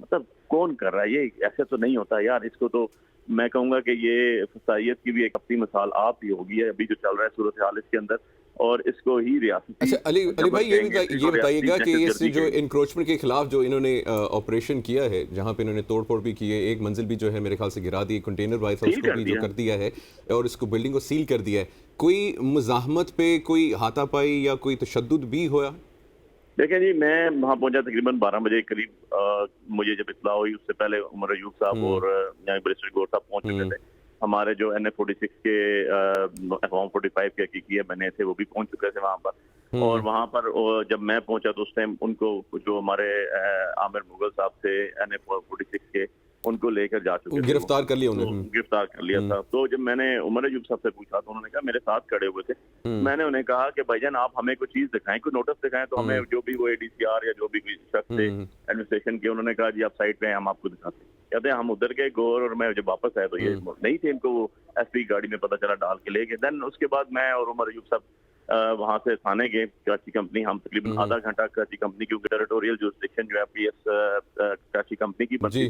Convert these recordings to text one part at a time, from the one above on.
مطلب کون کر رہا ہے یہ؟ ایسے تو نہیں ہوتا یار. اس کو تو میں کہوں گا کہ یہ فسائیت کی بھی ایک اپنی مثال آپ ہی ہوگی ہے ابھی جو چل رہا ہے صورتحال اس کے اندر, اور اس کو ہی ریاستی. اچھا علی بھائی یہ بتائیے گا کہ اس جو انکروچمنٹ کے خلاف جو انہوں نے آپریشن کیا ہے, جہاں پہ انہوں نے توڑ پھوڑ بھی کی ہے, ایک منزل بھی جو ہے میرے خیال سے گرا دی, کنٹینر بائی تھا اس کو بھی جو کر دیا ہے, اور اس کو بلڈنگ کو سیل کر دیا ہے, کوئی مزاحمت پہ کوئی ہاتھا پائی یا کوئی تشدد بھی ہوا؟ دیکھیں جی, میں وہاں پہنچا تقریباً 12 بجے قریب. مجھے جب اطلاع ہوئی اس سے پہلے عمر ایوب صاحب اور بریسٹر گور صاحب پہنچ چکے تھے. ہمارے جو NF46 کے فارم 45 کے حقیقی ہے بنے تھے وہ بھی پہنچ چکے تھے وہاں پر. اور وہاں پر جب میں پہنچا تو اس ٹائم ان کو جو ہمارے عامر مغل صاحب تھے NF46 کے, ان کو لے کر جا چکے تھے, گرفتار کر لیا انہوں نے, گرفتار کر لیا تھا. تو جب میں نے عمر ایوب صاحب سے پوچھا تو انہوں نے کہا, میرے ساتھ کھڑے ہوئے تھے, میں نے انہیں کہا کہ بھائی جان آپ ہمیں کوئی چیز دکھائیں, کوئی نوٹس دکھائیں, تو ہمیں جو بھی وہ ADCR یا جو بھی شخص تھے ایڈمنسٹریشن کے, انہوں نے کہا جی آپ سائٹ پہ ہیں, ہم آپ کو دکھاتے ہیں. کہتے ہیں ہم ادھر گئے گور, اور میں جب واپس آیا تو یہ نہیں تھے, ان کو وہ SP گاڑی میں پتہ چلا ڈال کے لے گئے. دین اس کے بعد میں اور عمر ایوب صاحب وہاں سے تھانے گئے کراچی کمپنی. ہم تقریباً آدھا گھنٹہ کراچی کمپنی کی ٹیریٹوریل جورسڈکشن جو ہے PS کراچی کمپنی کی بنتی,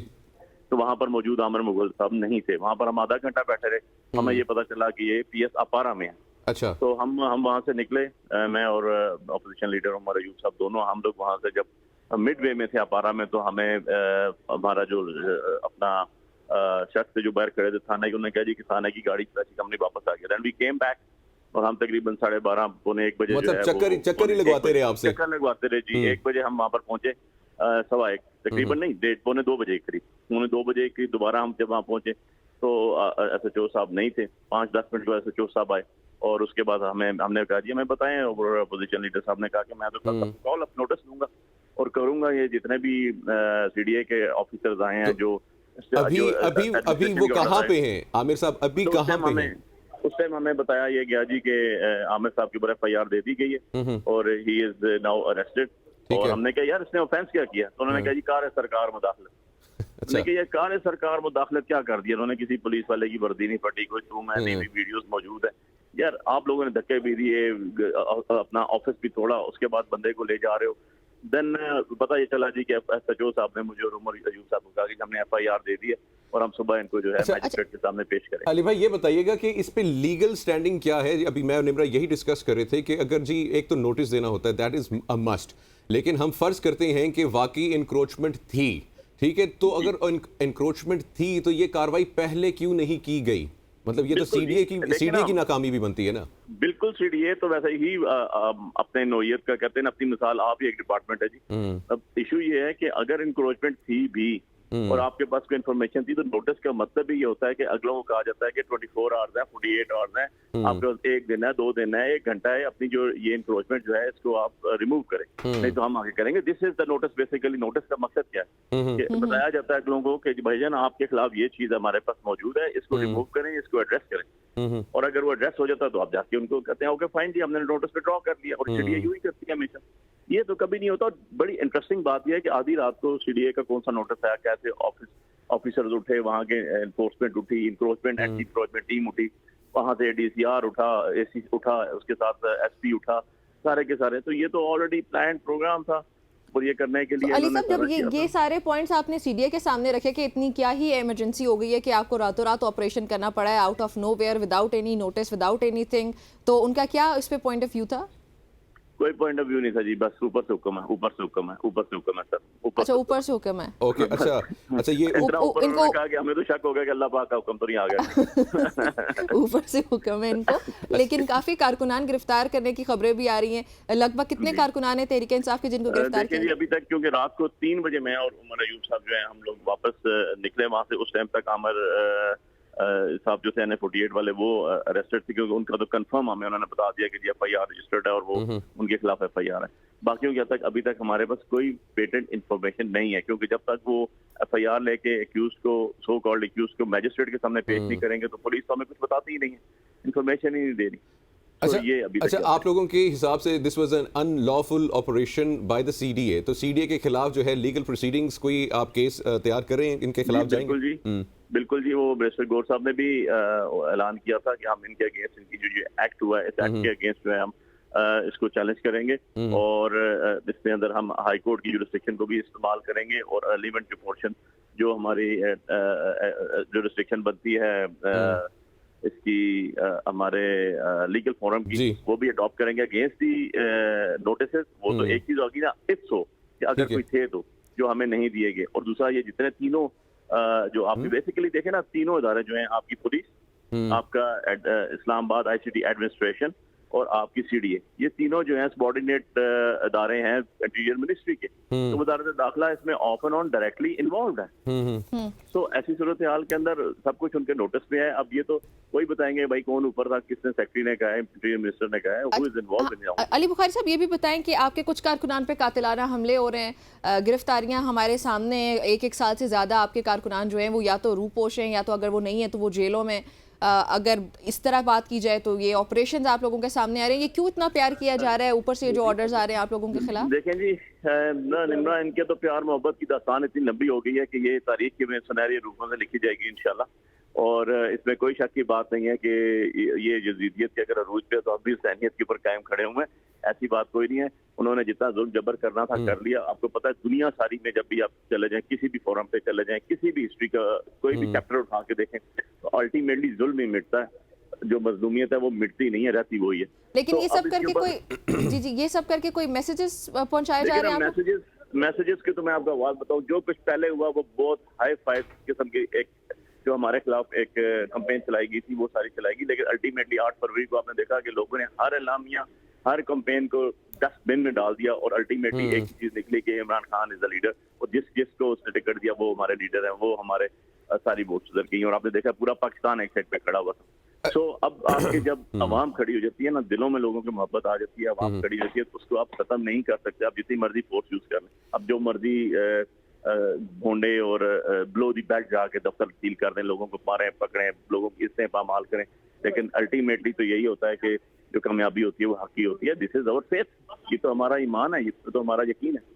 تو وہاں پر موجود عامر مغل صاحب نہیں تھے. وہاں پر ہم آدھا گھنٹہ بیٹھے رہے, ہمیں یہ پتا چلا کہ یہ PS اپارا میں ہے. اچھا, تو ہم وہاں سے نکلے, میں اور اپوزیشن لیڈر عمر ایوب صاحب دونوں, ہم لوگ وہاں سے جب مڈ وے میں تھے اپارا میں, تو ہمیں ہمارا جو اپنا شخص جو باہر کھڑے تھے تھانے کی, انہوں نے کہا جی کہ تھانے کی گاڑی کراچی کمپنی واپس آ گیا. دین وی کیم بیک, اور ہم تقریباً 12:30 پونے 1 بجے مطلب چکر ہی لگواتے رہے آپ سے, چکر لگواتے رہے جی. 1 بجے ہم وہاں پر پہنچے, 1:15 تقریباً نہیں 1:45 2 بجے قریب, 2 بجے قریب دوبارہ ہم جب وہاں پہنچے تو SHO صاحب نہیں تھے. 5-10 منٹ بعد SHO صاحب آئے, اور اس کے بعد ہم نے کہا جی ہمیں بتائیں, اور اپوزیشن لیڈر صاحب نے کہا کہ میں تو کال اپ نوٹس دوں گا اور کروں گا, یہ جتنے بھی CDA کے آفیسرز آئے ہیں جو ابھی وہ کہاں پہ ہیں عامر صاحب, ابھی کہاں پہ ہیں؟ اس ٹائم ہمیں بتایا یہ گیا جی کہ عامر صاحب کے اوپر FIR دے دی گئی ہے اور ہی از ناؤ اریسٹڈ. اور ہم نے کہا یار اس نے آفینس کیا کیا؟ تو انہوں نے کہا جی کار سرکار مداخلت. ہم نے کہا یہ کار سرکار مداخلت کیا کر دیا؟ انہوں نے کسی پولیس والے کی وردی نہیں پھٹی, کوئی تم ہے نہیں, ویڈیوز موجود ہے. یار آپ لوگوں نے دھکے بھی دیے, اپنا آفس بھی توڑا, اس کے بعد بندے کو لے جا رہے ہو. دین پتہ یہ چلا جی کہ SHO صاحب نے مجھے اور عمر ایوب صاحب کو کہا کہ ہم نے FIR دے دی ہے اور ہم صبح ان کو جو ہے میجسٹریٹ کے سامنے پیش کریں. علی بھائی یہ بتائیے گا کہ اس پہ لیگل سٹینڈنگ کیا ہے؟ ابھی میں اور نمرا یہی ڈسکس کر رہے تھے کہ اگر جی ایک تو نوٹس دینا ہوتا ہے, دیٹ از اے مسٹ, لیکن ہم فرض کرتے ہیں کہ واقعی انکروچمنٹ تھی, ٹھیک ہے, تو اگر انکروچمنٹ تھی تو یہ کاروائی پہلے کیوں نہیں کی گئی؟ مطلب یہ تو CDA کی ناکامی بھی بنتی ہے نا. بالکل, CDA تو ویسے ہی اپنے نوعیت کا کہتے ہیں اپنی مثال آپ ہی ایک ڈپارٹمنٹ ہے جی. اب ایشو یہ ہے کہ اگر انکروچمنٹ تھی بھی اور آپ کے پاس کوئی انفارمیشن تھی, تو نوٹس کا مطلب یہ ہوتا ہے کہ اگلوں کو کہا جاتا ہے کہ 24 آورز ہیں, 48 آورز ہیں, آپ کے پاس 1 دن ہے, 2 دن ہے, 1 گھنٹہ ہے, اپنی جو یہ انکروچمنٹ جو ہے اس کو آپ ریموو کریں, نہیں تو ہم آگے کریں گے. دس از دا نوٹس. بیسیکلی نوٹس کا مقصد کیا ہے کہ بتایا جاتا ہے اگلوں کو کہ بھائی جان آپ کے خلاف یہ چیز ہمارے پاس موجود ہے, اس کو ریموو کریں, اس کو ایڈریس کریں. اور اگر وہ ایڈریس ہو جاتا ہے تو آپ جا کے ان کو کہتے ہیں اوکے فائن جی, ہم نے نوٹس پہ ڈرا کر لیا. اور CDA یوں ہی کرتی ہے ہمیشہ, یہ تو کبھی نہیں ہوتا. بڑی انٹرسٹنگ بات یہ ہے کہ آدھی رات کو CDA کا کون سا نوٹس آیا, کیسے آفیسرز اٹھے, وہاں کے انفورسمنٹ اٹھی, انکروچمنٹ اینٹی انکروچمنٹ ٹیم اٹھی, وہاں سے DCR اٹھا, AC اٹھا, اس کے ساتھ SP اٹھا, سارے کے سارے. تو یہ تو آلریڈی پلانڈ پروگرام تھا اور یہ کرنے کے لیے. علی صاحب جب یہ سارے پوائنٹس آپ نے CDA کے سامنے رکھے کہ اتنی کیا ہی ایمرجنسی ہو گئی ہے کہ آپ کو راتوں رات آپریشن کرنا پڑا ہے out of nowhere, without any notice, without anything, تو ان کا کیا اس پہ پوائنٹ آف ویو تھا؟ کوئی پوائنٹ آف ویو نہیں تھا جی, بس اوپر سے حکم ہے, اوپر سے حکم ہے, اوپر سے حکم ہے سر. اچھا اوپر سے حکم ہے. اوکے, اچھا یہ ان کو کہا کہ ہمیں تو شک ہو گیا کہ اللہ پاک کا حکم تو نہیں آ گیا. اوپر سے حکم ہے ان کو. لیکن کافی کارکنان گرفتار کرنے کی خبریں بھی آ رہی ہیں. لگ بھگ کتنے کارکنان ہیں تحریک انصاف کے جن کو گرفتار کیا؟ دیکھیں جی ابھی تک کیونکہ رات کو 3 بجے میں اور عمر ایوب صاحب جو ہیں ہم لوگ واپس نکلے وہاں سے, اس ٹائم تک عامر صاحب جو تھے NF48 والے وہ اریسٹڈ تھے, کیونکہ ان کا تو کنفرم ہمیں انہوں نے بتا دیا کہ جی FIR رجسٹرڈ ہے اور وہ ان کے خلاف FIR ہے. باقیوں کے تک ابھی تک ہمارے پاس کوئی پیٹنٹ انفارمیشن نہیں ہے, کیونکہ جب تک وہ FIR لے کے ایکیوز کو, سو کالڈ ایکیوز کو میجسٹریٹ کے سامنے پیش نہیں کریں گے تو پولیس تو ہمیں کچھ بتاتی ہی نہیں ہے, انفارمیشن ہی نہیں دے رہی. اچھا آپ لوگوں کے حساب سے this was an in lawful operation by the CDA, تو CDA کے خلاف جو ہے لیگل پروسیڈنگز کوئی آپ کیس تیار کریں ان کے خلاف جائیں گے؟ بالکل جی, وہ بریسٹر گور صاحب نے بھی اعلان کیا تھا کہ ہم ان کے اگینسٹ, ان کی جو ایکٹ ہوا ہے اس ایکٹ کے اگینسٹ جو ہے ہم اس کو چیلنج کریں گے اور اس کے اندر ہم ہائی کورٹ کی جورسڈکشن کو بھی استعمال کریں گے اور ارلیمنٹ کی پورشن جو ہماری جورسڈکشن بنتی ہے اس کی ہمارے لیگل فورم کی وہ بھی اڈاپٹ کریں گے اگینسٹ دی نوٹسز. وہ تو ایک چیز ہوگی نا اٹس ہو کہ اگر کوئی تھے تو جو ہمیں نہیں دیے گئے, اور دوسرا یہ جتنے تینوں جو آپ بیسیکلی دیکھیں نا تینوں ادارے جو ہیں آپ کی پولیس, آپ کا اسلام آباد آئی سی ٹی ایڈمنسٹریشن اور آپ کی سی ڈی اے, یہ تینوں جو ہیں سبارڈینیٹ ادارے ہیں انٹیریئر منسٹری کے, تو وزارت داخلہ اس میں of and on directly involved ہے. سو ایسی صورتحال کے اندر سب کچھ ان کے نوٹس میں ہے. اب یہ تو وہی بتائیں گے بھائی کون اوپر تھا, کس نے, سیکرٹری نے کہا ہے, انٹیریئر منسٹر نے کہا ہے, ہو از انوالوڈ. علی بخاری صاحب یہ بھی بتائیں کہ آپ کے کچھ کارکنان پہ قاتلانہ حملے ہو رہے ہیں, گرفتاریاں ہمارے سامنے, ایک سال سے زیادہ آپ کے کارکنان جو ہیں وہ یا تو روپوش ہیں یا تو اگر وہ نہیں ہیں تو وہ جیلوں میں. اگر اس طرح بات کی جائے تو یہ آپریشنز آپ لوگوں کے سامنے آ رہے ہیں, یہ کیوں اتنا پیار کیا جا رہا ہے, اوپر سے جو آرڈرز آ رہے ہیں آپ لوگوں کے خلاف؟ دیکھیں جی نمرا, ان کے تو پیار محبت کی داستان اتنی لمبی ہو گئی ہے کہ یہ تاریخ کے سنہرے روپوں سے لکھی جائے گی انشاءاللہ, اور اس میں کوئی شک کی بات نہیں ہے کہ یہ یزیدیت کے اگر عروج پہ تو اب بھی ذہنیت کے اوپر قائم کھڑے ہوئے ہیں. ایسی بات کوئی نہیں ہے, انہوں نے جتنا ظلم جبر کرنا تھا کر لیا. آپ کو پتہ ہے دنیا ساری میں جب بھی آپ چلے جائیں, کسی بھی فورم پہ چلے جائیں, کسی بھی ہسٹری کا کوئی بھی چیپٹر اٹھا کے دیکھیں تو الٹیمیٹلی ظلم ہی مٹتا ہے, جو مظلومیت ہے وہ مٹتی نہیں ہے, رہتی وہی ہے. لیکن یہ سب کر کے کوئی یہ سب کر کے کوئی میسیجز پہنچائے جا رہے ہیں میسیجز کے تو میں آپ کو آواز بتاؤں, جو کچھ پہلے ہوا وہ بہت ہائی فائی قسم کی ایک جو ہمارے خلاف ایک کمپین چلائی گئی تھی وہ ساری چلائی گئی, لیکن الٹیمیٹلی 8 فروری کو آپ نے دیکھا کہ لوگوں نے ہر اعلامیہ ہر کمپین کو ڈسٹ بن میں ڈال دیا, اور الٹیمیٹلی ایک چیز نکلی کہ عمران خان از دا لیڈر, اور جس کو اس نے ٹکٹ دیا وہ ہمارے لیڈر ہیں, وہ ہمارے ساری ووٹس ادھر گئی, اور آپ نے دیکھا پورا پاکستان ایک سائڈ پہ کھڑا ہوا تھا. سو اب آپ کے جب عوام کھڑی ہو جاتی ہے نا, دلوں میں لوگوں کی محبت آ جاتی ہے, عوام کھڑی ہو جاتی ہے, تو اس کو آپ ختم نہیں کر سکتے. آپ جتنی مرضی فورس یوز کر لیں, اب جو مرضی بھونڈے اور بلو دی بیلٹ جا کے دفتر سیل کر دیں, لوگوں کو ماریں پکڑیں, لوگوں کی عزتیں پامال کریں, لیکن الٹیمیٹلی تو یہی ہوتا ہے کہ جو کامیابی ہوتی ہے وہ حق کی ہوتی ہے. دس از آور فیتھ, یہ تو ہمارا ایمان ہے, یہ تو ہمارا یقین ہے.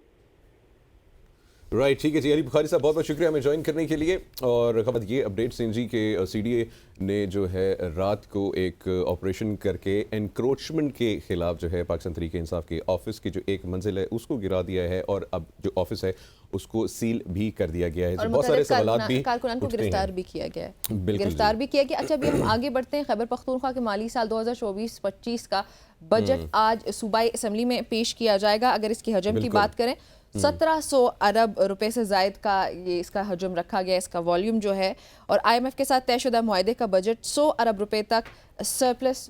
رائٹ, ٹھیک ہے جی. علی بخاری صاحب بہت بہت شکریہ ہمیں جوائن کرنے کے لیے. اور خبر یہ اپڈیٹس ہیں جی کہ سی ڈی اے نے جو ہے رات کو ایک آپریشن کر کے انکروچمنٹ کے خلاف جو ہے پاکستان تحریک انصاف کے آفس کی جو ایک منزل ہے اس کو گرا دیا ہے, اور اب جو آفس ہے اس کو سیل بھی کر دیا گیا ہے. بہت سارے سوالات بھی کارکنان کو گرفتار بھی کیا گیا ہے, گرفتار بھی کیا گیا. اچھا ابھی ہم آگے بڑھتے ہیں. خیبر پختونخوا کے مالی سال 2024-25 کا بجٹ آج صوبائی اسمبلی میں پیش کیا جائے گا. اگر اس کی حجم کی بات کریں 1700 ارب روپے سے زائد کا یہ اس کا حجم رکھا گیا, اس کا والیوم جو ہے, اور آئی ایم ایف کے ساتھ طے شدہ معاہدے کا بجٹ 100 ارب روپے تک سرپلس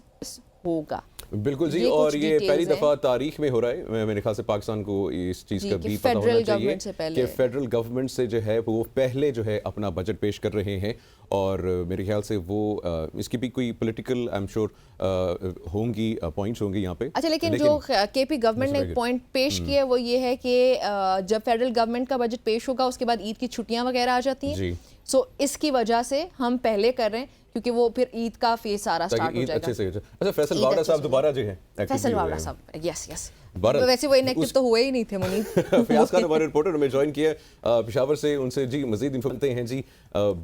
ہوگا. بالکل جی, اور یہ پہلی دفعہ تاریخ میں ہو رہا ہے. میرے خیال سے پاکستان کو اس چیز کا بھی پتہ ہونا چاہیے کہ فیڈرل گورنمنٹ سے جو ہے وہ پہلے جو ہے اپنا بجٹ پیش کر رہے ہیں, اور میرے خیال سے وہ اس کی بھی کوئی پولیٹیکل آئی ایم شور ہوں گی, پوائنٹس ہوں گے یہاں پہ. اچھا لیکن جو کے پی گورنمنٹ نے ایک پوائنٹ پیش کیا ہے وہ یہ ہے کہ جب فیڈرل گورنمنٹ کا بجٹ پیش ہوگا اس کے بعد عید کی چھٹیاں وغیرہ آ جاتی ہیں, سو اس کی وجہ سے ہم پہلے کر رہے ہیں کیونکہ وہ پھر عید کا فیس سارا سٹارٹ ہو جائے گا. اچھا فیصل واوڑا صاحب دوبارہ جو ہیں, فیصل واوڑا صاحب یس ویسے وہ انیکٹیو تو ہوئے ہی نہیں تھے. منیب فیاض خان ہمارے رپورٹر ہمیں جوائن کیا پشاور سے, ان سے جی مزید انفارمیشن ہیں. جی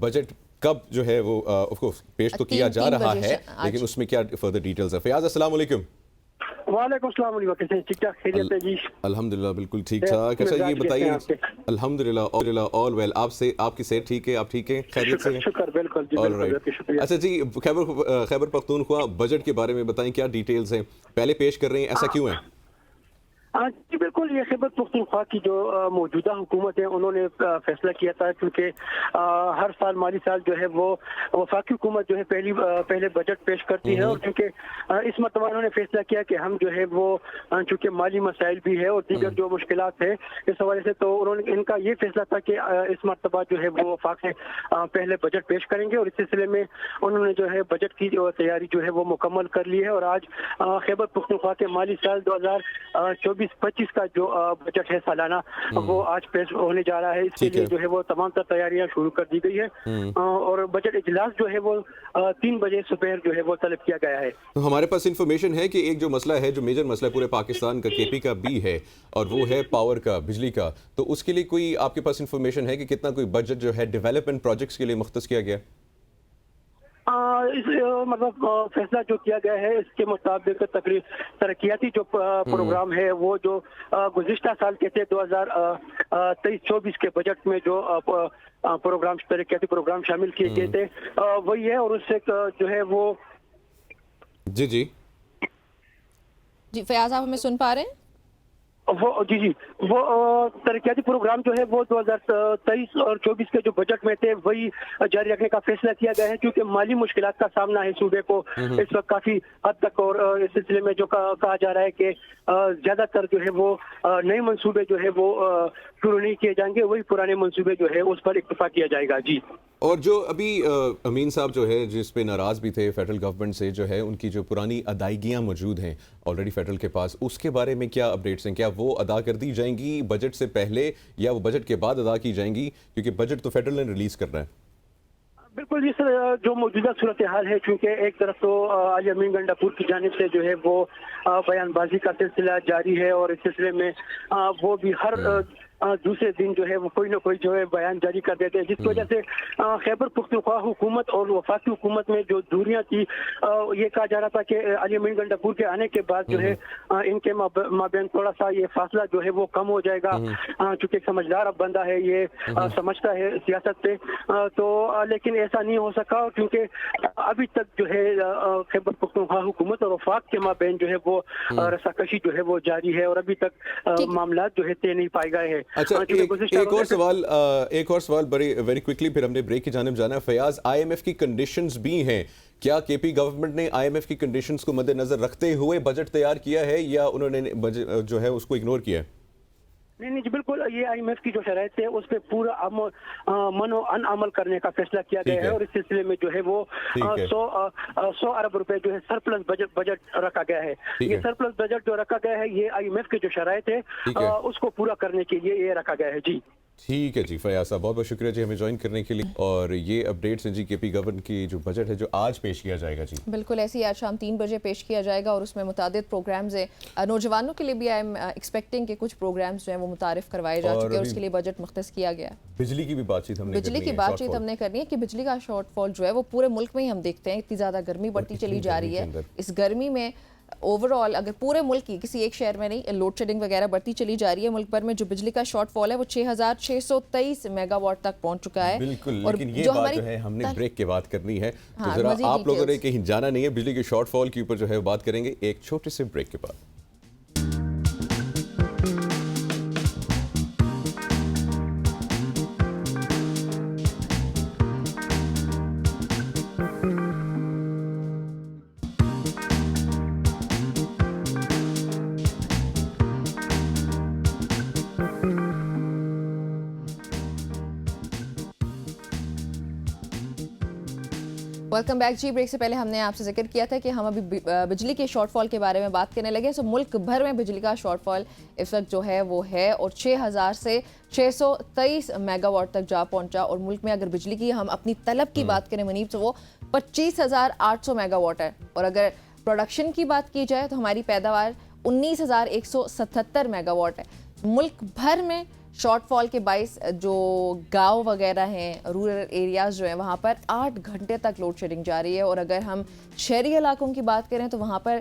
بجٹ کب جو ہے وہ آف کورس پیش تو کیا جا رہا ہے, لیکن اس میں کیا فردر ڈیٹیلز ہے. فیاض السلام علیکم. وعلیکم السلام علیکم, کیسے ہیں؟ ٹھیک ٹھاک, خیریت ہے جی؟ الحمدللہ بالکل ٹھیک ٹھاک. اچھا یہ بتائیے, الحمدللہ آل ویل, آپ سے آپ کی صحت ٹھیک ہے, آپ ٹھیک ہیں, خیریت سے ہیں؟ شکر, بالکل جی, بالکل شکریہ. اچھا جی, خیبر پختونخوا بجٹ کے بارے میں بتائیں, کیا ڈیٹیلز ہیں, پہلے پیش کر رہے ہیں, ایسا کیوں ہے؟ جی بالکل, یہ خیبر پختونخوا کی جو موجودہ حکومت ہے انہوں نے فیصلہ کیا تھا, کیونکہ ہر سال مالی سال جو ہے وہ وفاقی حکومت جو ہے پہلے بجٹ پیش کرتی ہے, اور کیونکہ اس مرتبہ انہوں نے فیصلہ کیا کہ ہم جو ہے وہ چونکہ مالی مسائل بھی ہے اور دیگر جو مشکلات ہیں اس حوالے سے, تو انہوں نے ان کا یہ فیصلہ تھا کہ اس مرتبہ جو ہے وہ وفاق سے پہلے بجٹ پیش کریں گے, اور اس سلسلے میں انہوں نے جو ہے بجٹ کی جو تیاری جو ہے وہ مکمل کر لی ہے. اور آج خیبر پختونخوا کے مالی سال 2024-25 کا جو بجٹ ہے سالانہ وہ آج پیش ہونے جا رہا ہے. اس کے لیے جو ہے وہ تمام تر تیاریاں شروع کر دی گئی ہے, اور بجٹ اجلاس جو ہے وہ 3 بجے صبح جو ہے وہ طلب کیا گیا ہے. تو ہمارے پاس انفارمیشن ہے کہ ایک جو مسئلہ ہے, جو میجر مسئلہ پورے پاکستان کا کے پی کا بھی ہے, اور وہ ہے پاور کا, بجلی کا, تو اس کے لیے کوئی آپ کے پاس انفارمیشن ہے کہ کتنا کوئی بجٹ جو ہے ڈیولپمنٹ پروجیکٹس کے لیے مختص کیا گیا؟ مطلب فیصلہ جو کیا گیا ہے اس کے مطابق ترقیاتی جو پروگرام ہے وہ جو گزشتہ سال کے تھے 2023-24 کے بجٹ میں جو پروگرام ترقیاتی پروگرام شامل کیے گئے تھے وہی ہے، اور اس سے جو ہے وہ جی فیاض آپ ہمیں سن پا رہے ہیں؟ وہ ترقیاتی پروگرام جو ہے وہ 2023 اور 24 کے جو بجٹ میں تھے وہی جاری رکھنے کا فیصلہ کیا گیا ہے، کیونکہ مالی مشکلات کا سامنا ہے صوبے کو اس وقت کافی حد تک، اور اس سلسلے میں جو کہا جا رہا ہے کہ زیادہ تر جو ہے وہ نئے منصوبے جو ہے وہ شروع نہیں کیے جائیں گے، وہی پرانے منصوبے جو ہے اس پر اکتفا کیا جائے گا۔ جی، اور جو ابھی امین صاحب جو ہے جس پہ ناراض بھی تھے فیڈرل گورنمنٹ سے، جو ہے ان کی جو پرانی ادائیگیاں موجود ہیں آلریڈی فیڈرل کے پاس، اس کے بارے میں کیا اپڈیٹس ہیں؟ کیا وہ ادا کر دی جائیں گی بجٹ سے پہلے یا وہ بجٹ کے بعد ادا کی جائیں گی؟ کیونکہ بجٹ تو فیڈرل نے ریلیز کرنا ہے۔ بالکل جی سر، جو موجودہ صورتحال ہے، چونکہ ایک طرف تو علی امین گنڈاپور کی جانب سے جو ہے وہ بیان بازی کا سلسلہ جاری ہے، اور اس سلسلے میں وہ بھی ہر دوسرے دن جو ہے وہ کوئی نہ کوئی جو ہے بیان جاری کر دیتے ہیں، جس کی وجہ سے خیبر پختونخوا حکومت اور وفاقی حکومت میں جو دوریاں تھی، یہ کہا جا رہا تھا کہ علی امین گنڈاپور کے آنے کے بعد جو ہے ان کے مابین تھوڑا سا یہ فاصلہ جو ہے وہ کم ہو جائے گا، چونکہ ایک سمجھدار اب بندہ ہے، یہ سمجھتا ہے سیاست پہ، تو لیکن ایسا نہیں ہو سکا، کیونکہ ابھی تک جو ہے خیبر پختونخوا حکومت اور وفاق کے مابین جو ہے وہ رساکشی جو ہے وہ جاری ہے، اور ابھی تک معاملات جو ہے طے نہیں پائے گئے ہیں۔ اچھا، ایک اور سوال ویری کوئکلی، پھر ہم نے بریک کی جانب جانا ہے۔ فیاض، آئی ایم ایف کی کنڈیشنز بھی ہیں، کیا کے پی گورنمنٹ نے آئی ایم ایف کی کنڈیشنز کو مد نظر رکھتے ہوئے بجٹ تیار کیا ہے یا انہوں نے جو ہے اس کو اگنور کیا ہے؟ نہیں جی، بالکل یہ آئی ایم ایف کی جو شرائط ہے اس پہ پورا من و ان عمل کرنے کا فیصلہ کیا گیا ہے، اور اس سلسلے میں جو ہے وہ 100 ارب روپے جو ہے سرپلس بجٹ رکھا گیا ہے۔ یہ سرپلس بجٹ جو رکھا گیا ہے یہ آئی ایم ایف کی جو شرائط ہے اس کو پورا کرنے کے لیے یہ رکھا گیا ہے۔ جی ٹھیک ہے جی، فیاض صاحب بہت بہت شکریہ جی ہمیں جوائن کرنے کے لیے، اور یہ اپڈیٹس ہیں جی کے پی گورنمنٹ کی جو بجٹ ہے جو آج پیش کیا جائے گا۔ جی بالکل ایسے ہی آج شام 3 بجے پیش کیا جائے گا، اور اس میں متعدد پروگرامز ہیں، نوجوانوں کے لیے بھی آئی ایم ایکسپیکٹنگ کہ کچھ پروگرامز جو ہیں وہ متعارف کروائے جا چکے ہیں، اور اس کے لیے بجٹ مختص کیا گیا۔ بجلی کی بھی بات چیت ہم نے کرنی ہے کہ بجلی کا شارٹ فال جو ہے وہ پورے ملک میں ہی ہم دیکھتے ہیں، اتنی زیادہ گرمی بڑھتی چلی جا رہی ہے، اس گرمی میں اوور آل اگر پورے ملک کی کسی ایک شہر میں نہیں، لوڈ شیڈنگ وغیرہ بڑھتی چلی جا رہی ہے، ملک بھر میں جو بجلی کا شارٹ فال ہے وہ 6623 میگا واٹ تک پہنچ چکا ہے۔ بالکل، لیکن یہ بات جو ہے ہم نے بریک کے بعد کرنی ہے، تو ذرا آپ لوگوں نے کہیں جانا نہیں ہے، بجلی کے شارٹ فال کے اوپر جو ہے بات کریں گے ایک چھوٹے سے بریک کے بعد۔ ویلکم بیک جی، بریک سے پہلے ہم نے آپ سے ذکر کیا تھا کہ ہم ابھی بجلی کے شارٹ فال کے بارے میں بات کرنے لگے، سو ملک بھر میں بجلی کا شارٹ فال اس وقت جو ہے وہ ہے، اور 6000 سے 623 میگا واٹ تک جا پہنچا، اور ملک میں اگر بجلی کی ہم اپنی طلب کی بات کریں منیب، تو وہ 25800 میگا واٹ ہے، اور اگر پروڈکشن کی بات کی جائے تو ہماری پیداوار 19177 میگا واٹ ہے۔ ملک بھر میں شارٹ فال کے باعث جو گاؤں وغیرہ ہیں، رورل ایریاز جو ہیں، وہاں پر 8 گھنٹے تک لوڈ شیڈنگ جاری ہے، اور اگر ہم شہری علاقوں کی بات کریں تو وہاں پر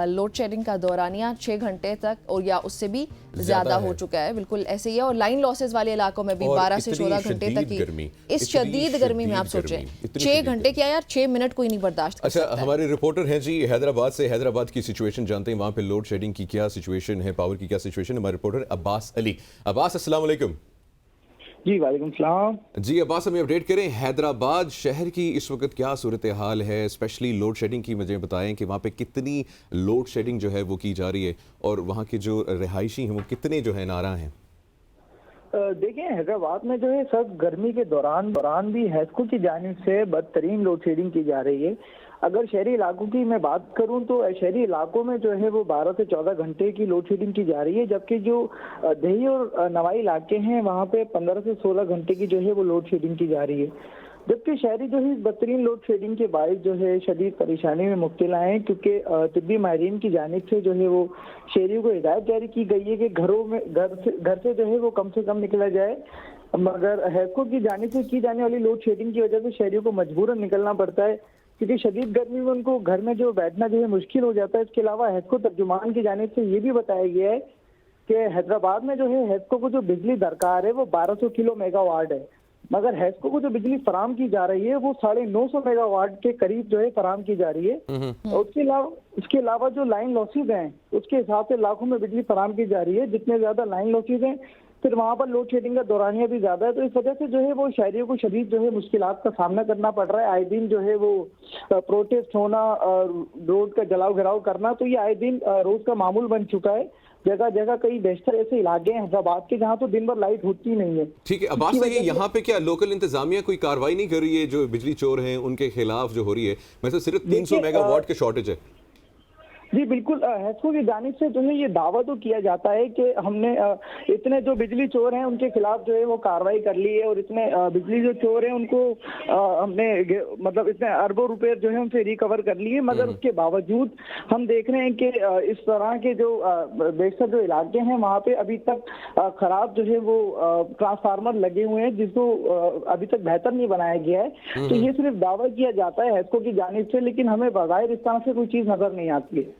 لوڈ شیڈنگ کا دورانیہ 6 گھنٹے تک اور یا اس سے بھی زیادہ ہو چکا ہے۔ بالکل ایسے ہی ہے، اور لائن لاسز والے علاقوں میں بھی 12 سے 14 گھنٹے تک ہی، اس شدید گرمی میں آپ سوچیں 6 گھنٹے کیا یار، 6 منٹ کوئی نہیں برداشت کر سکتا۔ اچھا، ہمارے رپورٹر ہیں جی حیدرآباد سے، حیدرآباد کی سچویشن جانتے ہیں، وہاں پہ لوڈ شیڈنگ کی کیا سچویشن ہے، پاور کی کیا سچویشن ہے۔ ہمارے رپورٹر عباس علی۔ عباس السلام علیکم۔ جی وعلیکم السلام جی عباس، ہمیں اپڈیٹ کریں حیدرآباد شہر کی اس وقت کیا صورتحال ہے، اسپیشلی لوڈ شیڈنگ کی مجھے بتائیں کہ وہاں پہ کتنی لوڈ شیڈنگ جو ہے وہ کی جا رہی ہے، اور وہاں کے جو رہائشی ہیں وہ کتنے جو ہے ناراض ہیں۔ دیکھیں حیدرآباد میں جو ہے سب گرمی کے دوران بھی ہیسکو کی جانب سے بدترین لوڈ شیڈنگ کی جا رہی ہے۔ اگر شہری علاقوں کی میں بات کروں تو شہری علاقوں میں جو ہے وہ 12 سے 14 گھنٹے کی لوڈ شیڈنگ کی جا رہی ہے، جبکہ جو دیہی اور نوائی علاقے ہیں وہاں پہ 15 سے 16 گھنٹے کی جو ہے وہ لوڈ شیڈنگ کی جا رہی ہے، جبکہ شہری جو ہے بدترین لوڈ شیڈنگ کے باعث جو ہے شدید پریشانی میں مبتلا ہیں، کیونکہ طبی ماہرین کی جانب سے جو ہے وہ شہریوں کو ہدایت جاری کی گئی ہے کہ گھر سے جو ہے وہ کم سے کم نکلا جائے، مگر ہیسکو کی جانب سے کی جانے والی لوڈ شیڈنگ کی وجہ سے شہریوں کو مجبوراً نکلنا پڑتا ہے۔ کیونکہ شدید گرمی میں ان کو گھر میں جو بیٹھنا جو ہے مشکل ہو جاتا ہے. اس کے علاوہ ہیسکو ترجمان کی جانب سے یہ بھی بتایا گیا ہے کہ حیدرآباد میں جو ہے ہیسکو کو جو بجلی درکار ہے وہ 1200 کلو میگا واٹ ہے، مگر ہیسکو کو جو بجلی فراہم کی جا رہی ہے وہ 950 میگا واٹ کے قریب جو ہے فراہم کی جا رہی ہے. اور اس کے علاوہ جو لائن لاسز ہیں اس کے حساب سے لاکھوں میں بجلی فراہم کی جا رہی ہے. جتنے زیادہ لائن لاسز ہیں پھر وہاں پر لوڈ شیڈنگ کا دورانیہ بھی زیادہ ہے، تو اس وجہ سے جو ہے وہ شہریوں کو شدید جو ہے مشکلات کا سامنا کرنا پڑ رہا ہے. آئے دن جو ہے وہ پروٹیسٹ ہونا، روڈ کا جلاؤ گھراؤ کرنا، تو یہ آئے دن روز کا معمول بن چکا ہے. جگہ جگہ کئی بیشتر ایسے علاقے ہیں حیدرآباد کے جہاں تو دن بھر لائٹ ہوتی نہیں ہے. ٹھیک ہے عباس صاحب، یہاں پہ کیا لوکل انتظامیہ کوئی کاروائی نہیں کر رہی ہے جو بجلی چور ہیں ان کے خلاف جو ہو رہی ہے؟ ویسے صرف 300 میگا واٹ کے شارٹیج ہے. جی بالکل، ہیسکو کی جانب سے جو ہے یہ دعویٰ تو کیا جاتا ہے کہ ہم نے اتنے جو بجلی چور ہیں ان کے خلاف جو ہے وہ کارروائی کر لی ہے، اور اتنے بجلی جو چور ہیں ان کو ہم نے مطلب اتنے اربوں روپے جو ہے ان سے ریکور کر لیے. مگر اس کے باوجود ہم دیکھ رہے ہیں کہ اس طرح کے جو بیشتر جو علاقے ہیں وہاں پہ ابھی تک خراب جو ہے وہ ٹرانسفارمر لگے ہوئے ہیں جس کو ابھی تک بہتر نہیں بنایا گیا ہے. تو یہ صرف دعویٰ کیا جاتا ہے ہیسکو کی جانب سے، لیکن ہمیں بظاہر اس طرح سے کوئی چیز نظر نہیں آتی ہے.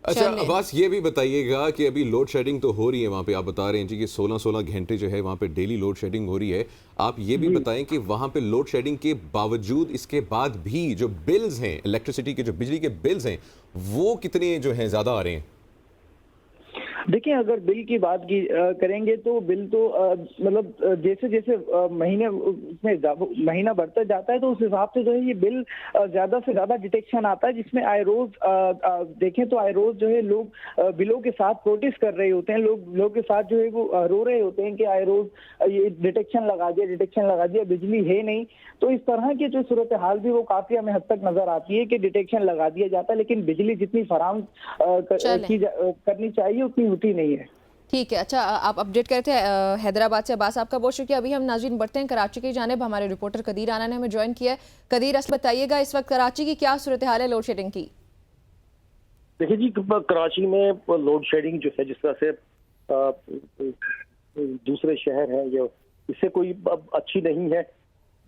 اچھا عباس، یہ بھی بتائیے گا کہ ابھی لوڈ شیڈنگ تو ہو رہی ہے وہاں پہ، آپ بتا رہے ہیں جی کہ 16 گھنٹے جو ہے وہاں پہ ڈیلی لوڈ شیڈنگ ہو رہی ہے. آپ یہ بھی بتائیں کہ وہاں پہ لوڈ شیڈنگ کے باوجود اس کے بعد بھی جو بلز ہیں الیکٹریسٹی کے، جو بجلی کے بلز ہیں، وہ کتنے جو ہیں زیادہ آ رہے ہیں؟ دیکھیں اگر بل کی بات کی کریں گے تو بل تو مطلب جیسے جیسے مہینہ بڑھتا جاتا ہے تو اس حساب سے جو ہے یہ بل زیادہ سے زیادہ ڈیٹیکشن آتا ہے، جس میں آئے روز دیکھیں تو آئے روز جو ہے لوگ بلوں کے ساتھ پروٹیسٹ کر رہے ہوتے ہیں، لوگ کے ساتھ جو ہے وہ رو رہے ہوتے ہیں کہ آئے روز یہ ڈیٹیکشن لگا دیا بجلی ہے نہیں. تو اس طرح کی جو صورتحال بھی وہ کافی ہمیں حد تک نظر آتی ہے کہ ڈیٹیکشن لگا دیا جاتا ہے لیکن بجلی جتنی فراہم کرنی چاہیے اتنی ہوتی نہیں ہے. ٹھیک ہے، اچھا آپ اپڈیٹ کرتے ہیں حیدرآباد سے. عباس آپ کا بہت شکریہ. ابھی ہم ناظرین بڑھتے ہیں کراچی کی جانب. ہمارے رپورٹر قدیر آنا نے ہمیں جوائن کیا ہے. قدیر، بتائیے گا اس وقت کراچی کی کیا صورتحال ہے لوڈ شیڈنگ کی؟ دیکھیں جی، کراچی میں لوڈ شیڈنگ جو ہے جس طرح سے دوسرے شہر ہیں یہ اس سے کوئی اچھی نہیں ہے.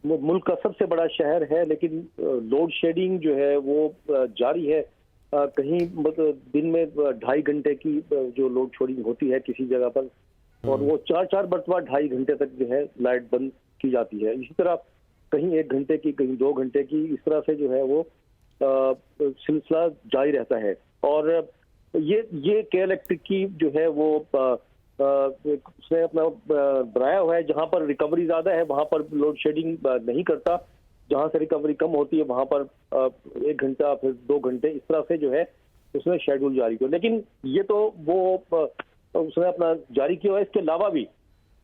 ملک کا سب سے بڑا شہر ہے لیکن لوڈ شیڈنگ جو ہے وہ جاری ہے. کہیں دن میں 2.5 گھنٹے کی جو لوڈ شیڈنگ ہوتی ہے کسی جگہ پر، اور وہ 4 مرتبہ 2.5 گھنٹے تک جو ہے لائٹ بند کی جاتی ہے. اسی طرح کہیں 1 گھنٹے کی، کہیں 2 گھنٹے کی، اس طرح سے جو ہے وہ سلسلہ جاری رہتا ہے. اور یہ کے الیکٹرک کی جو ہے وہ اس نے اپنا بنایا ہوا ہے، جہاں پر ریکوری زیادہ ہے وہاں پر لوڈ شیڈنگ نہیں کرتا، جہاں سے ریکوری کم ہوتی ہے وہاں پر 1 گھنٹہ پھر 2 گھنٹے اس طرح سے جو ہے اس نے شیڈول جاری کیا. لیکن یہ تو وہ اس نے اپنا جاری کیا ہے. اس کے علاوہ بھی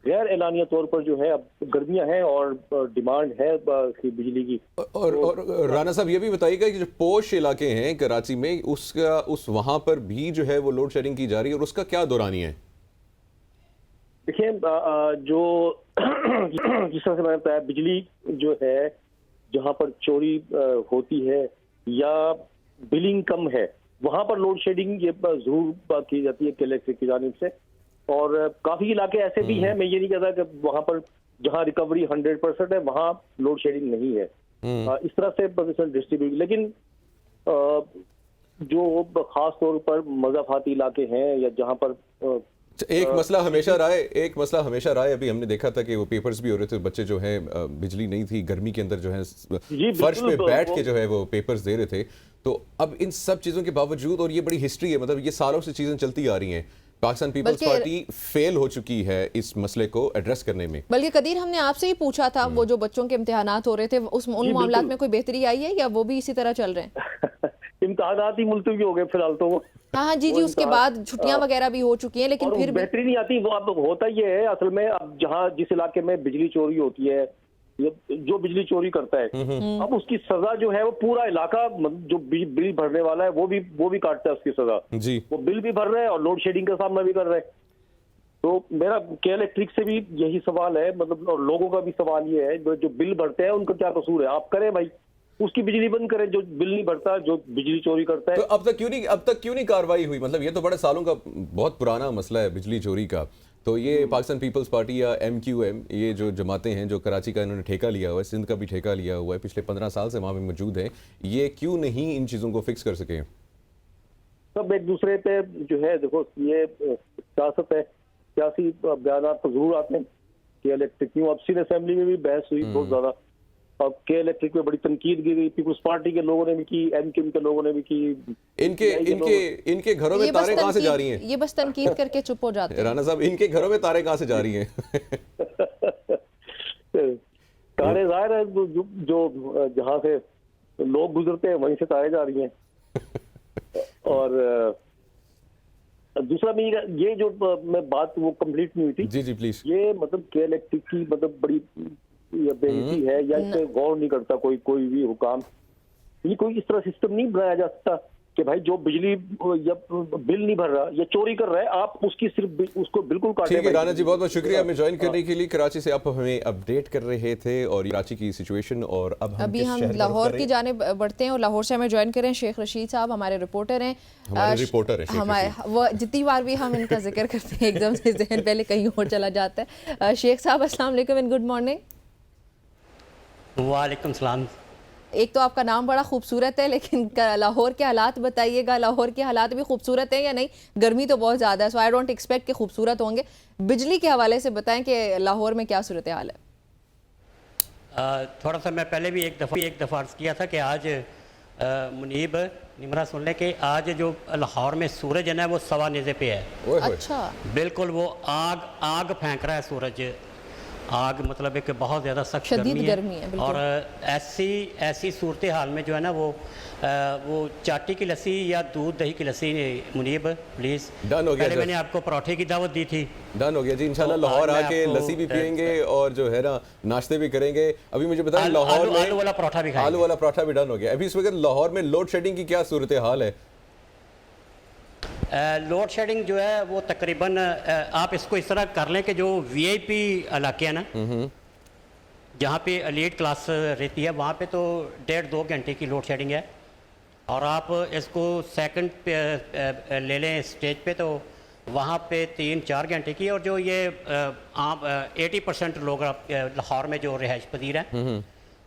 غیر اعلانیہ طور پر جو ہے اب گرمیاں ہیں اور ڈیمانڈ ہے بجلی کی. اور رانا صاحب یہ بھی بتائیے گا کہ جو پوش علاقے ہیں کراچی میں اس وہاں پر بھی جو ہے وہ لوڈ شیڈنگ کی جا رہی ہے اور اس کا کیا دورانیہ ہے؟ دیکھیں جو جس طرح سے میں نے بتایا بجلی جو ہے جہاں پر چوری ہوتی ہے یا بلنگ کم ہے وہاں پر لوڈ شیڈنگ یہ ضرور کی جاتی ہے کے الیکٹرک کی جانب سے. اور کافی علاقے ایسے بھی ہیں، میں یہ نہیں کہتا کہ وہاں پر جہاں ریکوری 100% ہے وہاں لوڈ شیڈنگ نہیں ہے. اس طرح سے ڈسٹریبیوٹ. لیکن جو خاص طور پر مضافاتی علاقے ہیں یا جہاں پر ایک مسئلہ ہمیشہ رائے ابھی ہم نے دیکھا تھا کہ وہ پیپرز بھی ہو رہے تھے، بچے جو ہیں بجلی نہیں تھی گرمی کے اندر جو ہے فرش پہ بیٹھ کے جو ہے وہ پیپرز دے رہے تھے. تو اب ان سب چیزوں کے باوجود، اور یہ بڑی ہسٹری ہے، مطلب یہ سالوں سے چیزیں چلتی آ رہی ہیں، پاکستان پیپلز پارٹی فیل ہو چکی ہے اس مسئلے کو ایڈریس کرنے میں. بلکہ قدیر ہم نے آپ سے ہی پوچھا تھا وہ جو بچوں کے امتحانات ہو رہے تھے ان معاملات میں کوئی بہتری آئی ہے یا وہ بھی اسی طرح چل رہے ہیں؟ امتحانات ہی ملتوی ہو گئے فی الحال تو. ہاں جی اس کے بعد چھٹیاں وغیرہ بھی ہو چکی ہیں لیکن پھر بہتری نہیں آتی. وہ اب ہوتا یہ ہے اصل میں، اب جس علاقے میں بجلی چوری ہوتی ہے، جو بجلی چوری کرتا ہے اب اس کی سزا جو ہے وہ پورا علاقہ جو بل بھرنے والا ہے وہ بھی کاٹتا ہے اس کی سزا. وہ بل بھی بھر رہے ہیں اور لوڈ شیڈنگ کا سامنا بھی کر رہے ہیں. تو میرا کے الیکٹرک سے بھی یہی سوال ہے، مطلب اور لوگوں کا بھی سوال یہ ہے جو بل بھرتے ہیں ان کا کیا قصور ہے؟ آپ کریں بھائی، اس کی بجلی بند کریں جو بل نہیں بھرتا، جو بجلی چوری کرتا ہے. تو اب تک کیوں نہیں کارروائی ہوئی؟ مطلب یہ تو بڑے سالوں کا بہت پرانا مسئلہ ہے بجلی چوری کا. تو یہ پاکستان پیپلز پارٹی یا MQM یہ جو جماعتیں ہیں جو کراچی کا انہوں نے ٹھیکہ لیا ہوا ہے, سندھ کا بھی ٹھیکہ لیا ہوا ہے, پچھلے 15 سال سے وہاں پہ موجود ہیں, یہ کیوں نہیں ان چیزوں کو فکس کر سکے؟ سب ایک دوسرے پہ جو ہے, دیکھو یہ سیاست ہے, سیاسی بیانات تو ضرور آتے ہیں کہ الیکٹرک کیوں. اب سندھ اسمبلی میں بھی بحث ہوئی بہت زیادہ, اور کے الیکٹرک میں بڑی تنقید کی گئی, پیپلز پارٹی کے لوگوں نے بھی کی, MQM کے لوگوں نے بھی کی. ان کے گھروں میں تاریں کہاں سے جا رہی ہیں؟ یہ بس تنقید کر کے چپ ہو جاتے ہیں. رانا صاحب, ان کے گھروں میں تاریں کہاں سے جا رہی ہیں؟ تارے ظاہر ہے جو جہاں سے لوگ گزرتے ہیں وہیں سے تارے جا رہی ہیں. اور دوسرا یہ جو میں بات وہ کمپلیٹ نہیں ہوئی تھی. جی جی پلیز. یہ مطلب کے الیکٹرک کی مطلب بڑی بے عزتی ہے, یا اس پہ غور نہیں کرتا کوئی بھی حکام. یہ کوئی اس طرح سسٹم نہیں بنایا جا سکتا کہ بھائی جو بجلی یا بل نہیں بھر رہا یا چوری کر رہا ہے, آپ اس کی صرف اس کو بالکل کاٹیں. ٹھیک ہے رانا جی, بہت بہت شکریہ ہمیں جوائن کرنے کے لیے. کراچی سے آپ ہمیں اپڈیٹ کر رہے تھے اور کراچی کی سچویشن. اور ابھی ہم لاہور کی جانب بڑھتے ہیں اور لاہور سے ہمیں جوائن کریں شیخ رشید صاحب, ہمارے رپورٹر ہیں. وہ جتنی بار بھی ہم ان کا ذکر کرتے ہیں ایک دم سے ذہن پہلے کہیں اور چلا جاتا ہے. شیخ صاحب السلام علیکم اینڈ گڈ مارننگ. وعلیکم السلام. ایک تو آپ کا نام بڑا خوبصورت ہے, لیکن لاہور کے حالات بتائیے گا. لاہور کے حالات بھی خوبصورت ہیں یا نہیں؟ گرمی تو بہت زیادہ ہے, سو آئی ڈونٹ ایکسپیکٹ کہ خوبصورت ہوں گے. بجلی کے حوالے سے بتائیں کہ لاہور میں کیا صورتحال ہے؟ تھوڑا سا میں پہلے بھی ایک دفعہ عرض کیا تھا کہ آج منیب نمرہ سن لیں کہ آج جو لاہور میں سورج ہے نا وہ سوا نیزے پہ ہے. اچھا, بالکل وہ آگ پھینک رہا ہے سورج. آگ مطلب ہے کہ بہت زیادہ سخت شدید گرمی ہے. اور ایسی صورتحال میں جو ہے نا وہ چاٹی کی لسی یا دودھ دہی کی لسی. منیب پلیز, پہلے میں نے آپ کو پراٹھے کی دعوت دی تھی. ڈن ہو گیا جی, انشاءاللہ لاہور آ کے لسی بھی پئیں گے اور جو ہے نا ناشتے بھی کریں گے. ابھی مجھے بتائیں لاہور میں آلو والا پراٹھا بھی کھائیں گے. آلو والا پراٹھا بھی ڈن ہو گیا. ابھی اس وقت لاہور میں لوڈ شیڈنگ کی کیا صورتحال ہے؟ لوڈ شیڈنگ جو ہے وہ تقریباً آپ اس کو اس طرح کر لیں کہ جو VIP علاقے ہیں نا, جہاں پہ ایلیٹ کلاس رہتی ہے, وہاں پہ تو 1.5-2 گھنٹے کی لوڈ شیڈنگ ہے. اور آپ اس کو سیکنڈ پہ لے لیں اسٹیج پہ تو وہاں پہ 3-4 گھنٹے کی. اور جو یہ 80% لوگ لاہور میں جو رہائش پذیر ہیں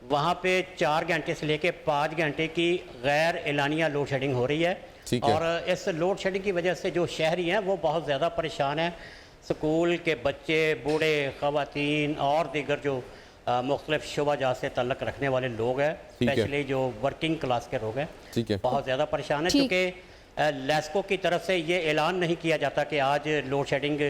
وہاں پہ 4 گھنٹے سے لے کے 5 گھنٹے کی غیر اعلانیہ لوڈ شیڈنگ ہو رہی ہے. اور اس لوڈ شیڈنگ کی وجہ سے جو شہری ہیں وہ بہت زیادہ پریشان ہیں. سکول کے بچے, بوڑھے, خواتین اور دیگر جو مختلف شعبہ جات سے تعلق رکھنے والے لوگ ہیں, اسپیشلی جو ورکنگ کلاس کے لوگ ہیں, بہت زیادہ پریشان ہیں. کیونکہ لیسکو کی طرف سے یہ اعلان نہیں کیا جاتا کہ آج لوڈ شیڈنگ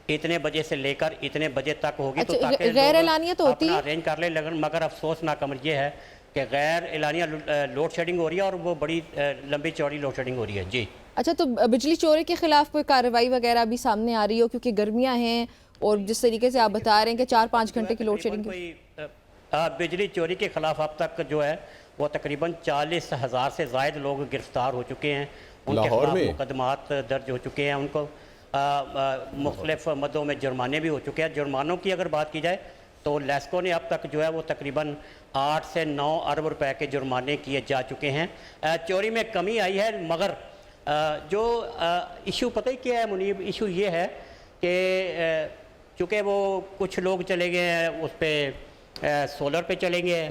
اتنے بجے سے لے کر اتنے بجے تک ہوگی, تو تاکہ غیر اعلانیہ تو ہوتی ہے ارینج کر لیں. مگر افسوسناک امر یہ ہے کہ غیر اعلانیہ لوڈ شیڈنگ ہو رہی ہے اور وہ بڑی لمبی چوڑی لوڈ شیڈنگ ہو رہی ہے. جی اچھا, تو بجلی چوری کے خلاف کوئی کارروائی وغیرہ بھی سامنے آ رہی ہو؟ کیونکہ گرمیاں ہیں اور جس طریقے سے آپ بتا رہے ہیں کہ 4-5 گھنٹے کی لوڈ شیڈنگ. بجلی چوری کے خلاف اب تک جو ہے وہ تقریباً 40,000 سے زائد لوگ گرفتار ہو چکے ہیں. ان کے خلاف مقدمات درج ہو چکے ہیں. ان کو مختلف مدوں میں جرمانے بھی ہو چکے ہیں. جرمانوں کی اگر بات کی جائے تو لیسکو نے اب تک جو ہے وہ تقریباً 8 سے 9 ارب روپے کے جرمانے کیے جا چکے ہیں. چوری میں کمی آئی ہے, مگر جو ایشو پتہ ہی کیا ہے منیب, ایشو یہ ہے کہ چونکہ وہ کچھ لوگ چلے گئے ہیں اس پہ سولر پہ چلیں گے,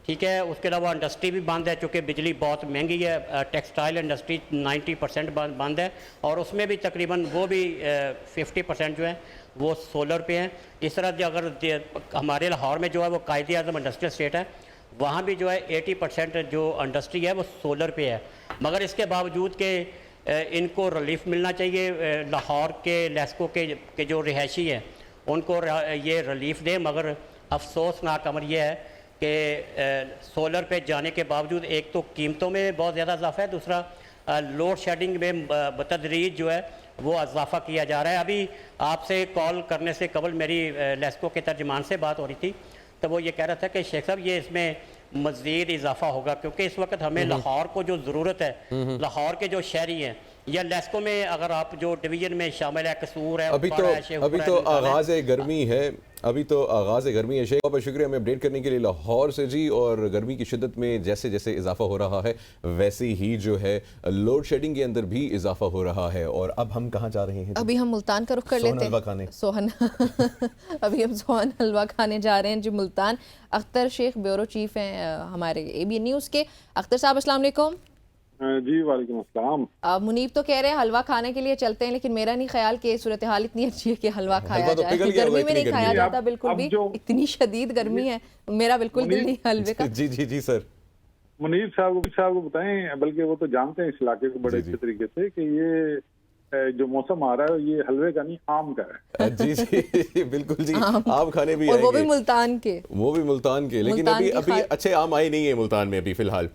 ٹھیک ہے. اس کے علاوہ انڈسٹری بھی بند ہے چونکہ بجلی بہت مہنگی ہے. ٹیکسٹائل انڈسٹری 90% بند ہے اور اس میں بھی تقریباً وہ بھی 50% جو ہے وہ سولر پہ ہیں. اس طرح اگر ہمارے لاہور میں جو ہے وہ قائد اعظم انڈسٹریل اسٹیٹ ہے, وہاں بھی جو ہے 80% جو انڈسٹری ہے وہ سولر پہ ہے. مگر اس کے باوجود کہ ان کو ریلیف ملنا چاہیے, لاہور کے لیسکو کے جو رہائشی ہیں ان کو یہ ریلیف دیں. مگر افسوسناک امر یہ ہے کہ سولر پہ جانے کے باوجود ایک تو قیمتوں میں بہت زیادہ اضافہ ہے, دوسرا لوڈ شیڈنگ میں بتدریج جو ہے وہ اضافہ کیا جا رہا ہے. ابھی آپ سے کال کرنے سے قبل میری لیسکو کے ترجمان سے بات ہو رہی تھی تو وہ یہ کہہ رہا تھا کہ شیخ صاحب یہ اس میں مزید اضافہ ہوگا, کیونکہ اس وقت ہمیں لاہور کو جو ضرورت ہے, لاہور کے جو شہری ہیں یا لیسکو میں اگر آپ جو ڈویژن میں شامل ہے, قصور ہے, ابھی تو آغاز گرمی ہے, ابھی تو آغاز گرمی ہے شیخ، بہت شکریہ ہمیں اپڈیٹ کرنے کے لیے لاہور سے جی. اور گرمی کی شدت میں جیسے جیسے اضافہ ہو رہا ہے ویسے ہی جو ہے لوڈ شیڈنگ کے اندر بھی اضافہ ہو رہا ہے. اور اب ہم کہاں جا رہے ہیں؟ ابھی ہم ملتان کا رخ کر لیتے ہیں. سوہن ابھی ہم سوہن حلوہ کھانے جا رہے ہیں جی ملتان. اختر شیخ بیورو چیف ہیں ہمارے ABN نیوز کے. اختر صاحب السلام علیکم. جی وعلیکم السلام. منیب تو کہہ رہے ہیں حلوہ کھانے کے لیے چلتے ہیں، لیکن میرا نہیں خیال کہ صورتحال اتنی اچھی ہے کہ حلوہ کھایا جائے. گرمی میں نہیں کھایا جاتا بالکل بھی، اتنی شدید گرمی ہے، میرا بالکل دل نہیں حلوے کا. جی جی جی سر. منیر صاحب کو بتائیں، بلکہ وہ تو جانتے ہیں اس علاقے کو بڑے اچھے طریقے سے کہ یہ جو موسم آ رہا ہے یہ حلوے کا نہیں آم کا ہے. جی جی بالکل جی. آم کھانے بھی اور وہ بھی ملتان کے، لیکن ابھی اچھے آم آئے نہیں ہیں ملتان میں ابھی فی الحال.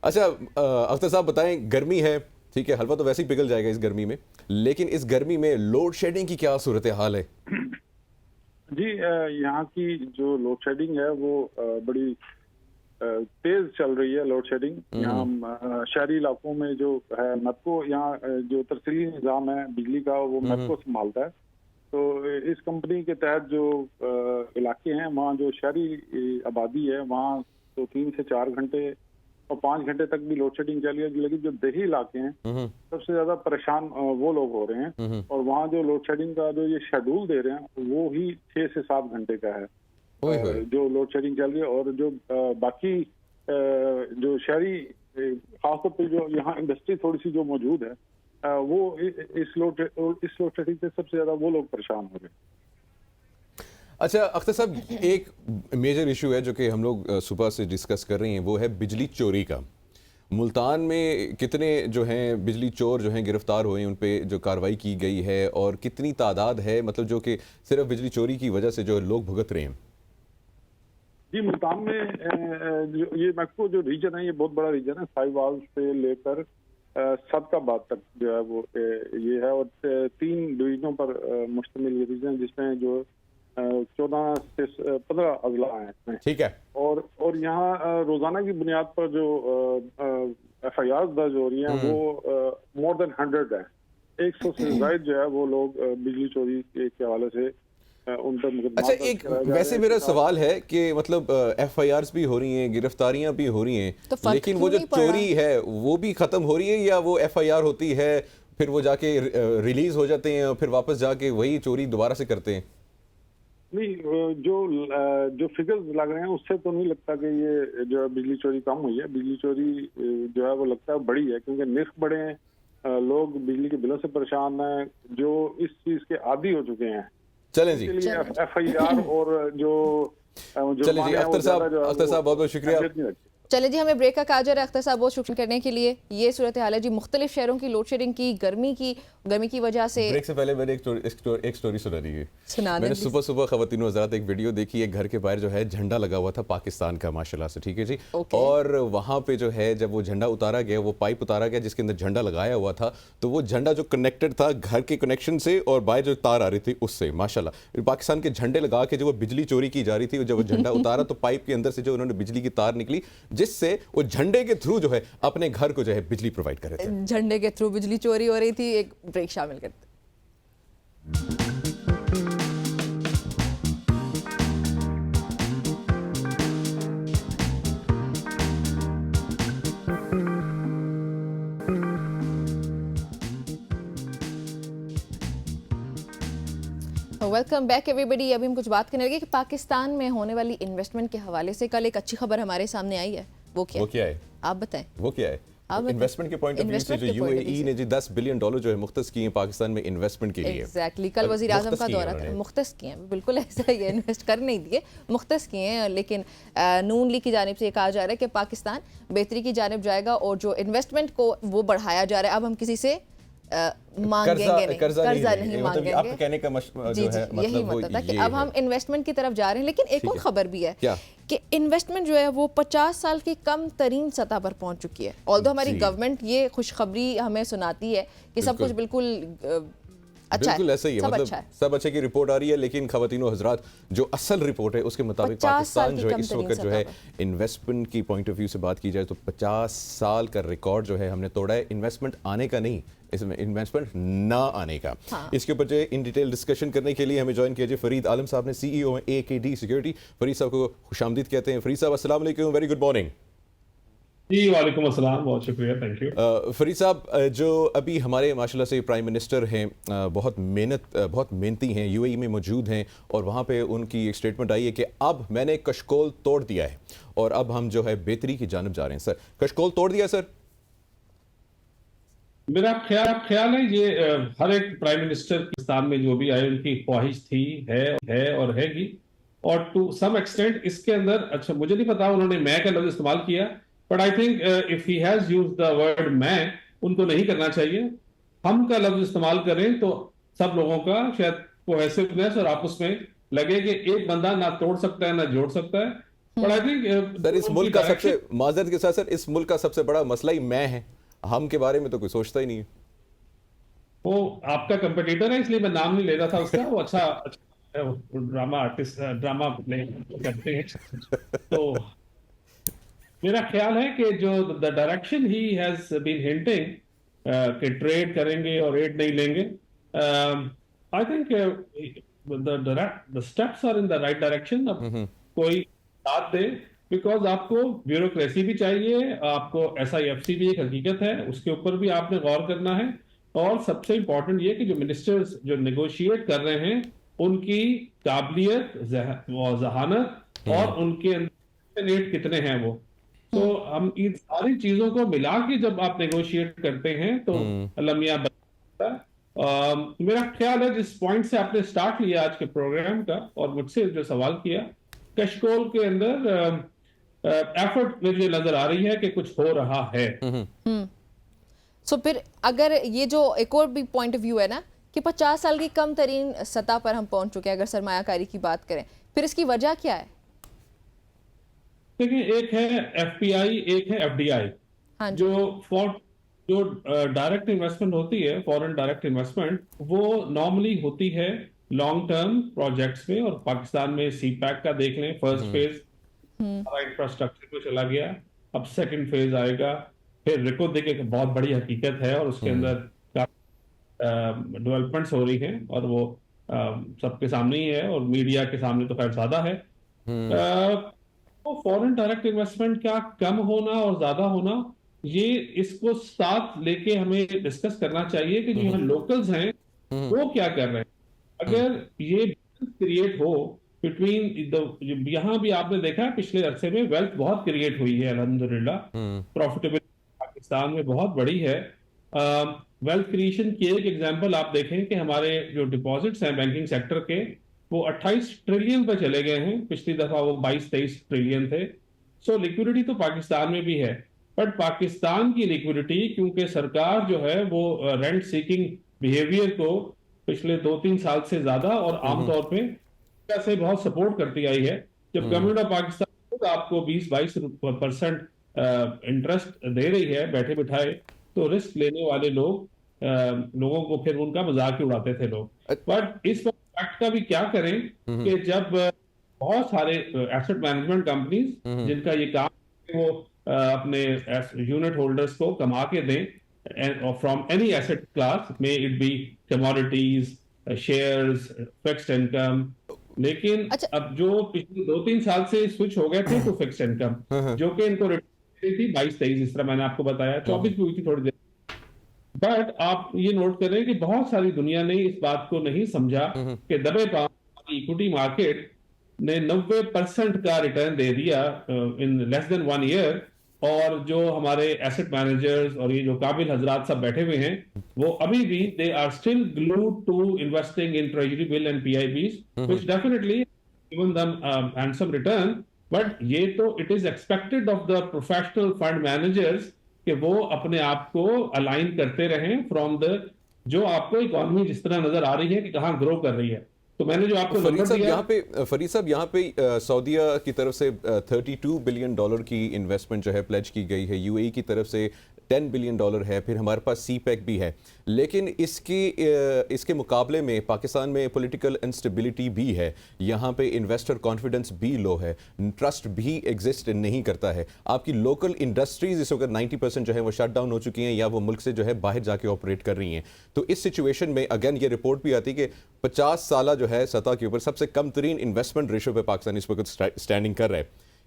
اچھا اختر صاحب بتائیں، گرمی ہے ٹھیک ہے، حلوہ تو ویسے ہی پگھل جائے گا اس گرمی میں، لیکن اس گرمی میں لوڈ شیڈنگ کی کیا صورتحال ہے؟ جی یہاں کی جو لوڈ شیڈنگ ہے وہ بڑی تیز چل رہی ہے. لوڈ شیڈنگ یہاں شہری علاقوں میں جو ہے میپکو، یہاں جو ترسیلی نظام ہے بجلی کا وہ میپکو سنبھالتا ہے. تو اس کمپنی کے تحت جو علاقے ہیں وہاں جو شہری آبادی ہے وہاں تو 3 سے 4 گھنٹے اور 5 گھنٹے تک بھی لوڈ شیڈنگ چل رہی ہے. لیکن جو دیہی علاقے ہیں سب سے زیادہ پریشان وہ لوگ ہو رہے ہیں، اور وہاں جو لوڈ شیڈنگ کا جو یہ شیڈول دے رہے ہیں وہ ہی 6 سے 7 گھنٹے کا ہے جو لوڈ شیڈنگ چل رہی ہے. اور جو باقی جو شہری خاص طور پہ جو یہاں انڈسٹری تھوڑی سی جو موجود ہے وہ اس لوڈ شیڈنگ سے سب سے زیادہ وہ لوگ پریشان ہو رہے ہیں. اچھا اختر صاحب، ایک میجر ایشو ہے جو کہ ہم لوگ صبح سے ڈسکس کر رہے ہیں، وہ ہے بجلی چوری کا. ملتان میں کتنے جو ہیں بجلی چور جو ہیں گرفتار ہوئے ہیں، ان پہ جو کارروائی کی گئی ہے، اور کتنی تعداد ہے مطلب جو کہ صرف بجلی چوری کی وجہ سے جو لوگ بھگت رہے ہیں؟ جی ملتان میں یہ میپکو جو ریجن ہے یہ بہت بڑا ریجن ہے، سائی وال سے لے کر صدقہ تک جو ہے وہ یہ ہے، اور 3 ڈویژنوں پر مشتمل یہ ریجن جس میں جو 14 سے 15 اضلاع ہیں اس میں. ٹھیک ہے. اور یہاں روزانہ کی بنیاد پر جو FIR درج ہو رہی ہیں وہ مور دین 100 ہے. 100 سے زائد جو ہے وہ لوگ بجلی چوری کے حوالے سے ان پر مقدمات. اچھا ایک ویسے میرا سوال ہے کہ مطلب FIRs بھی ہو رہی ہیں، گرفتاریاں بھی ہو رہی ہیں، لیکن وہ جو چوری ہے وہ بھی ختم ہو رہی ہے، یا وہ FIR ہوتی ہے پھر وہ جا کے ریلیز ہو جاتے ہیں اور پھر واپس جا کے وہی چوری دوبارہ سے کرتے ہیں؟ نہیں، جو فگرز لگ رہے ہیں اس سے تو نہیں لگتا کہ یہ جو ہے بجلی چوری کم ہوئی ہے. بجلی چوری جو ہے وہ لگتا ہے بڑی ہے، کیونکہ نرخ بڑے ہیں، لوگ بجلی کے بلوں سے پریشان ہیں جو اس چیز کے عادی ہو چکے ہیں. چلیں جی FIR اور جو چلیں جی اختر صاحب بہت بہت شکریہ. چلے جی ہمیں بریک کا کہا جا رہا ہے. اختر صاحب بہت شکریہ کرنے کے لیے. یہ صورتحال ہے جی مختلف شہروں کی لوڈ شیڈنگ کی، گرمی کی وجہ سے. بریک سے پہلے میں نے ایک سٹوری سنا دی ہے. میں نے صبح خواتین و حضرات ایک ویڈیو دیکھی، ایک گھر کے باہر جو ہے جھنڈا لگا ہوا تھا پاکستان کا ماشاءاللہ سے، ٹھیک ہے جی. اور وہاں پہ جو ہے جب وہ جھنڈا اتارا گیا، وہ پائپ اتارا گیا جس کے اندر جھنڈا لگایا ہوا تھا، تو وہ جھنڈا جو کنیکٹڈ تھا گھر کے کنیکشن سے اور باہر جو تار آ رہی تھی اس سے ماشاءاللہ پاکستان کے جھنڈے لگا کے جو وہ بجلی چوری کی جا رہی تھی. جب وہ جھنڈا اتارا تو پائپ کے اندر سے جو انہوں نے بجلی کی تار نکلی جس سے وہ جھنڈے کے تھرو جو ہے اپنے گھر کو جو ہے بجلی پرووائڈ کر رہے تھے. جھنڈے کے تھرو بجلی چوری ہو رہی تھی. ایک بریک شامل کرتے. ویلکم بیک ایوری بڈی. ابھی ہم کچھ بات کرنے لگے کہ پاکستان میں ہونے والی انویسٹمنٹ کے حوالے سے کل ایک اچھی خبر ہمارے سامنے آئی ہے. وہ کیا ہے آپ بتائیں؟ وہ کیا ہے؟ انویسٹمنٹ کے پوائنٹ آف ویو سے جو UAE نے جی $10 بلین جو ہے مختص کیے ہیں پاکستان میں انویسٹمنٹ کے لیے. ایگزیکٹلی کل وزیر اعظم کا دورہ تھا. مختص کیے ہیں بالکل ایسا ہی ہے، انویسٹ کر نہیں دیے، مختص کیے ہیں. لیکن نون لیگ کی جانب سے یہ کہا جا رہا ہے کہ پاکستان بہتری کی جانب جائے گا اور جو انویسٹمنٹ کو وہ بڑھایا جا رہا ہے. اب ہم کسی سے قرضہ نہیں مانگیں گے. آپ کہنے کا جو ہے یہی مطلب تھا کہ اب ہم انویسٹمنٹ کی طرف جا رہے ہیں. لیکن ایک اور خبر بھی ہے کہ انویسٹمنٹ جو ہے وہ 50 سال کی کم ترین سطح پر پہنچ چکی ہے. آلدو ہماری گورنمنٹ یہ خوشخبری ہمیں سناتی ہے کہ سب کچھ بالکل بالکل ایسا ہی ہے, مطلب سب اچھے کی رپورٹ آ رہی ہے, لیکن خواتین و حضرات جو اصل رپورٹ ہے اس کے مطابق پاکستان جو ہے اس وقت جو ہے انویسٹمنٹ کی پوائنٹ آف ویو سے بات کی جائے تو 50 سال کا ریکارڈ جو ہے ہم نے توڑا ہے, انویسٹمنٹ آنے کا نہیں, اس میں انویسٹمنٹ نہ آنے کا. اس کے اوپر جو ان ڈیٹیل ڈسکشن کرنے کے لیے ہمیں جوائن کیا جائے فرید عالم صاحب نے, سی ای او AKD سیکورٹی. فرید صاحب کو خوش آمدید کہتے ہیں. فرید صاحب السلام علیکم, ویری گڈ مارننگ. جی وعلیکم السلام, بہت شکریہ, تھینک یو. فرید صاحب جو ابھی ہمارے ماشاءاللہ سے پرائم منسٹر ہیں, بہت محنتی ہیں, UAE میں موجود ہیں, اور وہاں پہ ان کی ایک سٹیٹمنٹ آئی ہے کہ اب میں نے کشکول توڑ دیا ہے اور اب ہم جو ہے بہتری کی جانب جا رہے ہیں. سر کشکول توڑ دیا سر؟ میرا خیال ہے یہ ہر ایک پرائم منسٹر پاکستان میں جو بھی آئے ان کی خواہش تھی, ہے اور ہے گی, اور ٹو سم ایکسٹینٹ اس کے اندر, اچھا مجھے نہیں پتا انہوں نے میں کا لفظ استعمال کیا, but I think if he has used the word میں, ان کو نہیں کرنا چاہیے. ہم کا لفظ استعمال کریں تو سب لوگوں کا شاید کوہیسونیس اور آپس میں لگے کہ ایک بندہ نہ توڑ سکتا ہے نہ جوڑ سکتا ہے. بٹ آئی تھنک سر اس ملک کا سب سے, معذرت کے ساتھ سر, اس ملک کا سب سے بڑا مسئلہ ہی میں ہے, ہم کے بارے میں تو کوئی سوچتا ہی نہیں ہے. وہ آپ کا کمپٹیٹر ہے اس لیے میں نام نہیں لے رہا تھا اس کا, وہ اچھا ڈرامہ آرٹسٹ, ڈرامہ پلے کرتے ہیں. تو میرا خیال ہے کہ جو the direction he has been hunting کہ ٹریڈ کریں گے اور ایڈ نہیں لیں گے, I think the steps are in the right direction. اب کوئی ساتھ دے, بیکاز آپ کو بیوروکریسی بھی چاہیے, آپ کو SIFC بھی ایک حقیقت ہے, اس کے اوپر بھی آپ نے غور کرنا ہے, اور سب سے امپورٹنٹ یہ کہ جو منسٹرز جو نیگوشیٹ کر رہے ہیں ان کی قابلیت و ذہانت اور ان کے اندر کتنے ہیں وہ. تو ہم ان ساری چیزوں کو ملا کے جب آپ نیگوشیٹ کرتے ہیں تو المیہ بنتا ہے. میرا خیال ہے جس پوائنٹ سے آپ نے سٹارٹ لیا آج کے پروگرام کا اور مجھ سے جو سوال کیا, کشکول کے اندر ایفرٹ مجھے نظر آ رہی ہے کہ کچھ ہو رہا ہے. سو پھر اگر یہ جو ایک اور بھی پوائنٹ آف ویو ہے نا کہ 50 سال کی کم ترین سطح پر ہم پہنچ چکے ہیں اگر سرمایہ کاری کی بات کریں, پھر اس کی وجہ کیا ہے؟ دیکھیں, ایک ہے FPI, ایک ہے FDI. جو ڈائریکٹ انویسٹمنٹ ہوتی ہے, فورن ڈائریکٹ انویسٹمنٹ, وہ نارملی ہوتی ہے لانگ ٹرم پروجیکٹس میں, اور پاکستان میں CPEC کا دیکھ لیں, فرسٹ فیز ہمارا انفراسٹرکچر میں چلا گیا, اب سیکنڈ فیز آئے گا, پھر ریکو دیکھیں کہ بہت بڑی حقیقت ہے اور اس کے اندر ڈیولپمنٹس ہو رہی ہیں, اور وہ سب کے سامنے ہی ہے, اور میڈیا کے سامنے تو خیر زیادہ ہے. فورن ڈائریکٹ انویسٹمنٹ کا کم ہونا اور زیادہ ہونا, یہ اس کو ساتھ لے کے ہمیں ڈسکس کرنا چاہیے کہ جو یہاں لوکلز ہیں وہ کیا کر رہے ہیں. اگر یہ کریٹ ہو بٹوین, یہاں بھی آپ نے دیکھا ہے پچھلے عرصے میں ویلتھ بہت کریٹ ہوئی ہے الحمدللہ, پروفیٹیبل پاکستان میں بہت بڑی ہے. ویلتھ کریشن کی ایک ایگزامپل آپ دیکھیں کہ ہمارے جو ڈپازٹس ہیں بینکنگ سیکٹر کے, وہ 28 ٹریلین پہ چلے گئے ہیں, پچھلی دفعہ وہ 22-23 ٹریلین تھے. سو لیکوڈیٹی تو پاکستان میں بھی ہے, بٹ پاکستان کی لیکوڈیٹی کیونکہ سرکار جو ہے وہ رینٹ سیکنگ بیہیویئر کو پچھلے 2-3 سال سے زیادہ اور عام طور پہ سے بہت سپورٹ کرتی آئی ہے. جب گورنمنٹ آف پاکستان آپ کو 20-22% انٹرسٹ دے رہی ہے بیٹھے بٹھائے, تو رسک لینے والے لوگوں کو پھر ان کا مذاق ہی اڑاتے تھے لوگ. بٹ اس وقت کا بھی کیا کریں کہ جب بہت سارے ایسٹ مینجمنٹ کمپنیز جن کا یہ کام وہ اپنے یونٹ ہولڈرز کو کما کے دیں from any east class, may it be commodities, shares, fixed income, لیکن اب جو پچھلے 2-3 سال سے سوئچ ہو گئے تھے تو فکسڈ انکم جو کہ ان کو ریٹرن تھی 22-23, اس طرح میں نے آپ کو بتایا 24 بھی ہوئی تھی تھوڑی دیر. بٹ آپ یہ نوٹ کریں کہ بہت ساری دنیا نے اس بات کو نہیں سمجھا کہ دبے پاؤں ایکوٹی مارکیٹ نے 90% کا ریٹرن دے دیا ان لیس دین 1 ایئر, اور جو ہمارے ایسٹ مینیجرز اور یہ جو قابل حضرات سب بیٹھے ہوئے ہیں وہ ابھی بھی they are still glued to investing in treasury bill and PIBs, which definitely given them handsome return. But یہ تو it is expected of the professional fund managers کہ وہ اپنے آپ کو الائن کرتے رہیں فرام دا جو آپ کو اکانومی جس طرح نظر آ رہی ہے کہ کہاں گرو کر رہی ہے. تو میں نے جو آپ کو فرید صاحب یہاں پہ سعودیہ کی طرف سے $32 بلین کی انویسٹمنٹ جو ہے پلیج کی گئی ہے, UAE کی طرف سے $10 بلین ہے, پھر ہمارے پاس سی پیک بھی ہے, لیکن اس کے مقابلے میں پاکستان میں پولیٹیکل انسٹیبلٹی بھی ہے, یہاں پہ انویسٹر کانفیڈنس بھی لو ہے, ٹرسٹ بھی ایگزسٹ نہیں کرتا ہے. آپ کی لوکل انڈسٹریز اس وقت 90% جو ہے وہ شٹ ڈاؤن ہو چکی ہیں یا وہ ملک سے جو ہے باہر جا کے آپریٹ کر رہی ہیں. تو اس سچویشن میں اگین یہ رپورٹ بھی آتی کہ 50 سالہ جو ہے سطح کے اوپر سب سے کم ترین انویسٹمنٹ ریشو پہ پاکستان اس وقت سٹینڈنگ کر رہا ہے.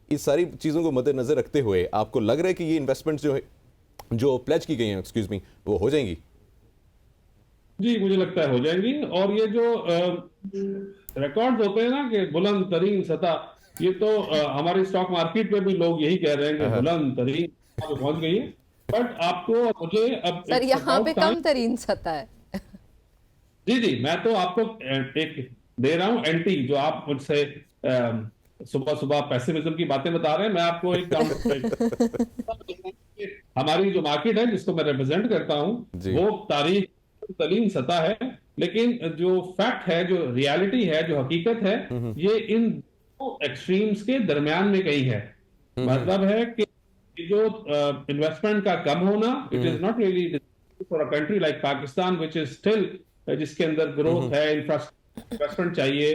اس ساری چیزوں کو مد نظر رکھتے ہوئے آپ کو لگ رہا ہے کہ یہ انویسٹمنٹ جو پلیج کی گئی ہیں وہ ہو جائیں گی؟ جی مجھے لگتا ہے ہو جائیں گی, اور یہ جو ریکارڈ ہوتے ہیں نا کہ بلند ترین سطح, یہ تو ہماری اسٹاک مارکیٹ پہ بھی لوگ یہی کہہ رہے ہیں کہ بلند ترین پہنچ گئی ہے. بٹ آپ کو مجھے اب سر یہاں پہ کم ترین سطح ہے. جی میں تو آپ کو ایک دے رہا ہوں اینٹی, جو آپ مجھ سے صبح پیسیمزم کی باتیں بتا رہے ہیں, میں آپ کو ایک ہماری جو مارکیٹ ہے جس کو میں ریپرزینٹ کرتا ہوں وہ تاریخ ترین سطح ہے, لیکن جو فیکٹ ہے, جو ریالٹی ہے, جو حقیقت ہے, یہ ان دو ایکسٹریمز کے درمیان میں کہیں ہے. مطلب ہے کہ جو انویسٹمنٹ کا کم ہونا, it is not really for a country like Pakistan which is still, جس کے اندر گروتھ ہے, انویسٹمنٹ چاہیے,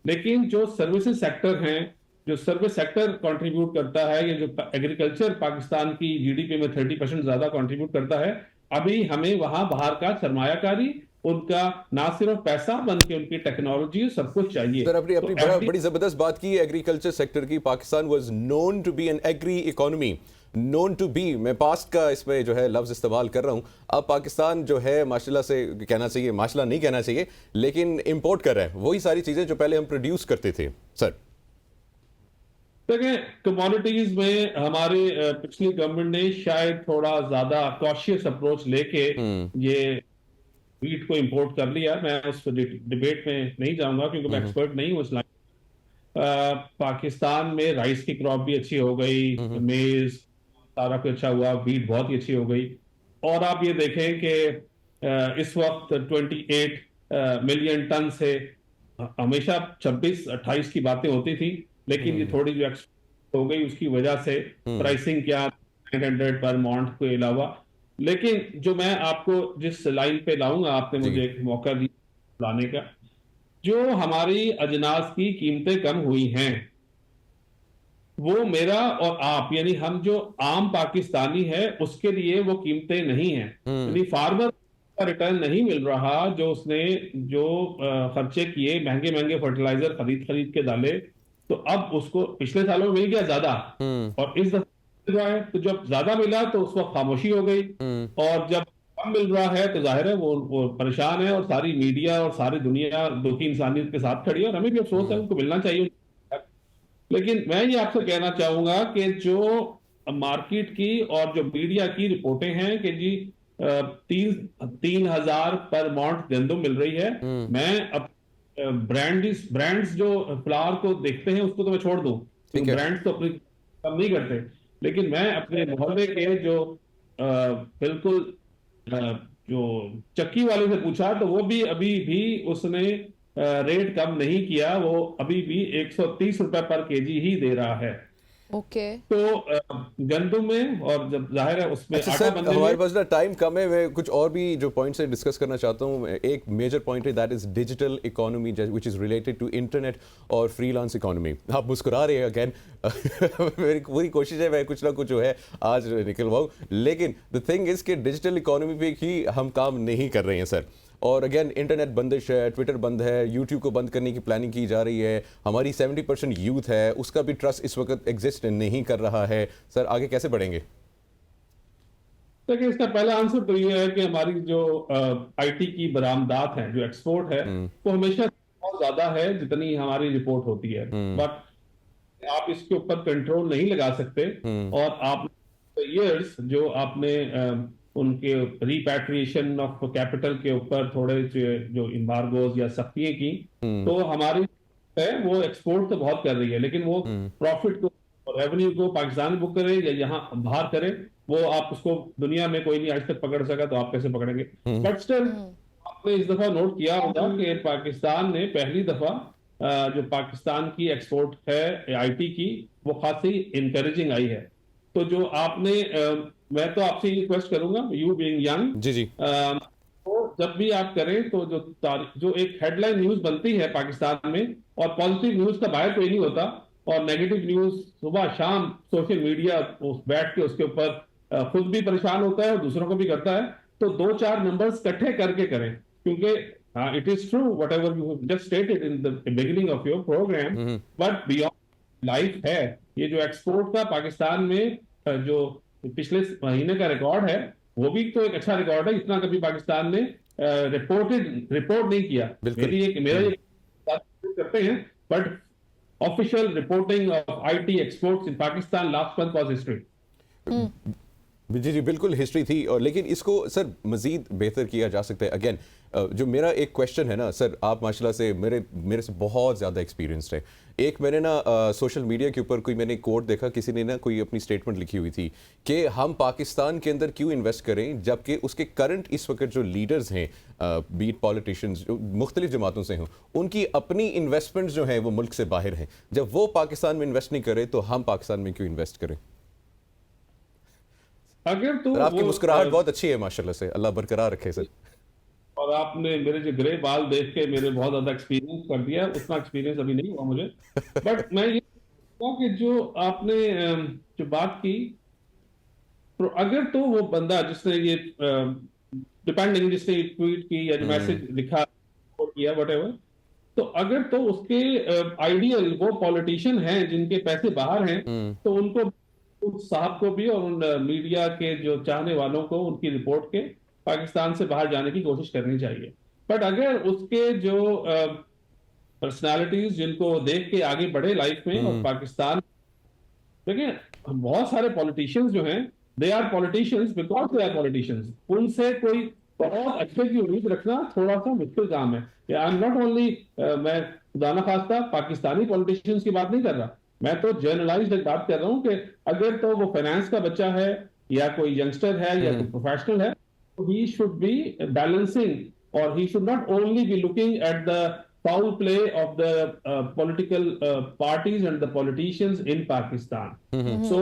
لیکن جو سروسز سیکٹر ہیں, جو سروس سیکٹر کنٹریبیوٹ کرتا ہے, یہ جو ایگریکلچر پاکستان کی جی ڈی پی میں 30% زیادہ کنٹریبیوٹ کرتا ہے, ابھی ہمیں وہاں باہر کا سرمایہ کاری, ان کا نہ صرف پیسہ بلکہ ان کی ٹیکنالوجی سب کچھ چاہیے. سر اپنی بڑی زبردست بات کی ایگریکلچر سیکٹر کی. Pakistan was known to be an agri economy, known to be, میں پاسٹ کا اس میں جو ہے لفظ استعمال کر رہا ہوں. اب پاکستان جو ہے ماشاءاللہ سے کہنا چاہیے, ماشاءاللہ نہیں کہنا چاہیے, لیکن امپورٹ کر رہا ہے وہی ساری چیزیں جو پہلے ہم پروڈیوس کرتے تھے. سر دیکھیں کموڈیٹیز میں ہماری پچھلی گورنمنٹ نے شاید تھوڑا زیادہ کوشیس اپروچ لے کے یہ ویٹ کو امپورٹ کر لیا. میں اس ڈیبیٹ میں نہیں جاؤں گا کیونکہ میں ایکسپرٹ نہیں ہوں اس لائن. پاکستان میں رائس کی کراپ بھی اچھی ہو گئی, میز سارا کچھ اچھا ہوا, ویٹ بہت ہی اچھی ہو گئی, اور آپ یہ دیکھیں کہ اس وقت 28 ملین ٹن سے, ہمیشہ 26-28 کی باتیں ہوتی تھی, لیکن یہ تھوڑی جو ایکسپورٹ ہو گئی اس کی وجہ سے پرائسنگ کیا 900 پر مونٹ کے علاوہ. لیکن جو میں آپ کو جس لائن پہ لاؤں گا, آپ نے مجھے ایک موقع دیا لانے کا, جو ہماری اجناس کی قیمتیں کم ہوئی ہیں وہ میرا اور آپ یعنی ہم جو عام پاکستانی ہے اس کے لیے وہ قیمتیں نہیں ہیں. یعنی فارمر کا ریٹرن نہیں مل رہا, جو اس نے جو خرچے کیے, مہنگے فرٹیلائزر خرید کے ڈالے, تو اب اس کو پچھلے سالوں میں مل گیا زیادہ, اور اس دفعہ ہے تو جب زیادہ ملا تو اس وقت خاموشی ہو گئی, اور جب کم مل رہا ہے تو ظاہر ہے وہ پریشان ہے, اور ساری میڈیا اور ساری دنیا دکھی انسانیت کے ساتھ کھڑی ہے, اور ہمیں بھی افسوس ہے, ان کو ملنا چاہیے. لیکن میں یہ آپ سے کہنا چاہوں گا کہ جو مارکیٹ کی اور جو میڈیا کی رپورٹیں ہیں کہ جی 3,000 پر مونٹ گندم مل رہی ہے, میں برانڈز جو فلاور کو دیکھتے ہیں اس کو تو میں چھوڑ دوں, برانڈز تو اپنی کم نہیں کرتے, لیکن میں اپنے محلے کے جو بالکل جو چکی والے سے پوچھا تو وہ بھی ابھی بھی اس نے ریٹ کم نہیں کیا, وہ ابھی بھی 130 روپے پر کے جی ہی دے رہا ہے. تو گندم میں, اور جب ظاہر ہے اس میں آٹا بننے میں ہمارے پاس ٹائم کم ہے, میں کچھ اور بھی جو پوائنٹس ڈسکس کرنا چاہتا ہوں. ایک میجر پوائنٹ ہے that is digital economy which is related to internet اور فری لانس اکانومی. آپ مسکرا رہے ہیں اگین, میری پوری کوشش ہے میں کچھ نہ کچھ جو ہے آج نکلواؤں, لیکن دا تھنگ از کہ ڈیجیٹل اکانومی پہ ہی ہم کام نہیں کر رہے ہیں سر. اور اگین انٹرنیٹ بندش ہے, ٹویٹر بند ہے, یوٹیوب کو بند کرنے کی پلاننگ کی جا رہی ہے, ہماری 70% یوتھ ہے اس کا بھی ٹرسٹ اس وقت ایگزسٹ نہیں کر رہا ہے. سر آگے کیسے بڑھیں گے؟ دیکھیں اس کا پہلا آنسر تو یہ ہے کہ ہماری جو آئی ٹی کی برآمدات ہیں, جو ایکسپورٹ ہے, وہ ہمیشہ بہت زیادہ ہے جتنی ہماری رپورٹ ہوتی ہے, بٹ آپ اس کے اوپر کنٹرول نہیں لگا سکتے. اور آپ ایئرز جو آپ نے ان کے ریپیٹریشن آف کیپٹل کے اوپر تھوڑے جو امبارگوز یا سختیاں کی, تو ہماری ہے وہ ایکسپورٹ تو بہت کر رہی ہے, لیکن وہ پروفٹ کو, ریونیو کو پاکستان بک کرے یا یہاں باہر کرے, وہ آپ اس کو دنیا میں کوئی نہیں آج تک پکڑ سکا, تو آپ کیسے پکڑیں گے؟ بٹ اسٹل آپ نے اس دفعہ نوٹ کیا ہوگا کہ پاکستان نے پہلی دفعہ جو پاکستان کی ایکسپورٹ ہے آئی ٹی کی وہ خاصی انکریجنگ آئی ہے. تو جو آپ نے میں تو آپ سے یہ ریکویسٹ کروں گا, یو بینگ ینگ, جی جی جب بھی آپ کریں تو جو ایک ہیڈ لائن نیوز بنتی ہے پاکستان میں, اور پازیٹیو نیوز کا باہر کوئی نہیں ہوتا, اور نیگیٹو نیوز صبح شام سوشل میڈیا بیٹھ کے اس کے اوپر خود بھی پریشان ہوتا ہے اور دوسروں کو بھی کرتا ہے, تو 2-4 نمبرز اکٹھے کر کے کریں, کیونکہ it is true what ever you just stated in the beginning of your program, but beyond life ہے یہ جو ایکسپورٹ کا پاکستان میں جو پچھلے مہینے کا ریکارڈ ہے, وہ بھی تو ایک اچھا ریکارڈ ہے, اتنا کبھی پاکستان نے رپورٹ نہیں کیا. میرا یہ کرتے ہیں, but official reporting of I T exports in Pakistan last month was history. جی جی بالکل ہسٹری تھی, اور لیکن اس کو سر مزید بہتر کیا جا سکتا ہے. اگین جو میرا ایک کویشچن ہے نا سر, آپ ماشاءاللہ سے میرے سے بہت زیادہ ایکسپیرینسڈ ہے. ایک میں نے نا سوشل میڈیا کے اوپر میں نے کوٹ دیکھا, کسی نے نا کوئی اپنی اسٹیٹمنٹ لکھی ہوئی تھی کہ ہم پاکستان کے اندر کیوں انویسٹ کریں جبکہ اس کے کرنٹ اس وقت جو لیڈرز ہیں, بیٹ پالیٹیشینز جو مختلف جماعتوں سے ہوں, ان کی اپنی انویسٹمنٹس جو ہیں وہ ملک سے باہر ہیں. جب وہ پاکستان میں انویسٹ نہیں کرے تو ہم پاکستان میں کیوں انویسٹ کریں؟ اگر تو آپ کی مسکراہٹ بہت اچھی ہے ماشاءاللہ سے, اللہ برقرار رکھے سر. اور آپ نے میرے جو گرے بال دیکھ کے میرے بہت زیادہ ایکسپیرینس کر دیا, اتنا ایکسپیرینس ابھی نہیں ہوا مجھے, بٹ میں یہ کہوں کہ جو آپ نے جو بات کی, اگر تو وہ بندہ جس نے یہ ڈیپینڈنگ جس نے ٹویٹ کی یا جو میسج لکھا کیا وٹ ایور, تو اگر تو اس کے آئیڈیل وہ پولیٹیشین ہیں جن کے پیسے باہر ہیں, تو ان کو صاحب کو بھی اور ان میڈیا کے جو چاہنے والوں کو ان کی رپورٹ کے پاکستان سے باہر جانے کی کوشش کرنی چاہیے. بٹ اگر اس کے جو پرسنالٹیز جن کو دیکھ کے آگے بڑھے لائف میں, اور پاکستان دیکھیں بہت سارے پولیٹیشینز جو ہیں, they are politicians because they are politicians, ان سے کوئی بہت اچھے کی امید رکھنا تھوڑا سا مشکل کام ہے. آئی ایم ناٹ اونلی, میں خدا نخواستہ پاکستانی پولیٹیشینز کی بات نہیں کر رہا, میں تو جرنلائزڈ ایک بات کر رہا ہوں کہ اگر تو وہ فائنانس کا بچہ ہے یا کوئی ینگسٹر ہے یا کوئی پروفیشنل ہے, he should be balancing, or he should not only be looking at the foul play of the political parties and the politicians in Pakistan. So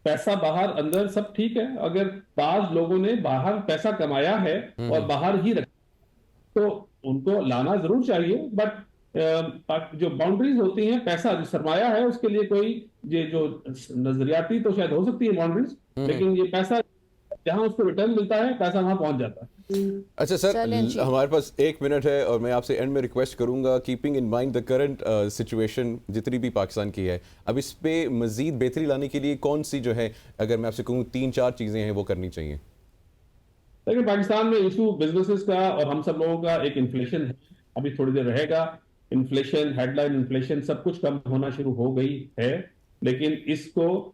پیسہ باہر اندر سب ٹھیک ہے, اگر بعض لوگوں نے باہر پیسہ کمایا ہے اور باہر ہی رکھا تو ان کو لانا ضرور چاہیے, بٹ جو باؤنڈریز ہوتی ہیں, پیسہ جو سرمایہ ہے اس کے لیے کوئی یہ جو نظریاتی تو شاید ہو سکتی ہے باؤنڈریز, لیکن یہ پیسہ جہاں اس کو ریٹرن ملتا ہے پیسہ وہاں پہنچ جاتا ہے. اچھا سر, ہمارے پاس 1 منٹ ہے اور میں آپ سے اینڈ میں ریکویسٹ کروں گا, keeping in mind the current situation جتنی بھی پاکستان کی ہے, اب اس پہ مزید بہتری لانے کے لیے کون سی جو ہے, اگر میں آپ سے کہوں 3-4 چیزیں ہیں وہ کرنی چاہیے؟ لیکن پاکستان میں ایشو بزنسز کا اور ہم سب لوگوں کا ایک انفلیشن ہے, ابھی تھوڑی دیر رہے گا. انفلیشن, ہیڈ لائن انفلیشن سب کچھ کم ہونا شروع ہو گئی ہے, لیکن اس کو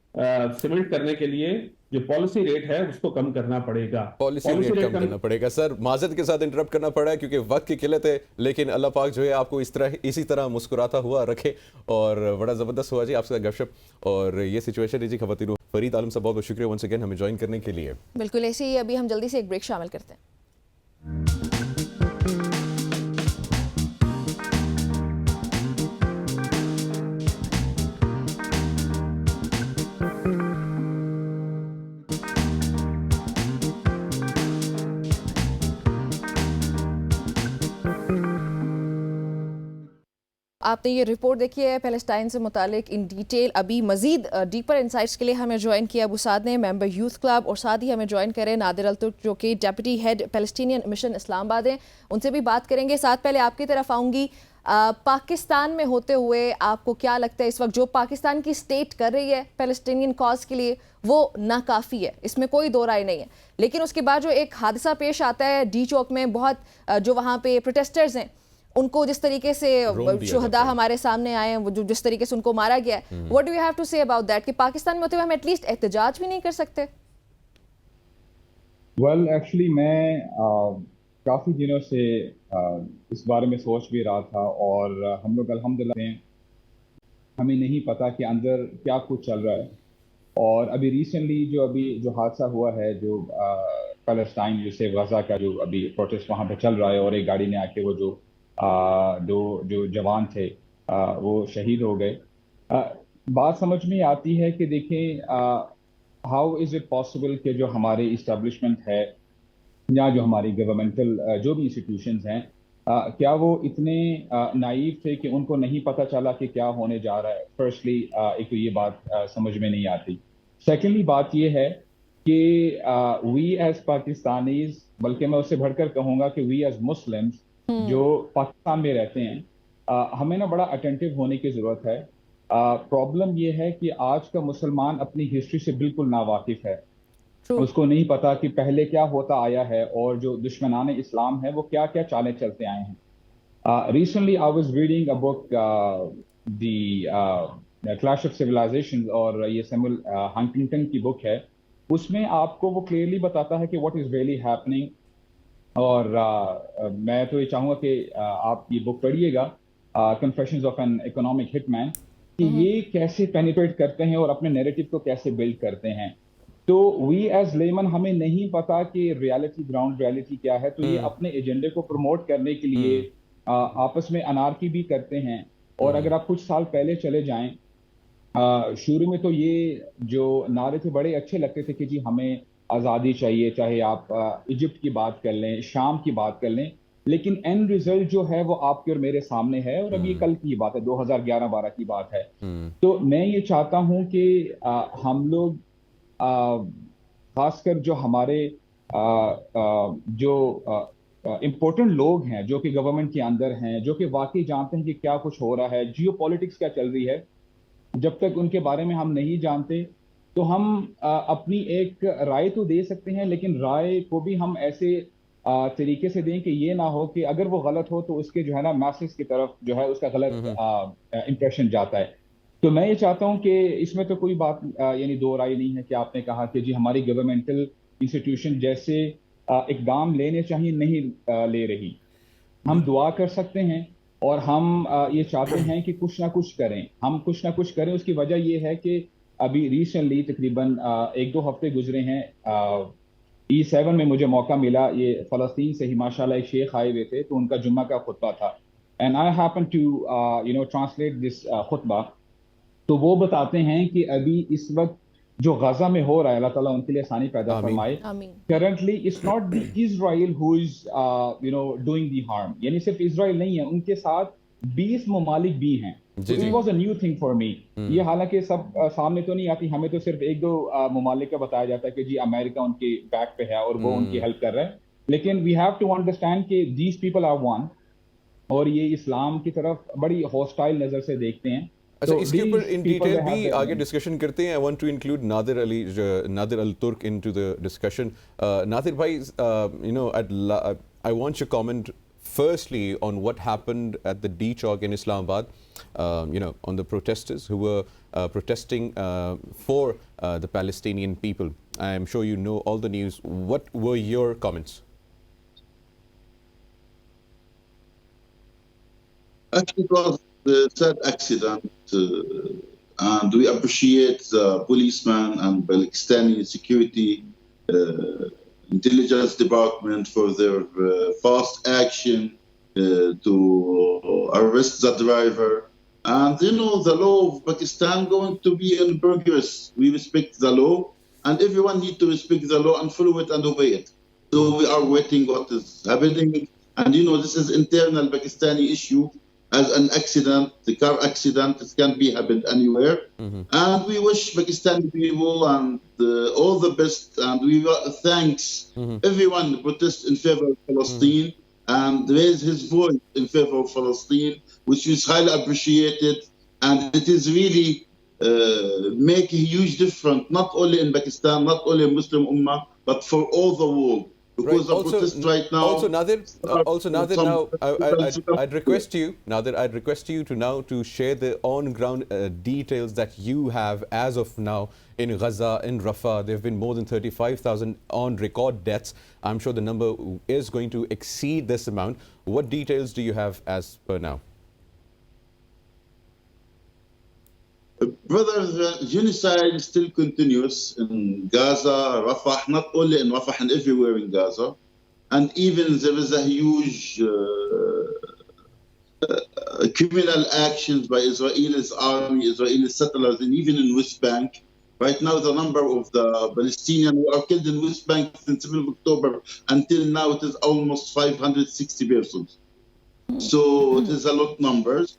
سیمنٹ کرنے کے لیے جو پالیسی ریٹ ہے اس کو کم کرنا پڑے گا. پالیسی ریٹ کم کرنا پڑے گا. سر معذرت کے ساتھ انٹرپٹ کرنا پڑا ہے کیونکہ وقت کی قلت ہے, لیکن اللہ پاک جو ہے آپ کو اسی طرح مسکراتا ہوا رکھے, اور بڑا زبردست ہوا جی آپ سے گپ شپ, اور یہ سچویشن ہے جی خواتین. فرید عالم صاحب بہت شکریہ ونس اگین ہمیں جوائن کرنے کے لیے. بالکل ایسے ہی, ابھی ہم جلدی سے ایک بریک شامل کرتے ہیں. آپ نے یہ رپورٹ دیکھی ہے پیلسٹائن سے متعلق ان ڈیٹیل. ابھی مزید ڈیپر انسائٹس کے لیے ہمیں جوائن کیا ابو سعد نے, ممبر یوتھ کلب, اور ساتھ ہی ہمیں جوائن کریں نادر الترک جو کہ ڈیپٹی ہیڈ پیلسٹینین مشن اسلام آباد ہیں, ان سے بھی بات کریں گے. ساتھ پہلے آپ کی طرف آؤں گی, پاکستان میں ہوتے ہوئے آپ کو کیا لگتا ہے اس وقت جو پاکستان کی اسٹیٹ کر رہی ہے پیلسٹینین کاز کے لیے وہ ناکافی ہے, اس میں کوئی دو رائے نہیں ہے, لیکن اس کے بعد جو ایک حادثہ پیش آتا ہے ڈی چوک میں, بہت جو وہاں پہ پروٹیسٹرز ہیں ان کو جس طریقے سے شہداء ہمارے سامنے آئے ہیں, وہ جس طریقے سے ان کو مارا گیا ہے, what do you have to say about that کہ پاکستان میں ہوتے ہوئے ہم ایٹ لیسٹ احتجاج بھی نہیں کر سکتے؟ well ایکچولی میں کافی دنوں سے اس بارے میں سوچ بھی رہا تھا, اور ہم لوگ الحمدللہ ہمیں نہیں پتا کہ اندر کیا کچھ چل رہا ہے. اور ابھی ریسنٹلی جو حادثہ ہوا ہے جو پیلسٹائن جسے غزہ کا جو ابھی پروٹیسٹ وہاں پہ چل رہا ہے, اور ایک گاڑی نے آ کے وہ جو دو جو جوان تھے وہ شہید ہو گئے. بات سمجھ میں آتی ہے کہ دیکھیں ہاؤ از اٹ پاسبل کہ جو ہمارے اسٹیبلشمنٹ ہے یا جو ہماری گورنمنٹل جو بھی انسٹیٹیوشنز ہیں کیا وہ اتنے نائیو تھے کہ ان کو نہیں پتہ چلا کہ کیا ہونے جا رہا ہے. فرسٹلی ایک تو یہ بات سمجھ میں نہیں آتی. سیکنڈلی بات یہ ہے کہ وی ایز پاکستانیز، بلکہ میں اس سے بڑھ کر کہوں گا کہ وی ایز مسلمز جو پاکستان میں رہتے ہیں، ہمیں نا بڑا اٹینٹیو ہونے کی ضرورت ہے. پرابلم یہ ہے کہ آج کا مسلمان اپنی ہسٹری سے بالکل ناواقف ہے. اس کو نہیں پتا کہ پہلے کیا ہوتا آیا ہے اور جو دشمنان اسلام ہے وہ کیا کیا چالیں چلتے آئے ہیں. Recently I was reading a book the clash of civilisation, اور یہ سیموئل ہنٹنگٹن کی بک ہے. اس میں آپ کو وہ کلیئرلی بتاتا ہے کہ واٹ از ریئلی ہیپننگ. اور میں تو یہ چاہوں گا کہ آپ یہ بک پڑھیے گا، کنفیشنز آف این اکنامک ہٹ مین، کہ یہ کیسے پینیٹریٹ کرتے ہیں اور اپنے نیریٹو کو کیسے بلڈ کرتے ہیں. تو وی ایز لیمن ہمیں نہیں پتا کہ ریالٹی، گراؤنڈ ریالٹی کیا ہے. تو یہ اپنے ایجنڈے کو پروموٹ کرنے کے لیے آپس میں انارکی بھی کرتے ہیں. اور اگر آپ کچھ سال پہلے چلے جائیں، شروع میں تو یہ جو نعرے تھے بڑے اچھے لگتے تھے کہ جی ہمیں آزادی چاہیے، چاہے آپ ایجپٹ کی بات کر لیں، شام کی بات کر لیں، لیکن اینڈ ریزلٹ جو ہے وہ آپ کے اور میرے سامنے ہے. اور اب یہ کل کی بات ہے، 2011-12 کی بات ہے. تو میں یہ چاہتا ہوں کہ ہم لوگ خاص کر جو ہمارے جو امپورٹنٹ لوگ ہیں جو کہ گورنمنٹ کے اندر ہیں، جو کہ واقعی جانتے ہیں کہ کیا کچھ ہو رہا ہے، جیو پالیٹکس کیا چل رہی ہے، جب تک ان کے بارے میں ہم نہیں جانتے تو ہم اپنی ایک رائے تو دے سکتے ہیں، لیکن رائے کو بھی ہم ایسے طریقے سے دیں کہ یہ نہ ہو کہ اگر وہ غلط ہو تو اس کے جو ہے نا میسج کی طرف جو ہے اس کا غلط امپریشن جاتا ہے. تو میں یہ چاہتا ہوں کہ اس میں تو کوئی بات یعنی دو رائے نہیں ہے کہ آپ نے کہا کہ جی ہماری گورنمنٹل انسٹیٹیوشن جیسے اقدام لینے چاہیے نہیں لے رہی. ہم دعا کر سکتے ہیں اور ہم یہ چاہتے ہیں کہ کچھ نہ کچھ کریں، ہم کچھ نہ کچھ کریں. اس کی وجہ یہ ہے کہ ابھی ریسنٹلی تقریباً 1-2 ہفتے گزرے ہیں، E7 میں مجھے موقع ملا، یہ فلسطین سے ہی ماشاءاللہ ایک شیخ آئے ہوئے تھے، تو ان کا جمعہ کا خطبہ تھا. And I happen to translate this خطبہ. تو وہ بتاتے ہیں کہ ابھی اس وقت جو غزہ میں ہو رہا ہے، اللہ تعالیٰ ان کے لیے آسانی پیدا فرمائے. Currently it's not the Israel who is doing the harm, یعنی صرف اسرائیل نہیں ہے، ان کے ساتھ 20 ممالک بھی ہیں. It was a new thing for me. یہ حالانکہ سب سامنے تو نہیں آتی، ہمیں تو صرف 1-2 ممالک کا بتایا جاتا ہے کہ جی امریکہ ان کے بیک پہ ہے اور وہ ان کی ہیلپ کر رہا ہے. لیکن وی ہیو ٹو انڈرسٹینڈ کہ دیز پیپل آر ون، اور یہ اسلام کی طرف بڑی ہاسٹائل نظر سے دیکھتے ہیں. اچھا، اس کے اوپر ان ڈیٹیل بھی آگے ڈسکشن کرتے ہیں. I want to include Nadir Al-Turk into the discussion. Nadir bhai, I want your comment firstly on what happened at the D Chowk in Islamabad, on the protesters who were protesting for the Palestinian people. I am sure you know all the news. What were your comments? Actually, it was a sad accident, and we appreciate the policemen and Pakistani security intelligence department for their fast action to arrest the driver. And the law of Pakistan going to be in progress. We respect the law, and everyone need to respect the law and follow it and obey it. So we are waiting what is happening. And this is internal Pakistani issue. As an accident, the car accident, it can be happened anywhere. And we wish Pakistani people and all the best, and we thanks everyone who protest in favor of Palestine and raise his voice in favor of Palestine, which is highly appreciated. And it is really make a huge difference, not only in Pakistan, not only in Muslim Ummah, but for all the world. Because right. Protest right now. Also, Nadir, now I'd request you, Nadir, to share the on-ground details that you have as of now in Gaza, in Rafah. There have been more than 35,000 on-record deaths. I'm sure the number is going to exceed this amount. What details do you have as per now? Brother, genocide still continues in Gaza, Rafah, not only in Rafah and everywhere in Gaza. And even there is a huge criminal actions by Israel's army, Israeli settlers, and even in West Bank. Right now, the number of the Palestinians who are killed in West Bank since 7 October until now, it is almost 560 persons. So it is a lot numbers.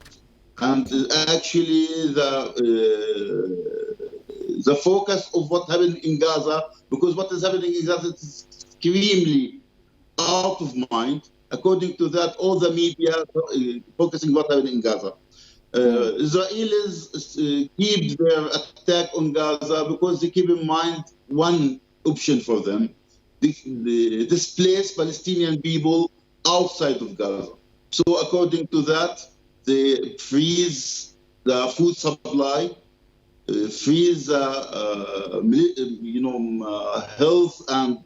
And actually, the focus of what happened in Gaza, because what is happening in Gaza is extremely out of mind. According to that, all the media focusing what happened in Gaza. Israelis keep their attack on Gaza because they keep in mind one option for them: displace Palestinian people outside of Gaza. So according to that, they freeze the food supply, freeze health and